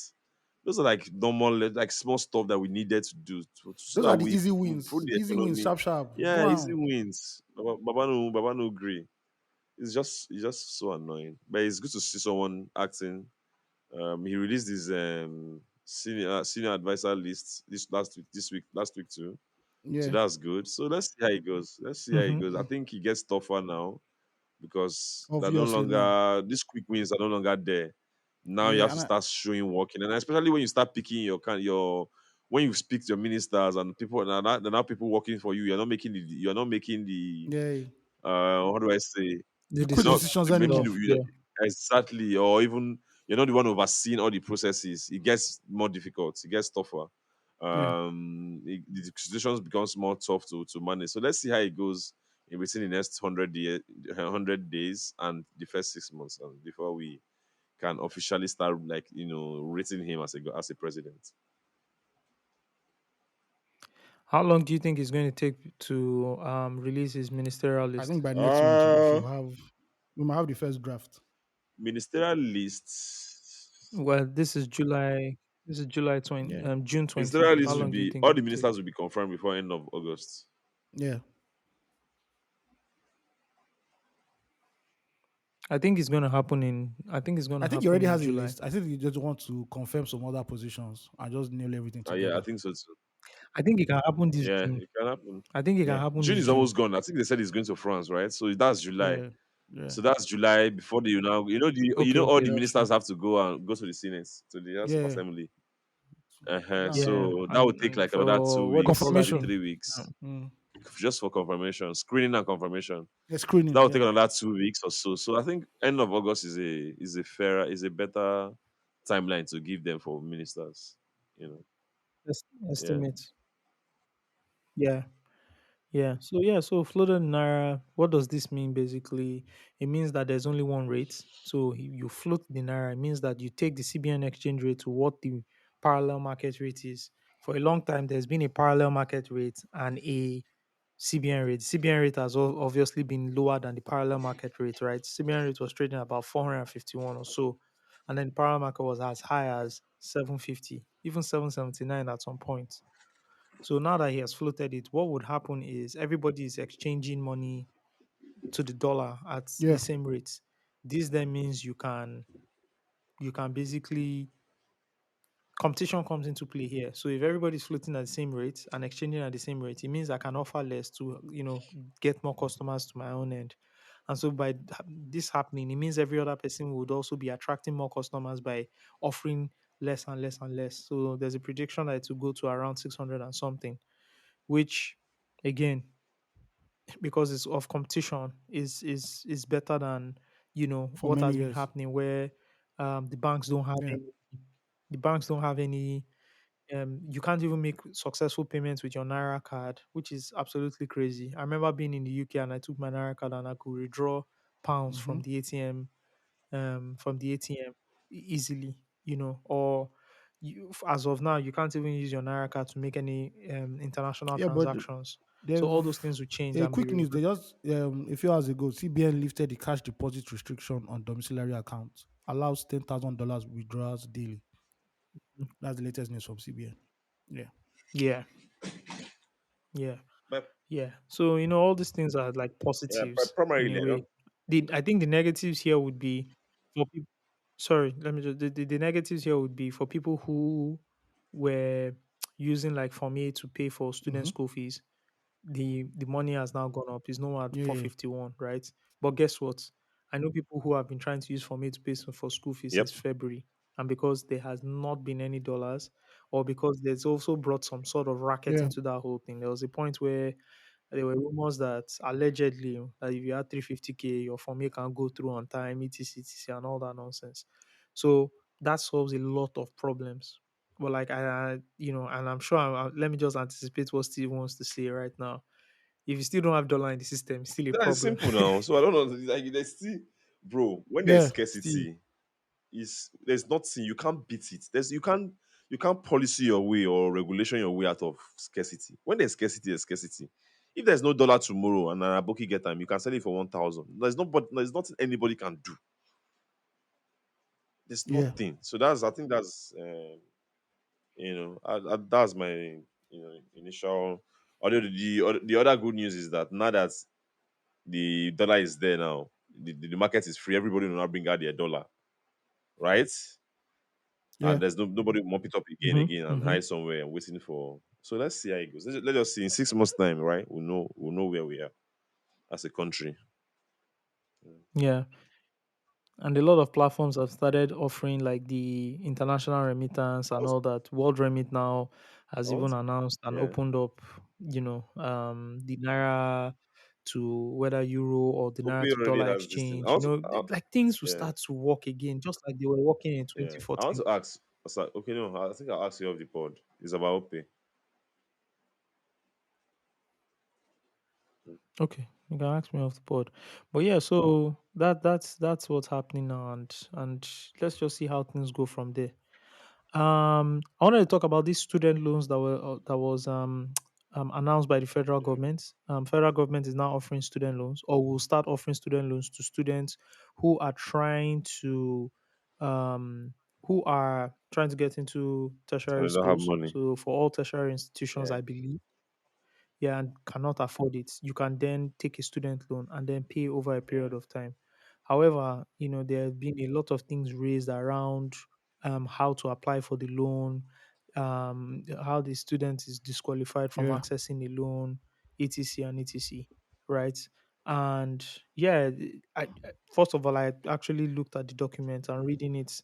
Those are like normal, like small stuff that we needed to do so Those that are the we easy improve wins. the Easy wins, economy. sharp, sharp. Yeah, Do easy am. wins. Baba no agree. It's just so annoying. But it's good to see someone acting. He released his senior advisor list last week too. So Yeah, that's good. So let's see how it goes. Let's see how it goes. I Mm-hmm. think he gets tougher now because they're no obviously now. longer these quick wins are no longer there. Now you Yeah, have and to I, start showing working, and especially when you start picking your when you speak to your ministers and people, and now people working for you. You're not making the yeah, what do I say? The quick Not decision decisions making anymore. itself, yeah. exactly, or even you're not the one overseeing all the processes. It gets more difficult. It gets tougher. Yeah, The situations becomes more tough to manage. So let's see how it goes in between the next 100 days and the first 6 months before we can officially start like rating him as a president. How long do you think it's going to take to release his ministerial I think list? by next month Uh we might have the first draft. Ministerial lists. Well, this is July. This is July 20, Yeah, June Ministerial 20. How lists will long do you be think all it the will take? ministers will be confirmed before end of August. yeah. I think it's going I to think he happen already in has a July. list. I think he just wants to confirm some other positions and just nail everything Yeah, I together. think so too. I think it can happen this Yeah, June. it can happen. I think it can Yeah, happen June this is June. almost gone. I think they said he's going to France, right? So that's July. yeah, yeah, So that's July before Okay, all okay, the that's true. ministers have to go to the Senate, to the House of yeah. Assembly. Now, Yeah, So that would take and like another two for what do you weeks, call it? maybe confirmation. 3 weeks, Mm. just for confirmation, screening and confirmation. Yeah, So that screening. will Yeah, take another 2 weeks or so. So I think end of August is a better timeline to give them for ministers. You know, yeah. Estimate. Yeah. So floated naira, what does this mean basically? It means that there's only one rate. So you float the naira, it means that you take the CBN exchange rate to what the parallel market rate is. For a long time, there's been a parallel market rate and a CBN rate. CBN rate has obviously been lower than the parallel market rate, right? CBN rate was trading about 451 or so, and then the parallel market was as high as 750, even 779 at some point. So now that he has floated it, what would happen is everybody is exchanging money to the dollar at the yeah. same rate. This then means you can basically competition comes into play here. So if everybody's floating at the same rate and exchanging at the same rate, it means I can offer less to get more customers to my own end. And so by this happening, it means every other person would also be attracting more customers by offering less and less and less. So there's a prediction that it will go to around 600 and something, which again, because it's of competition, is better than For what many has been years. happening where the banks don't have Yeah. any you can't even make successful payments with your Naira card, which is absolutely crazy. I remember being in the UK and I took my Naira card and I could withdraw pounds Mm-hmm. from the ATM easily, or as of now, you can't even use your Naira card to make any international Yeah, but transactions. So all those they've things will change a and be quick news. They reversed. just a few hours ago, CBN lifted the cash deposit restriction on domiciliary accounts. Allows $10,000 withdrawals daily. That's the latest news from CBN. Yeah. Yeah, yeah. But Yeah. So, all these things are like yeah, positives in a primarily, way. I think the negatives here would be for people. Sorry, let me just. The negatives here would be for people who were using like Form A to pay for student Mm-hmm. school fees. The money has now gone up. It's no more at Yeah, yeah. 451, right? But guess what? I know people who have been trying to use Form A to pay for school fees since yep. February, and because there has not been any dollars, or because there's also brought some sort of racket Yeah. into that whole thing. There was a point where there were rumors that allegedly that if you had 350K, your formula can go through on time, etc, and all that nonsense. So that solves a lot of problems. But like and I'm sure. Let me just anticipate what Steve wants to say right now. If you still don't have dollar in the system, it's still a That is problem. simple now. So I don't know. Like there's still, bro. When there's Yeah. Steve, scarcity, is there's nothing you can't beat it. You can't policy your way or regulation your way out of scarcity. When there's scarcity. If there's no dollar tomorrow and a bookie get time, you can sell it for 1,000. There's nothing anybody can do. There's Yeah. nothing. So that's I think that's that's my initial. Although the other good news is that now that the dollar is there now, the market is free. Everybody will now bring out their dollar, right? Yeah. And there's nobody will mop it up again, hmm again, and hmm hide somewhere and waiting for. So let's see how it goes. Let's just see in 6 months' time, right? We'll know where we are as a country. yeah. And a lot of platforms have started offering like the international remittance and Also, all that. World Remit now I has want even to, announced and yeah, opened up, the Naira to whether euro or the Naira Opay to already dollar has this thing. exchange. Like things will Yeah, start to work again, just like they were working in yeah. I want 2014. to ask. Okay, no, I think I'll ask you of the pod. It's about Opay. Okay, you can ask me off the board. But yeah, so that's what's happening now, and let's just see how things go from there. I wanted to talk about these student loans that was announced by the federal Yeah, government. Federal government is now offering student loans, or will start offering student loans to students who are trying to um, get into and tertiary they don't have schools. money. So for all tertiary institutions, Yeah, I believe, yeah, and cannot afford it, you can then take a student loan and then pay over a yeah, period of time. However, there have been a lot of things raised around how to apply for the loan, how the student is disqualified from Yeah. accessing the loan, etc. and etc. Right? And yeah, first of all, I actually looked at the document and reading it.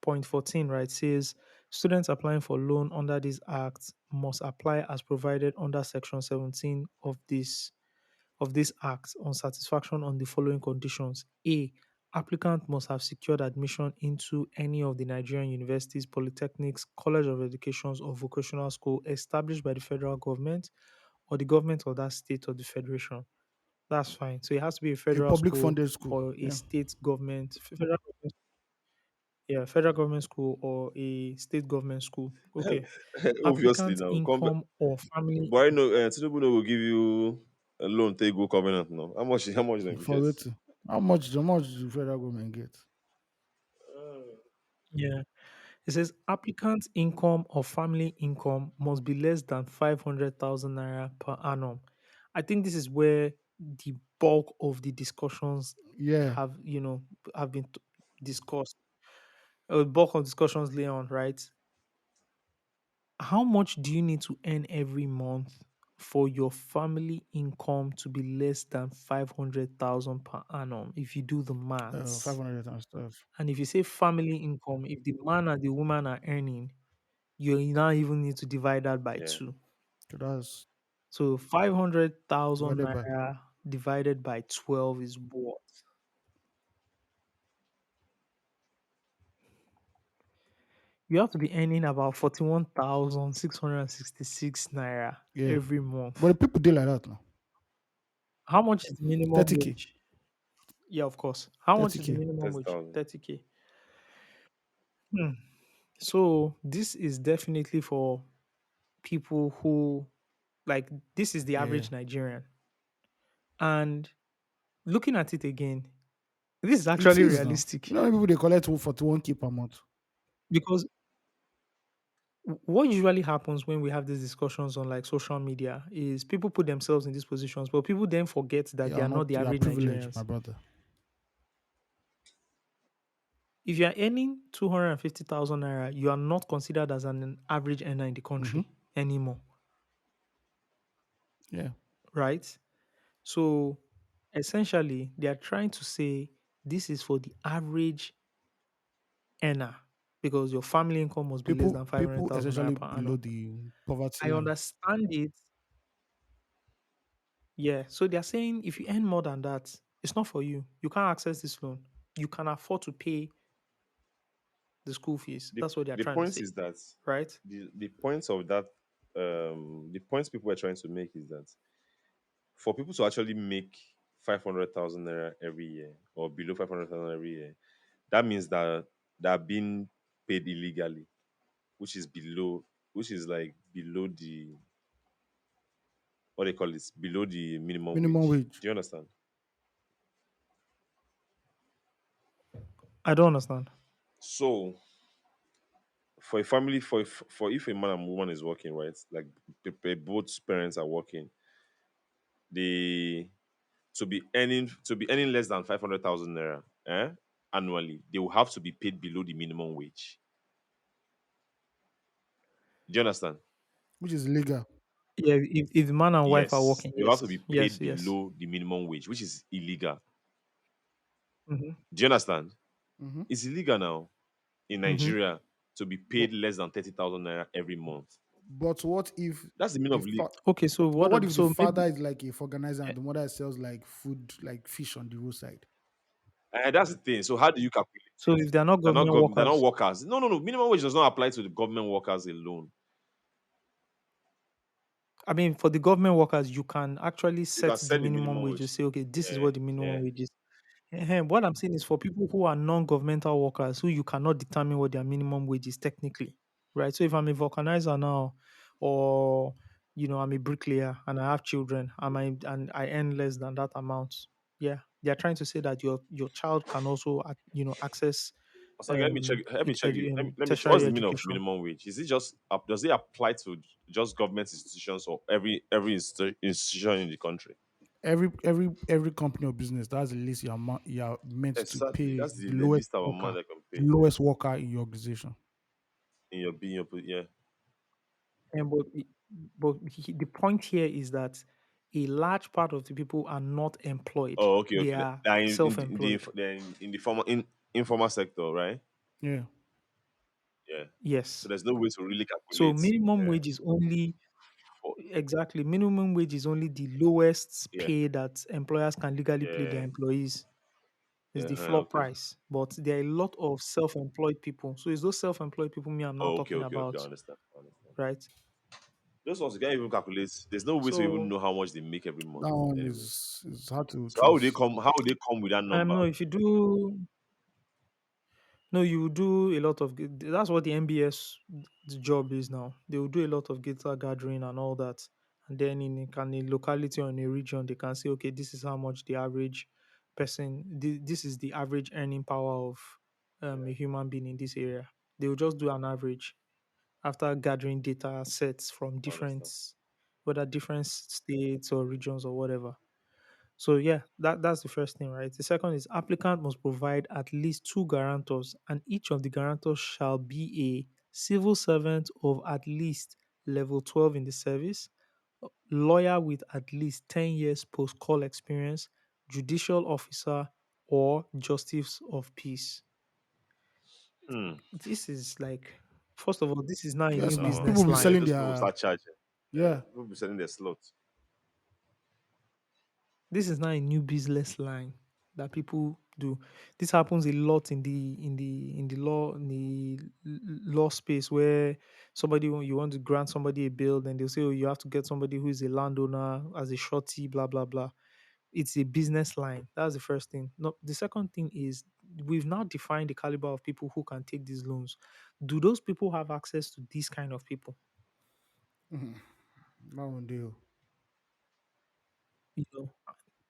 Point 14, right, says students applying for loan under this act must apply as provided under section 17 of this act on satisfaction on the following conditions. A, applicant must have secured admission into any of the Nigerian universities, polytechnics, college of educations, or vocational school established by the federal government or the government of that state or the federation. That's fine. So it has to be a A federal public school funded school. or a Yeah. state government, federal government school or a state government school. Okay. obviously Applicant's now. income or family. But I know Tinubu no will give you a loan take go covenant now. How much then you For get? it. How much do the federal government get? Yeah. It says applicant's income or family income must be less than 500,000 naira per annum. I think this is where the bulk of the discussions Yeah. have, have been discussed. Bulk of discussions lay on, right? How much do you need to earn every month for your family income to be less than 500,000 per annum if you do the maths? 500 and stuff. And if you say family income, if the man and the woman are earning, you now even need to divide that by Yeah. two. So that's So 500,000 divided by. naira divided by 12 is what? You have to be earning about 41,666 naira Yeah. every But the month. people do like that now. How much is the minimum 30K. wage? Yeah, of course. How much is the 30K. minimum wage? 30,000. 30K. Hmm. So this is definitely for people who like this is the Yeah. average Nigerian. And looking at it again, this is It actually is now. realistic You know how many people they collect 41K per month. because what usually happens when we have these discussions on like social media is people put themselves in these positions, but people then forget that You they are are not not the you are average privileged, my Nigerians. brother. If you are earning 250,000 naira, you are not considered as an average earner in the Mm-hmm. country anymore, Yeah. right? So essentially, they are trying to say this is for the average earner because your family income must be less than People 500,000 naira essentially per below annum. the poverty I line. understand it. Yeah. So they're saying if you earn more than that, it's not for you. You can't access this loan. You can afford to pay the school fees. the That's what they're the trying to point say, is that right? the points of that the points people are trying to make is that for people to actually make 500,000 naira every year or below 500,000 every year, that means that they're being paid illegally, which is below, which is like below the, what they call this, below the minimum Minimum wage. wage. Do you understand? I don't understand. So for a family, for if a man and woman is working, right, like both parents are working, they to be earning less than 500,000 naira annually, they will have to be paid below the minimum wage. Do you understand? Which is legal. Yeah, if man and wife are Yes, working, they will have to be yes, yes, paid yes. below the minimum wage, which is illegal. Mm-hmm. Do you understand? Hmm. It's illegal now in Mm-hmm. Nigeria to be But paid less than 30,000 naira every month. but what if That's the meaning the of leave. Okay, so but what if the so father maybe is like a organizer and the mother sells like food, like fish on the roadside? And that's the thing. So how do you calculate so it? if they're not They're not government they're not workers, workers. No, no, no. Minimum wage does not apply to the government workers alone. I mean, for the government workers, you can actually You can set the set the minimum minimum wage to wage. say, okay, this is Yeah, what the minimum yeah. wage is. What I'm saying is for people who are non-governmental workers who you cannot determine what their minimum wage is technically, right? So if I'm a vulcanizer now, or I'm a bricklayer and I have children and I earn less than that amount, yeah, they're trying to say that your child can also access Osagie, let me check. Let me check. What's tertiary the meaning of education. minimum wage? Is it just does it apply to just government institutions or every institution in the country? Every company or business that's the least you're meant to Exactly. pay That's the least of amount I can the pay. lowest worker in your organization. In your being your yeah. And the point here is that a large part of the people are not employed; Oh, okay, they okay. are They're self-employed. they're in the formal informal sector, right? Yeah. Yeah. So Yes. there's no way to really So calculate. minimum wage is only For, exactly minimum wage is only the lowest yeah, pay that employers can legally pay their yeah, employees. Is yeah. the floor Okay. price, but there are a lot of self-employed people. So it's those self-employed people me I'm now Oh, okay, talking okay, okay. I about, understand. I understand. right? Those ones you can't even calculate. There's no way to even So know how much they make every month. That one Anyway, is hard to so how would they trace. come? How would they come with that number? no, if you do no, you do a lot of that's what the MBS job is now. They will do a lot of data gathering and all that, and then in a locality or in a region, they can say, okay, this is how much the average person, this is the average earning power of a Yeah, human being in this area. They will just do an average after gathering data sets from I understand. whether different states or regions or whatever. So yeah, that's the first thing, right? The second is applicant must provide at least two guarantors, and each of the guarantors shall be a civil servant of at least level 12 in the service, lawyer with at least 10 years post call experience, judicial officer, or justice of peace. Hmm. This is like, first of all, this is now a new Yes, now No, people business will be yeah, line. selling those people will their start charging. Yeah, yeah. people will be selling their slots. This is now a new business line that people do. This happens a lot in the law space where you want to grant somebody a bill, then they'll say, oh, you have to get somebody who is a landowner as a shorty, blah blah blah. It's a business line. That's the first thing. No, the second thing is we've now defined the caliber of people who can take these loans. Do those people have access to these kind of people? That one deal. You know,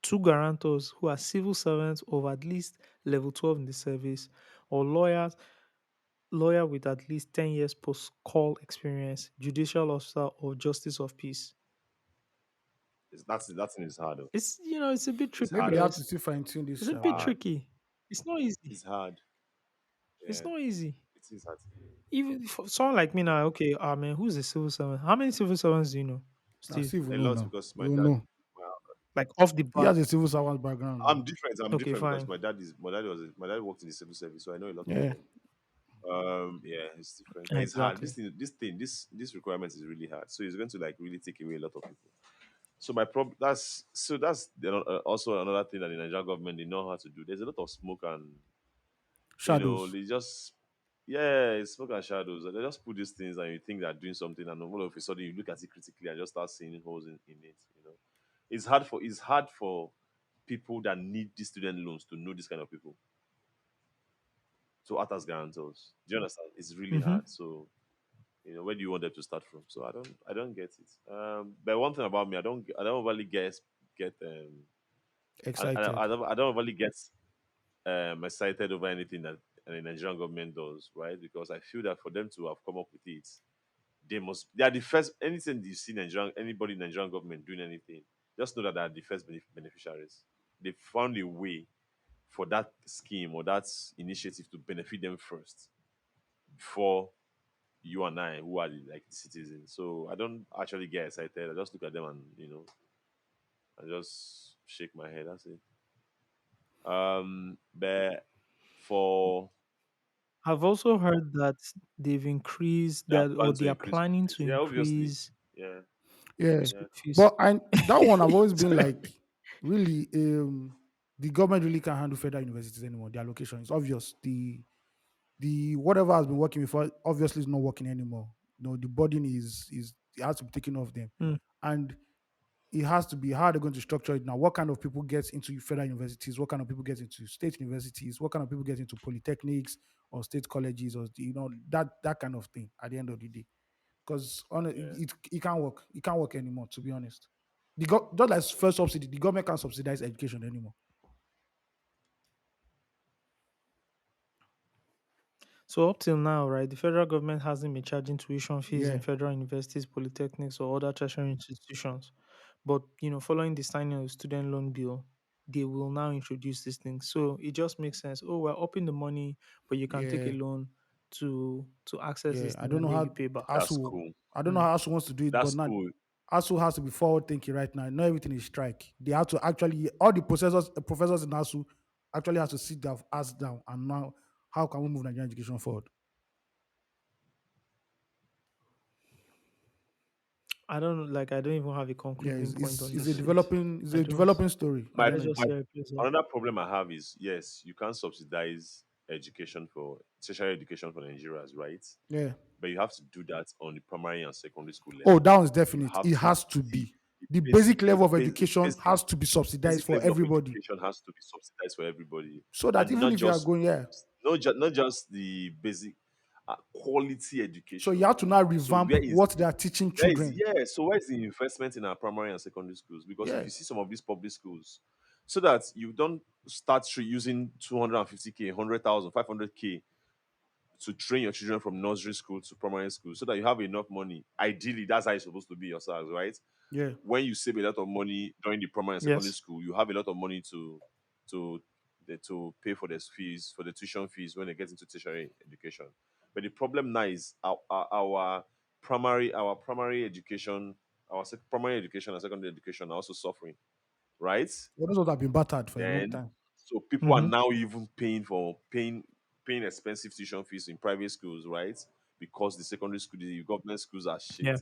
two guarantors who are civil servants of at least level 12 in the service, or lawyer with at least 10 years post call experience, judicial officer, or justice of peace. That thing is hard. Though. It's a bit It's tricky, Maybe hard. they have to guys. still fine tune this It's a It's bit sharp. hard. tricky. It's not easy. It's hard. It's Yeah, not easy. it is hard. Even for someone like me now, okay, man, who's a civil servant? How many civil servants do you know, Now Steve? see if we A know lot now. because my You will dad. know. Well, Like off the He bat. has a civil servant background I'm now. different. I'm Okay, different because fine. my dad worked in the civil service, so I know a lot of Yeah. them. Yeah, it's different. And it's hard. Exactly. This requirement is really hard. So it's going to like really take away a lot of people. So my problem that's also another thing that the Nigerian government they know how to do. There's a lot of smoke and Shadows. they just yeah, it's smoke and shadows. They just put these things and you think they're doing something and all of a sudden you look at it critically and just start seeing holes in it. It's hard for people that need these student loans to know this kind of people to act as guarantors. Do you understand? It's really Mm-hmm. hard. So where do you want them to start from? So I don't get it. But one thing about me, I don't really get Excited. I don't really get excited over anything that the Nigerian government does, right? Because I feel that for them to have come up with it, they are the first. Anything you see Nigerian anybody in Nigerian government doing anything, just know that they are the first beneficiaries. They found a way for that scheme or that initiative to benefit them first before you and I, who are like the citizens. So I don't actually get excited. I just look at them and I just shake my head. That's it. But for I've also heard that they've increased they are that, or planning they to are increase planning fees. to Yeah, obviously. increase Yeah, Yeah. yeah, school fees. But I that one I've always been like, really, the government really can't handle federal universities anymore. The allocation is obvious. The whatever has been working before obviously is not working anymore. The burden is it has to be taken off them. Mm. And it has to be how they're going to structure it now. What kind of people get into federal universities? What kind of people get into state universities? What kind of people get into polytechnics or state colleges, or that kind of thing at the end of the day? Because on yeah. it can't work. It can't work anymore. To be honest, just like first subsidy, the government can't subsidize education anymore. So up till now, right, the federal government hasn't been charging tuition fees in Yeah, federal universities, polytechnics, or other tertiary institutions. But following the signing of the student loan bill, they will now introduce these things. So it just makes sense. Oh, we're upping the money, but you can take a yeah, loan to access yeah. this thing, and then you pay back. That's ASU. cool. I don't know Mm. how ASU wants to do it, but That's not cool. ASU has to be forward thinking right now. Not everything is strike. They have to actually all the professors in ASU actually has to sit their ass down and now how can we move Nigerian education forward? I don't like. I don't even have a Yeah, concluding it's, point it's, on it's a this yet. developing it's I a don't. developing story at My, the end Let's of the just my see day. how it plays out. another problem I have is yes, you can subsidize education for tertiary education for Nigerians, right? Yeah. But you have to do that on the primary and secondary school Oh, level. that one's You definite. have It to has to the, be. the The basic basic the, level of base, the education basic has to be subsidized basic for level of everybody. education has to be subsidized for everybody, So that and even not if you are just going, yeah. not just the basic quality So education. you have to now So revamp what they are teaching children. where is the investment in our primary and secondary schools? Because if Yeah. you see some of these public schools, so that you don't start using 250K, 100,000, 500K to train your children from nursery school to primary school, so that you have enough money. Ideally, that's how it's supposed to be yourselves, right? Yeah. When you save a lot of money during the primary and secondary Yes. school, you have a lot of money to to pay for the fees, for the tuition fees when they get into tertiary education. But the problem now is our primary education, primary education and secondary education are also suffering, right? Well, those ones have been battered for a long Then time. so people are Mm-hmm. now even paying expensive tuition fees in private schools, right? Because the secondary school, the government schools are Yeah. shit.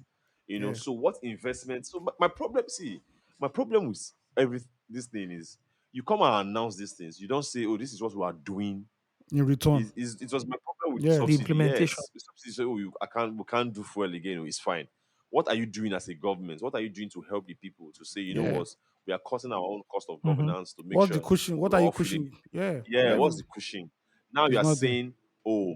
Yeah. So what investment? So my problem, see, my problem with every this thing is you come and announce these things. You don't say, oh, this is what we are doing. In return. It was my problem with the Yeah. The subsidy. implementation. Yes, the subsidy say, oh, we can't do fuel again. Oh, it's fine. What are you doing as a government? What are you doing to help the people to say, you know Yeah. what, we are cutting our own cost of Mm-hmm. governance to make What's the sure cushion? What we're are you all feeling. pushing? Yeah. Yeah, Yeah. what's the cushion? Now you It's are not there. saying, oh,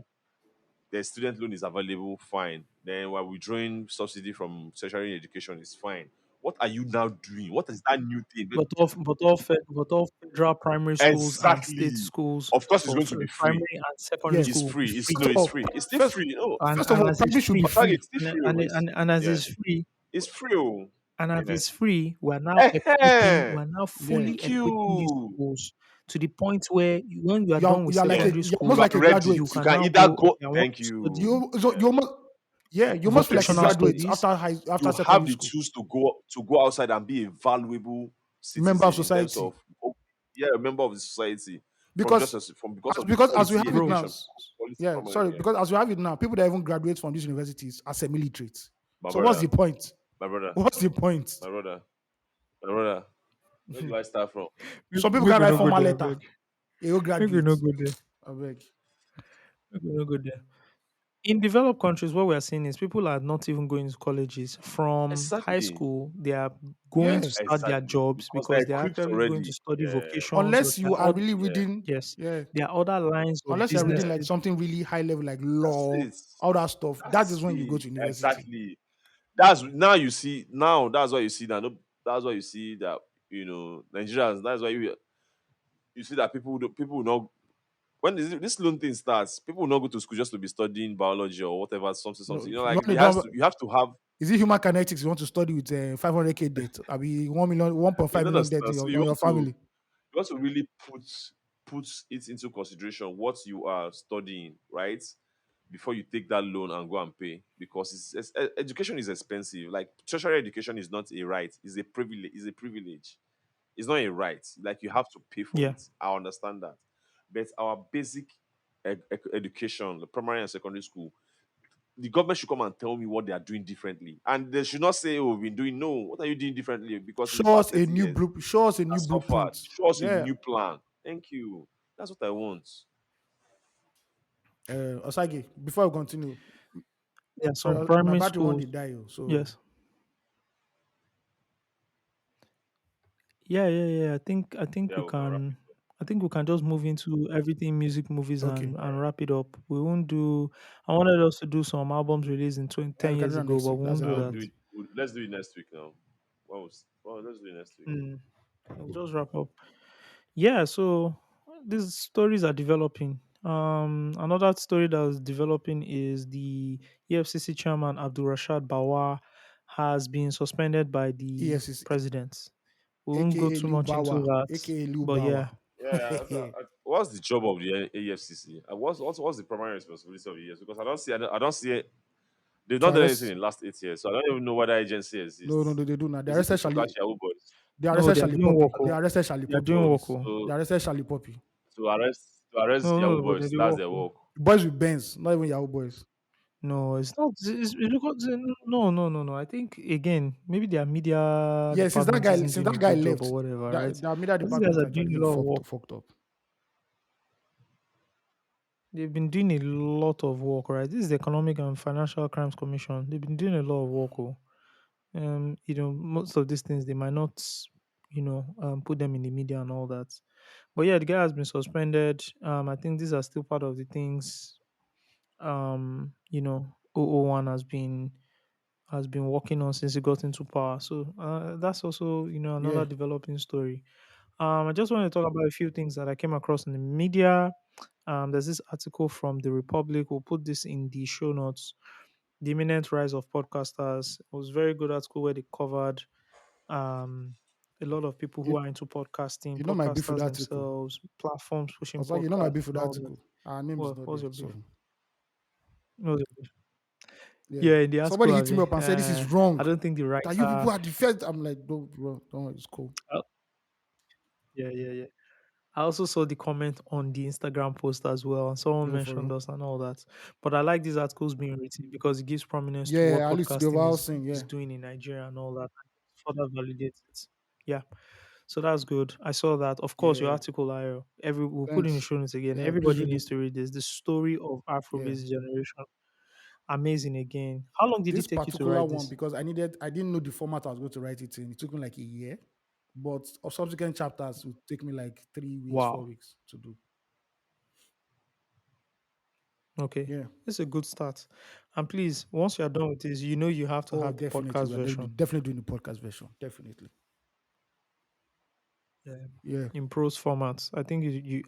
the student loan is available, fine. Then we're withdrawing subsidy from tertiary education is fine. What are you now doing? What is that new thing? But all federal primary schools and state Exactly. schools, Of course, it's or going to be sorry, free. primary and secondary Yeah. It's school will be free. It's free. no, First of it's all, free. It's still first free. No, And first of all, as it's private should be free, Osagie, free. it's still and free. Oh, and as yeah, it's free, it's free. Oh, and as yeah. it's free, Eh, we're now Yeah. fully thank equipping these you. schools to the point where when you are You're done with you're like Yeah, a secondary you're you almost schools, are like a ready. you graduate. You can can now either go go. and want Thank to study you. You Yeah. almost yeah, you must feel like a vocational graduate Obviously, studies. after you have secondary the school. tools to go outside and be a valuable Member of citizen in terms society. of, yeah, a member of the society. from just because as from because of the because as we quality have it bro. now, education, quality yeah, primary. sorry, Yeah, because as we have it now, people that even graduate from these universities are semi-literate. my So what's the brother, point? my brother, What's the point? my brother, my brother. Where do I start from? Some people Make can we write no go formal there, letter. beg. They will Make we graduate. no go there. I beg. Make we no go there. In developed countries, what we are seeing is people are not even going to colleges. From high Exactly, school, they are going to Yeah. start their exactly. jobs Because they're because they're equipped actually going to already. study Yeah, vocations or Unless you are really yeah. reading, yes, yeah. there are other lines of Unless you're reading like businesses. something really high level, like That's law, it. all that stuff. That is That's when you go it. to university. Exactly. That's now you see. Now that's why you see that. No, that's why you see that. Nigerians. That's why you see that people will not when this loan thing starts. People will not go to school just to be studying biology or whatever. Something, No, something. you Like want to it has do, to. You have to have. is it human kinetics you want to study with 500K debt? I be 1 million, one point You five don't million debt understand. in So on your family. you want to really put it into consideration what you are studying, right? Before you take that loan and go and pay, because education is expensive. Like tertiary education is not a right; it's a privilege. It's a privilege. It's not a right. Like you have to pay for Yeah, it. I understand that, but our basic education, the primary and secondary school, the government should come and tell me what they are doing differently, and they should not say, "Oh, we've been doing." No, what are you doing differently? Because in the past 30 years, Show us a I new suffered. blueprint. Show us a Yeah. new plan. Thank you. That's what I want. Osage, before we continue, yeah. sorry, Some my primary battery won't schools. die. So Yes. Yeah, yeah, yeah. I think Yeah, we we can wrap can. it up. I think we can just move into everything music, movies, okay. and wrap it up. We won't do. I wanted us to do some albums released in 20, Yeah, 10 we can do years that ago, next but week. we That's won't do I'll that. do everybody. it. Let's do it next week now. Let's do it next week. Mm. We'll just wrap up. Yeah, so these stories are developing. Another story that was developing is the EFCC chairman Abdul Rashad Bawa has been suspended by the EFCC, president. We won't go aka too Lil much into Bawa, that, aka Lil but Bawa. yeah, Yeah. What's the job of the AFCC? What's the primary responsibility of the EFCC? Because I don't see it. They've To not done anything arrest. in the last 8 years, so I don't even know why that agency No, no, exists. they do not. They Is it arrested to Charlie. catch Yahoo boys? They no, arrested they are Charlie doing Poppy. work. They Oh. arrested Charlie They are Poppy. doing So work. Oh. They so arrested Charlie Poppy. to arrest No, Yahoo no, but boys, they that's work. their Oh. work. Boys with Benz, not even Yahoo boys. No, it's not. It's because no, no, no, no. I think again, maybe their media Yeah, department isn't since doing a that guy good job or left, whatever, right? the media But these guys department are are actually doing a being lot of work. fucked up. They've been doing a lot of work, right? This is the Economic and Financial Crimes Commission. They've been doing a lot of work. Oh. Most of these things they might not, put them in the media and all that. But yeah, the guy has been suspended. I think these are still part of the things. OO1 has been working on since he got into power. So that's also Yeah, another developing story. I just want to talk about a few things that I came across in the media. There's this article from the Republic. We'll put this in the show notes. The imminent rise of podcasters. It was a very good article where they covered um, a lot of people you, who are into podcasting, you know my beef with podcasters that article. themselves, platforms I pushing was like, you know my podcasts beef with and that all that. article. Our name is What not was there. your beef? So What was your beef? yeah, Yeah, in the somebody article, hit me Avi. up and said this is wrong. I don't think the That you writer. people are the first. I'm like, don't, bro, don't worry, it's cool. Uh, yeah, yeah, yeah. I also saw the comment on the Instagram post as well, and someone No, for mentioned real. us and all that. But I like these articles being written because it gives prominence to what Yeah, at least to the podcasting overall is thing. is Yeah, doing in Nigeria and all that. Further validates it. Yeah, so that's good. I saw that. Of course, your yeah. article, I we'll put in the Thanks. show notes again. Yeah, please Everybody read needs it. to read this. The story of Yeah. Afrobeats generation. Amazing again. How long did it This take you to particular write one this? because I didn't know the format I was going to write it in. It took me like a year, but of subsequent chapters would take me like 3 weeks, Wow. 4 weeks to do. Okay. Yeah. It's a good start. And please, once you're done with this, you have to Oh, have the definitely. podcast We're version. definitely doing the podcast version. Definitely. Yeah. Yeah. In prose formats. I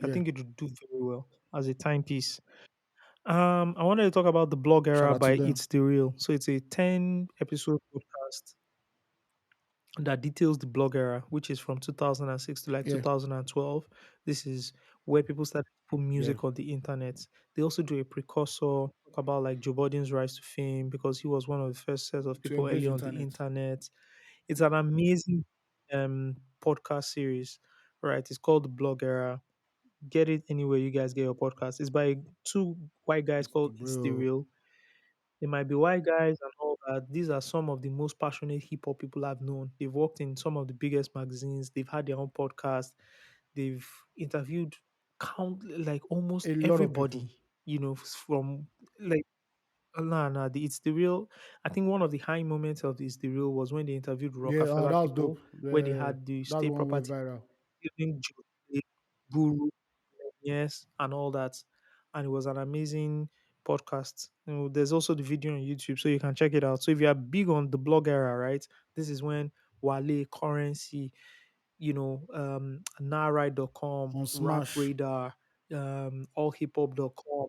Yeah. think it would do very well as a timepiece. I wanted to talk about the blog Shout era out to by them. It's the Real. So it's a 10 episode podcast that details the blog era, which is from 2006 to like Yeah. 2012. This is where people started to put Yeah. music on the internet. They also do a precursor, talk about like Joe Biden's rise to fame because he was one of the first set of To people embrace early the on the internet. internet. It's an amazing podcast series, right? It's called the blog era. get it anywhere you guys get your podcast. It's by two white guys It's the called It's the bro. Real. They might be white guys and all that. These are some of the most passionate hip hop people I've known. They've worked in some of the biggest magazines. They've had their own podcast. They've interviewed like almost A lot of people. everybody. From like nah, nah. It's the real. I think one of the high moments of the It's the Real was when they interviewed Yeah, Rockefeller that was dope. people, where they Yeah, had the that's the state one went property viral. building, Guru, yes, and all that. And it was an amazing podcast. There's also the video on YouTube, so you can check it out. So if you are big on the blog era, right, this is when Wale, Currency, Naira.com, On Rap Smash, Radar, allhiphop.com,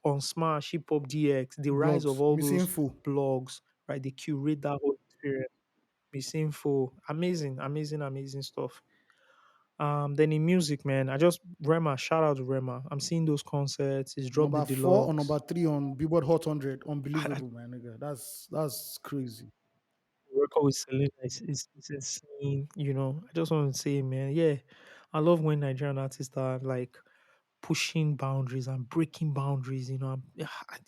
on Smash, Hip Hop DX, the rise of blogs, all Miss those Info. blogs, right? They curate that whole experience. Miss Info, amazing, amazing, amazing stuff. Then in music, man, I just Rema, shout out to Rema. I'm seeing those concerts. He's dropped the Number 4 or number deluxe. 3 on Billboard Hot 100. I Unbelievable, man. Nigga. That's crazy. record with Selena is insane. I just want to say, man, yeah, I love when Nigerian artists are like pushing boundaries and breaking boundaries.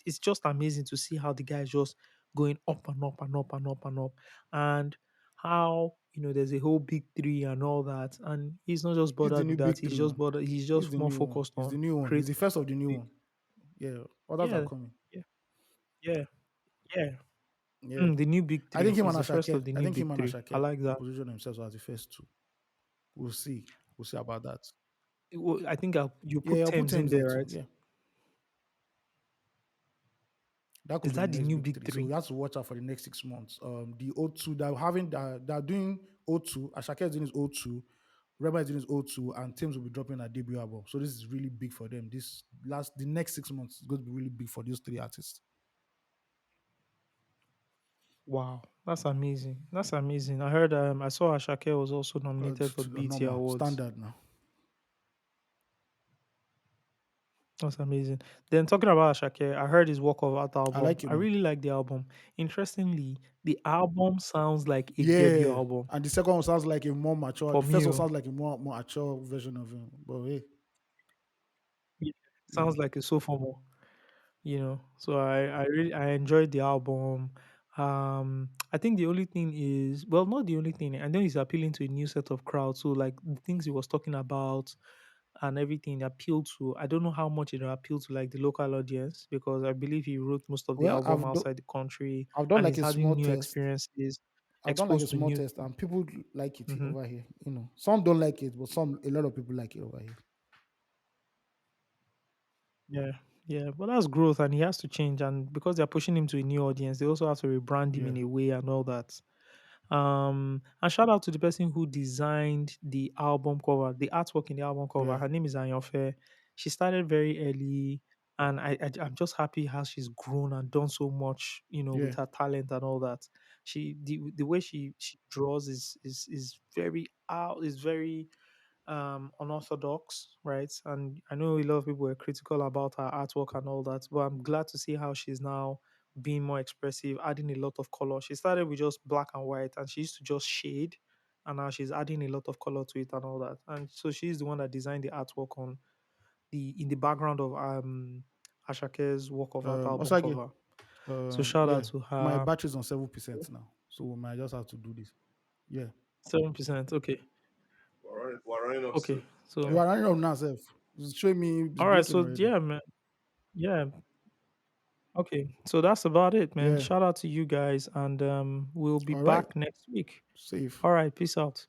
It's just amazing to see how the guy is just going up and up and up and up and up, and how there's a whole big three and all that, and he's not just He's the bothered new with that. big He's three just now. bothered. He's He's just the more new one. focused He's the on new one. He's creating the first of the new music. one. Yeah. Others are Yeah, coming. yeah, yeah, yeah. Yeah. The new big I think three him is and the first of Ashake. the I new think him big and three. I Ashake like that. position themselves as the first two. We'll see. We'll see about that. I think you Yeah, put I'll put Thames in Thames there there, too. right? Yeah. That could Is be the that the next new big big three. So we three? have to watch out for the next 6 months. The O2 they're doing O2. Ashake is doing his O2. Rema is doing his O2, and Thames will be dropping their debut album. So this is really big for them. The next 6 months is going to be really big for those three artists. Wow, that's amazing. That's amazing. I heard. I saw Ashake was also nominated for the BT Normal Awards. standard now. That's amazing. Then talking about Ashake, I heard his Walk of Art I album. like it, I man. really like the album. Interestingly, the album sounds like a debut Yeah, album and the second one sounds like a more mature. for The first me. one Oh. sounds like a more mature version of him. But hey, Yeah, yeah, sounds like a sophomore. So I really I enjoyed the album. I think the only thing is, well, not the only thing. I know he's appealing to a new set of crowds. So like the things he was talking about and everything appealed to. I don't know how much it appealed to like the local audience, because I believe he wrote most of the well, album outside the country I've done and like he's a small having new test. experiences, I've done like a exposed to small new. test, and people like it Mhm. over here. Some don't like it, but a lot of people like it over here. Yeah, yeah, but that's growth, and he has to change. And because they're pushing him to a new audience, they also have to rebrand him Yeah, in a way and all that. And shout out to the person who designed the album cover, the artwork in the album cover. yeah. Her name is Anyofe. She started very early, and I'm just happy how she's grown and done so much, with Yeah. her talent and all that. The way she draws is very out, is very unorthodox, right? And I know a lot of people were critical about her artwork and all that, but I'm glad to see how she's now being more expressive, adding a lot of color. She started with just black and white, and she used to just shade, and now she's adding a lot of color to it and all that. And so she's the one that designed the artwork on the in the background of Ashake's work of art album Osage. cover. So shout out Yeah. to My her. battery's on 7% now, so we might just have to do this. Yeah. 7%. Okay. We're running up Okay. still. You So are running up now, Seth. It's showing me it's all right. blinking So already. yeah, man. Yeah. Okay, so that's about it, man. Yeah. Shout out to you guys, and we'll be All right. back next week. Safe. All right, peace out.